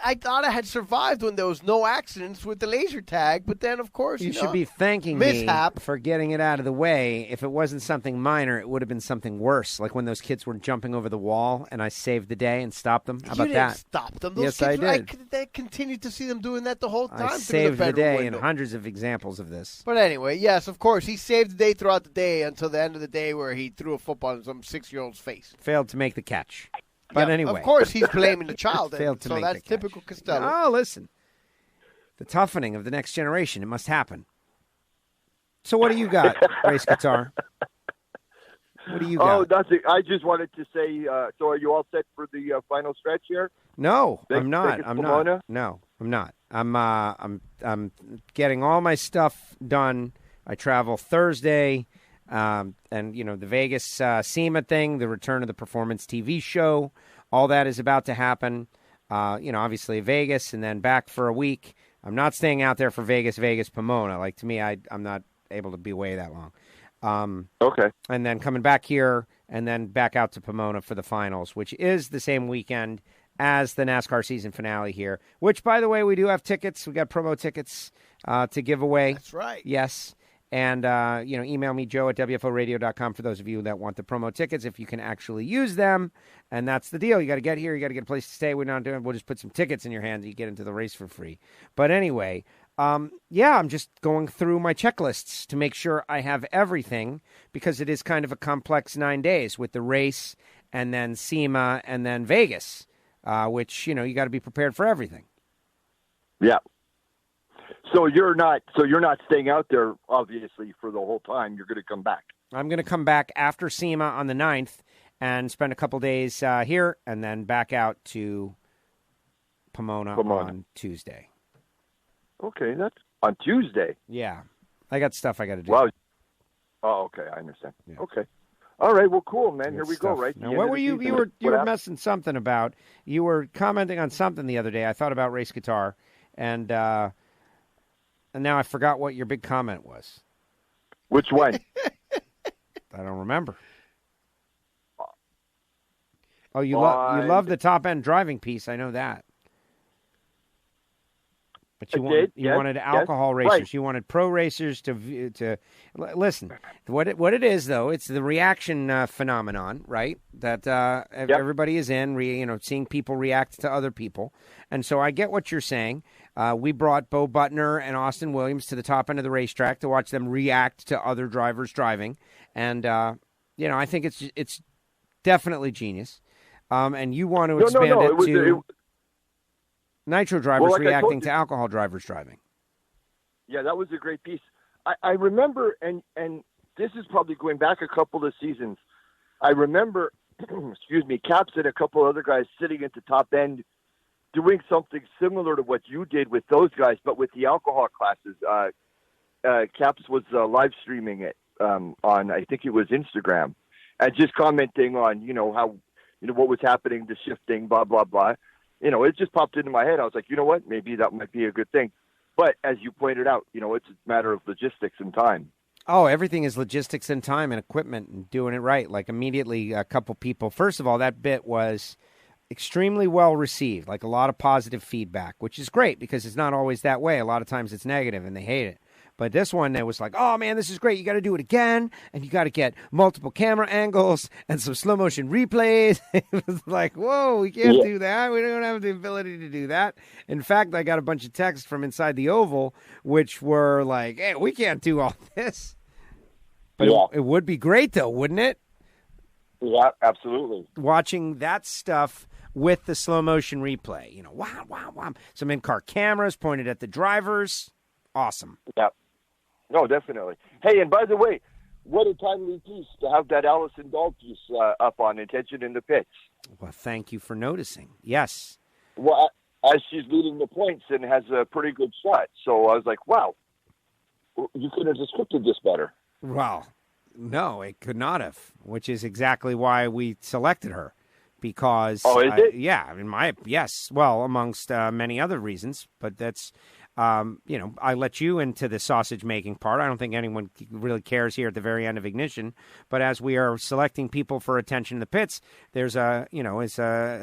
I thought I had survived when there was no accidents with the laser tag, but then, of course, you should be thanking me for getting it out of the way. If it wasn't something minor, it would have been something worse, like when those kids were jumping over the wall and I saved the day and stopped them. How about that? You didn't stop them. Those yes, kids, I did. I continued to see them doing that the whole time. I saved the day and hundreds of examples of this. But anyway, yes, of course, he saved the day throughout the day until the end of the day where he threw a football in some 6-year-old's face. Failed to make the catch. But anyway. Of course, he's blaming the child. Failed to so make that's the catch. typical Castello. Oh, listen. The toughening of the next generation. It must happen. So what do you got, Race Guitar? What do you got? Oh, nothing. I just wanted to say, so are you all set for the final stretch here? No, I'm not. I'm not. No, I'm not. I'm getting all my stuff done. I travel Thursday. And, the Vegas SEMA thing, the return of the Performance TV show, all that is about to happen. Obviously Vegas and then back for a week. I'm not staying out there for Vegas, Pomona. Like, to me, I'm not able to be away that long. Okay. And then coming back here and then back out to Pomona for the finals, which is the same weekend as the NASCAR season finale here, which, by the way, we do have tickets. We got promo tickets to give away. That's right. Yes. And, email me, Joe at WFOradio.com for those of you that want the promo tickets, if you can actually use them. And that's the deal. You got to get here. You got to get a place to stay. We're not doing. We'll just put some tickets in your hands. You get into the race for free. But anyway, I'm just going through my checklists to make sure I have everything, because it is kind of a complex 9 days with the race and then SEMA and then Vegas, which, you got to be prepared for everything. Yeah. So you're not staying out there, obviously, for the whole time. You're going to come back. I'm going to come back after SEMA on the 9th and spend a couple days here and then back out to Pomona on Tuesday. Okay, that's on Tuesday. Yeah. I got stuff I got to do. Wow. Oh, okay. I understand. Yeah. Okay. All right. Well, cool, man. Here we go, right? Now, what were you were messing something about. You were commenting on something the other day. I thought about Race Guitar, and now I forgot what your big comment was. Which one? I don't remember. Oh, you love the top end driving piece. I know that. But you wanted alcohol racers. Right. You wanted pro racers to listen. What it is, though, it's the reaction phenomenon, right? That everybody is in. Seeing people react to other people, and so I get what you're saying. We brought Bo Butner and Austin Williams to the top end of the racetrack to watch them react to other drivers driving, and I think it's definitely genius. And you want to expand it to nitro drivers reacting to alcohol drivers driving. Yeah, that was a great piece. I remember, and this is probably going back a couple of seasons. I remember, Caps and a couple other guys sitting at the top end doing something similar to what you did with those guys, but with the alcohol classes. Caps was live streaming it on, I think it was Instagram, and just commenting on, how, what was happening, the shifting, blah, blah, blah. It just popped into my head. I was like, you know what? Maybe that might be a good thing. But as you pointed out, it's a matter of logistics and time. Oh, everything is logistics and time and equipment and doing it right. Like immediately a couple people. First of all, that bit was extremely well received, like a lot of positive feedback, which is great because it's not always that way. A lot of times it's negative and they hate it. But this one, it was like, oh, man, this is great. You got to do it again, and you got to get multiple camera angles and some slow-motion replays. It was like, whoa, we can't do that. We don't have the ability to do that. In fact, I got a bunch of texts from inside the Oval, which were like, hey, we can't do all this. But it would be great, though, wouldn't it? Yeah, absolutely. Watching that stuff with the slow-motion replay. You know, wow, wow, wow. Some in-car cameras pointed at the drivers. Awesome. Yeah. No, definitely. Hey, and by the way, what a timely piece to have that Allison Dahl piece up on Intention in the Pits. Well, thank you for noticing. Yes. Well, as she's leading the points and has a pretty good shot. So I was like, wow, you could have described this better. Well, no, it could not have, which is exactly why we selected her. Because, yeah, well, amongst many other reasons, but that's... I let you into the sausage-making part. I don't think anyone really cares here at the very end of Ignition. But as we are selecting people for Attention in the Pits, there's a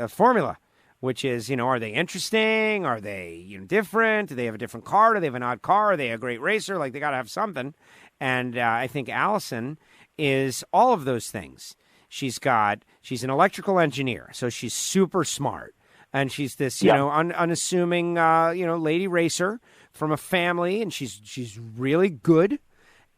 formula, which is, are they interesting? Are they different? Do they have a different car? Do they have an odd car? Are they a great racer? Like, they got to have something. And I think Allison is all of those things. She's an electrical engineer, so she's super smart. And she's this, unassuming, lady racer from a family, and she's really good,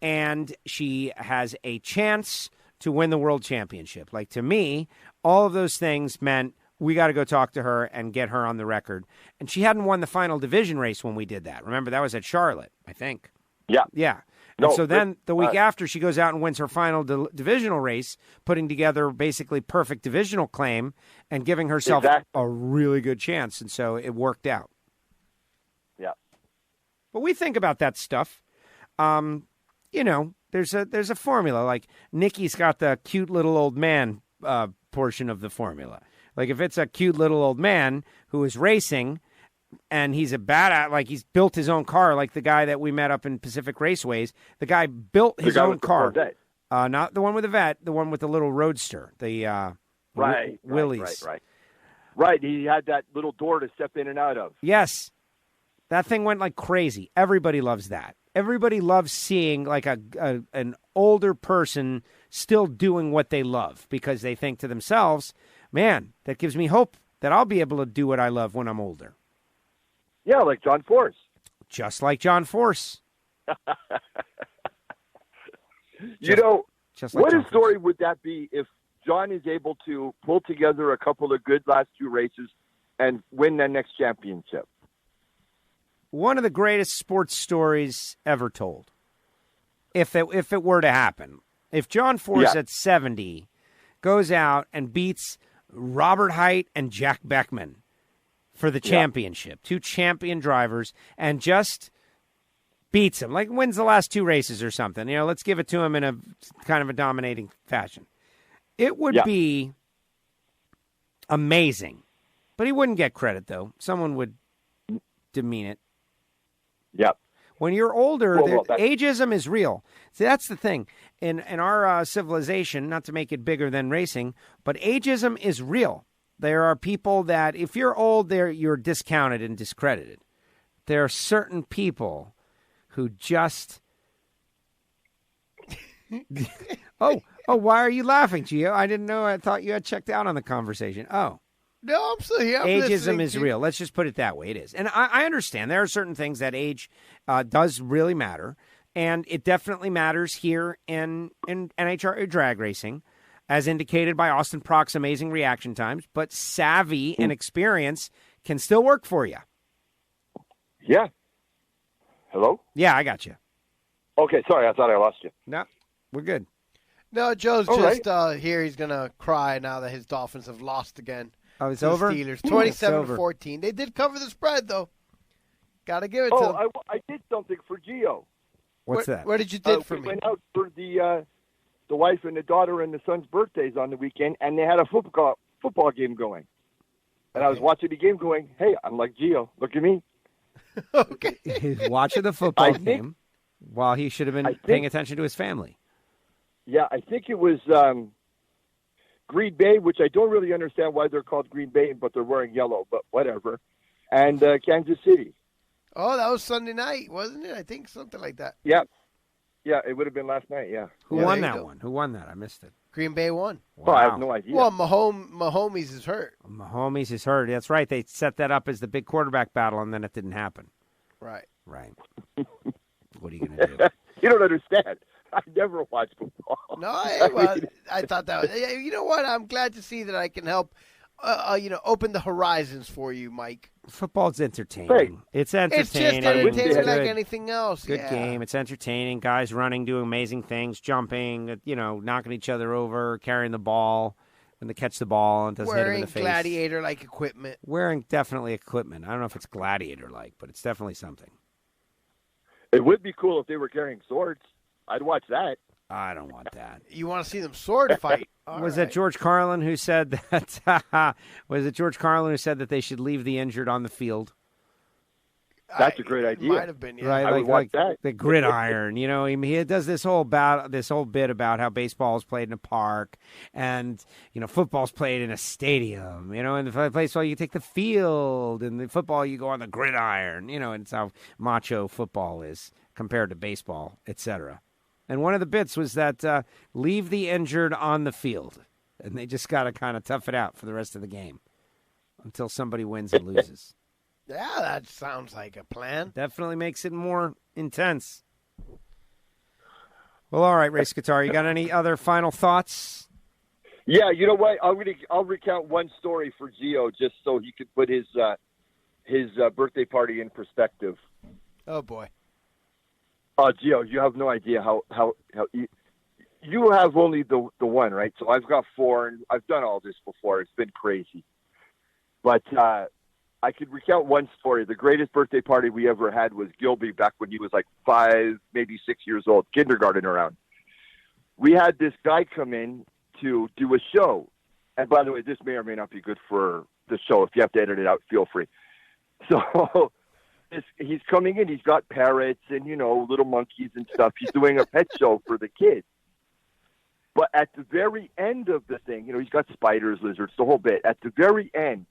and she has a chance to win the world championship. Like, to me, all of those things meant we got to go talk to her and get her on the record. And she hadn't won the final division race when we did that. Remember, that was at Charlotte, I think. Yeah. Yeah. And so then the week after, she goes out and wins her final divisional race, putting together basically perfect divisional claim and giving herself a really good chance. And so it worked out. Yeah. But we think about that stuff. There's a formula. Like, Nikki's got the cute little old man portion of the formula. Like, if it's a cute little old man who is racing and he's a badass, like he's built his own car, like the guy that we met up in Pacific Raceways. The guy built his own car. Not the one with the vet, the one with the little roadster, the Willys. Right, he had that little door to step in and out of. Yes. That thing went like crazy. Everybody loves that. Everybody loves seeing like an older person still doing what they love because they think to themselves, man, that gives me hope that I'll be able to do what I love when I'm older. Yeah, like John Force. Just like John Force. What a story would that be if John is able to pull together a couple of good last two races and win that next championship? One of the greatest sports stories ever told. If it were to happen. If John Force at 70 goes out and beats Robert Hight and Jack Beckman for the championship, two champion drivers, and just beats him, like wins the last two races or something. Let's give it to him in a kind of a dominating fashion. It would be amazing. But he wouldn't get credit, though. Someone would demean it. Yep. When you're older, ageism is real. See, that's the thing. In our civilization, not to make it bigger than racing, but ageism is real. There are people that, if you're old, you're discounted and discredited. There are certain people who just... Oh, why are you laughing, Gio? I didn't know. I thought you had checked out on the conversation. Oh. No, I'm still here. Ageism is real. Let's just put it that way. It is. And I understand there are certain things that age does really matter. And it definitely matters here in NHRA drag racing, as indicated by Austin Prock's amazing reaction times. But savvy and experience can still work for you. Yeah. Hello? Yeah, I got you. Okay, sorry. I thought I lost you. No, we're good. No, Joe's here. He's going to cry now that his Dolphins have lost again. Oh, it's over? Steelers, 27-14. They did cover the spread, though. Got to give it to them. I did something for Gio. What's that? What did you do for me? We went out for the wife and the daughter and the son's birthdays on the weekend, and they had a football game going. And I was watching the game going, hey, I'm like Gio. Look at me. Okay. He's watching the football game while he should have been paying attention to his family. Yeah, I think it was Green Bay, which I don't really understand why they're called Green Bay, but they're wearing yellow, but whatever, and Kansas City. Oh, that was Sunday night, wasn't it? I think something like that. Yeah. Yeah, it would have been last night, yeah. Who won that one? Who won that? I missed it. Green Bay won. Wow. Oh, I have no idea. Well, Mahomes is hurt. Mahomes is hurt. That's right. They set that up as the big quarterback battle, and then it didn't happen. Right. Right. What are you going to do? You don't understand. I never watched football. No, I thought that was. You know what? I'm glad to see that I can help. Open the horizons for you, Mike. Football's entertaining. Right. It's entertaining. It's just entertaining like anything else. Good game. It's entertaining. Guys running, doing amazing things, jumping, knocking each other over, carrying the ball, and they catch the ball and doesn't hit them in the face. Wearing gladiator-like equipment. Wearing definitely equipment. I don't know if it's gladiator-like, but it's definitely something. It would be cool if they were carrying swords. I'd watch that. I don't want that. You want to see them sword fight? Was that George Carlin who said that? Was it George Carlin who said that they should leave the injured on the field? That's a great idea. Might have been, yeah. Right, I would watch that. The gridiron. He does this whole bit about how baseball is played in a park, and football's played in a stadium. In the baseball you take the field, and the football you go on the gridiron. And it's how macho football is compared to baseball, etc. And one of the bits was that leave the injured on the field. And they just got to kind of tough it out for the rest of the game until somebody wins and loses. Yeah, that sounds like a plan. Definitely makes it more intense. Well, all right, Race Guitar, you got any other final thoughts? Yeah, you know what? I'll recount one story for Gio just so he could put his birthday party in perspective. Oh, boy. Gio, you have no idea how you have only the one, right? So I've got 4, and I've done all this before. It's been crazy. But I could recount one story. The greatest birthday party we ever had was Gilby back when he was like 5, maybe 6 years old, kindergarten around. We had this guy come in to do a show. And by the way, this may or may not be good for the show. If you have to edit it out, feel free. So he's coming in. He's got parrots and, little monkeys and stuff. He's doing a pet show for the kids. But at the very end of the thing, he's got spiders, lizards, the whole bit. At the very end,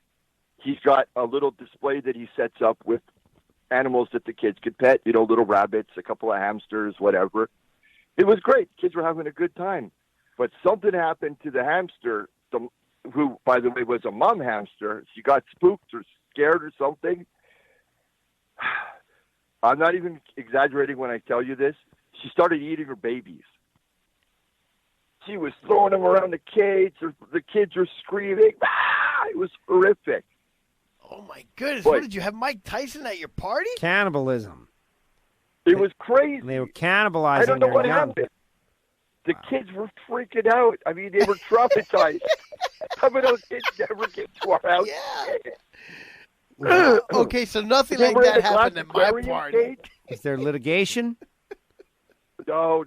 he's got a little display that he sets up with animals that the kids could pet, little rabbits, a couple of hamsters, whatever. It was great. Kids were having a good time. But something happened to the hamster, who, by the way, was a mom hamster. She got spooked or scared or something. I'm not even exaggerating when I tell you this. She started eating her babies. She was throwing them around the cage. The kids were screaming. It was horrific. Oh, my goodness. What, did you have Mike Tyson at your party? Cannibalism. It was crazy. They were cannibalizing. I don't know what young. happened. The kids were freaking out. I mean, they were traumatized. Some of those kids never get to our house. Yeah. Okay, so nothing like that happened at my party. Cage? Is there litigation? No.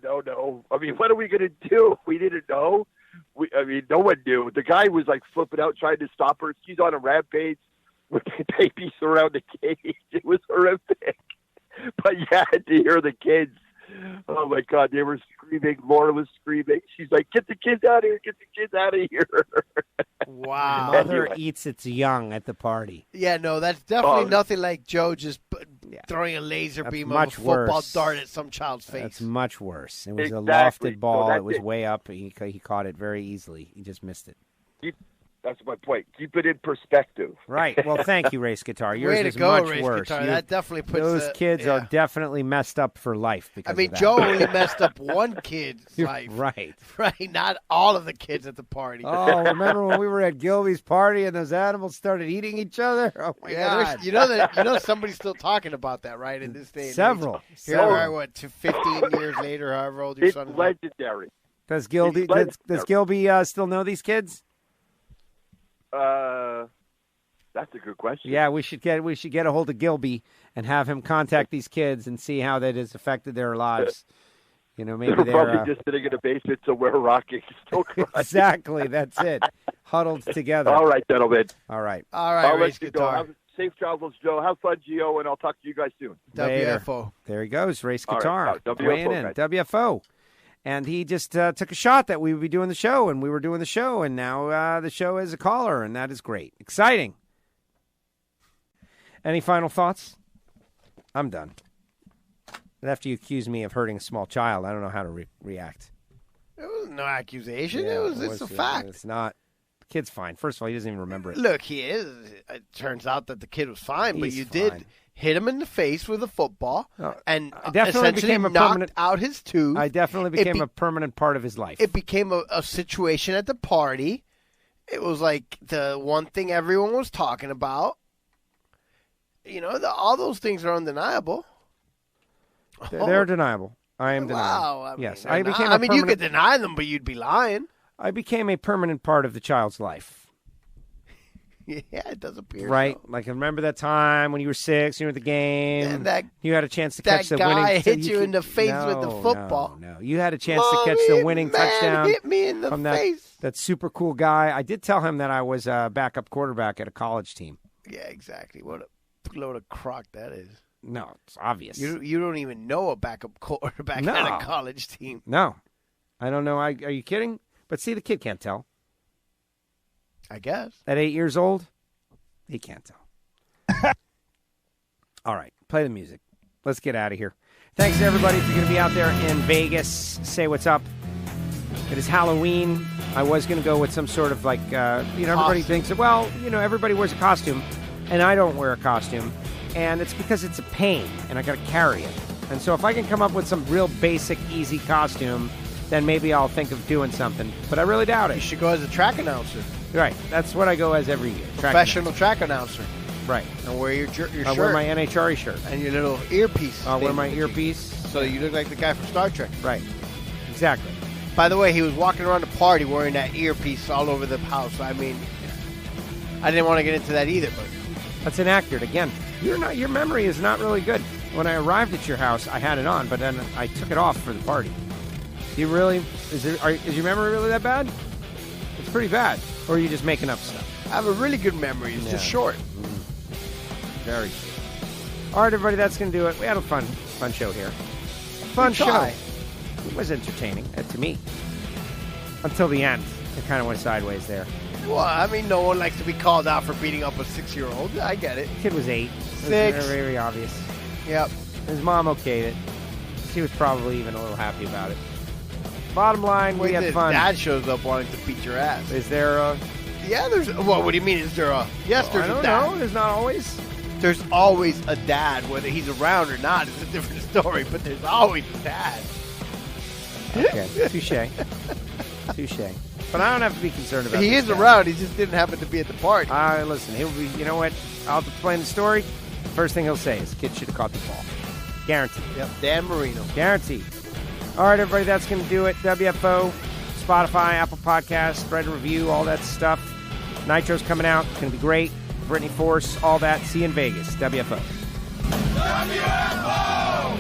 I mean, what are we going to do? We didn't know. No one knew. The guy was like flipping out, trying to stop her. She's on a rampage with babies around the cage. It was horrific. But you had to hear the kids. Oh, my God. They were screaming. Laura was screaming. She's like, get the kids out of here. Get the kids out of here. Wow. Mother eats its young at the party. Yeah, no, that's definitely nothing like Joe just throwing a laser beam of a football dart at some child's face. That's much worse. It was a lofted ball. It was way up. He caught it very easily. He just missed it. That's my point. Keep it in perspective. Right. Well, thank you, Race Guitar. Yours Way to is go, much Race worse. Guitar. That definitely puts those kids are definitely messed up for life. Because of that. Joe only messed up one kid's life. Right. Right. Not all of the kids at the party. Oh, remember when we were at Gilby's party and those animals started eating each other? Oh my God! You know somebody's still talking about that, right? In this day, and several. Age. Here we are, 15 years later, however old your son is. It's legendary. Does Gilby still know these kids? That's a good question. Yeah, we should get a hold of Gilby and have him contact these kids and see how that has affected their lives. Maybe they're probably just sitting in a basement somewhere rocking. Still exactly, that's it. Huddled together. All right, gentlemen. All right. I'll let you go. Have safe travels, Joe. Have fun, Gio, and I'll talk to you guys soon. WFO. There he goes, Race Guitar. Right, WFO, weighing in. guys. WFO. And he just took a shot that we would be doing the show, and we were doing the show, and now the show is a caller, and that is great. Exciting. Any final thoughts? I'm done. After you accuse me of hurting a small child, I don't know how to react. It was no accusation. It's a fact. It's not. The kid's fine. First of all, he doesn't even remember it. Look, he is. It turns out that the kid was fine, but you did hit him in the face with a football and essentially knocked out his tooth. I definitely became a permanent part of his life. It became a situation at the party. It was like the one thing everyone was talking about. You know, all those things are undeniable. They're deniable. I am deniable. Wow. Yes. You could deny them, but you'd be lying. I became a permanent part of the child's life. Yeah, it does appear right? So. Like, remember that time when you were 6, you were at the game, and you had a chance to catch the winning. That guy hit you in the face with the football. No. You had a chance to catch the winning touchdown. Hit me in the face. That super cool guy. I did tell him that I was a backup quarterback at a college team. Yeah, exactly. What a load of crock that is. No, it's obvious. You don't even know a backup quarterback at a college team. No. I don't know. Are you kidding? But see, the kid can't tell. I guess. At 8 years old, he can't tell. All right, play the music. Let's get out of here. Thanks to everybody. If you're going to be out there in Vegas, say what's up. It is Halloween. I was going to go with some sort of like, everybody thinks, everybody wears a costume, and I don't wear a costume. And it's because it's a pain, and I got to carry it. And so if I can come up with some real basic, easy costume, then maybe I'll think of doing something. But I really doubt it. You should go as a track announcer. Right. That's what I go as every year. Professional track announcer. Right. And wear your shirt. I'll wear my NHRA shirt. And your little earpiece. I'll wear my earpiece. So you look like the guy from Star Trek. Right. Exactly. By the way, he was walking around the party wearing that earpiece all over the house. I mean, I didn't want to get into that either, but... That's inaccurate. Again, your memory is not really good. When I arrived at your house, I had it on, but then I took it off for the party. Is your memory really that bad? It's pretty bad. Or are you just making up stuff? I have a really good memory. It's just short. Very short. All right, everybody, that's going to do it. We had a fun show here. Fun show. It was entertaining, to me. Until the end. It kind of went sideways there. Well, I mean, no one likes to be called out for beating up a 6-year-old. I get it. The kid was 8. 6. Very, very obvious. Yep. His mom okayed it. She was probably even a little happy about it. Bottom line, we had fun. Dad shows up wanting to beat your ass. Is there a... Yeah, there's... Well, what do you mean, is there a... Yes, there's a dad. I don't know. There's not always... There's always a dad. Whether he's around or not is a different story, but there's always a dad. Okay. Touche. But I don't have to be concerned about He is around. He just didn't happen to be at the party. Listen, he'll be... You know what? I'll explain the story. First thing he'll say is, kid should have caught the ball. Guaranteed. Yep. Dan Marino. Guaranteed. All right, everybody, that's going to do it. WFO, Spotify, Apple Podcasts, rate and review, all that stuff. Nitro's coming out. It's going to be great. Brittany Force, all that. See you in Vegas. WFO. WFO!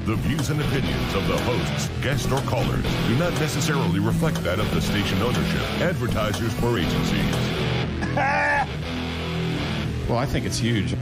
The views and opinions of the hosts, guests, or callers do not necessarily reflect that of the station ownership, advertisers, or agencies. Well, I think it's huge.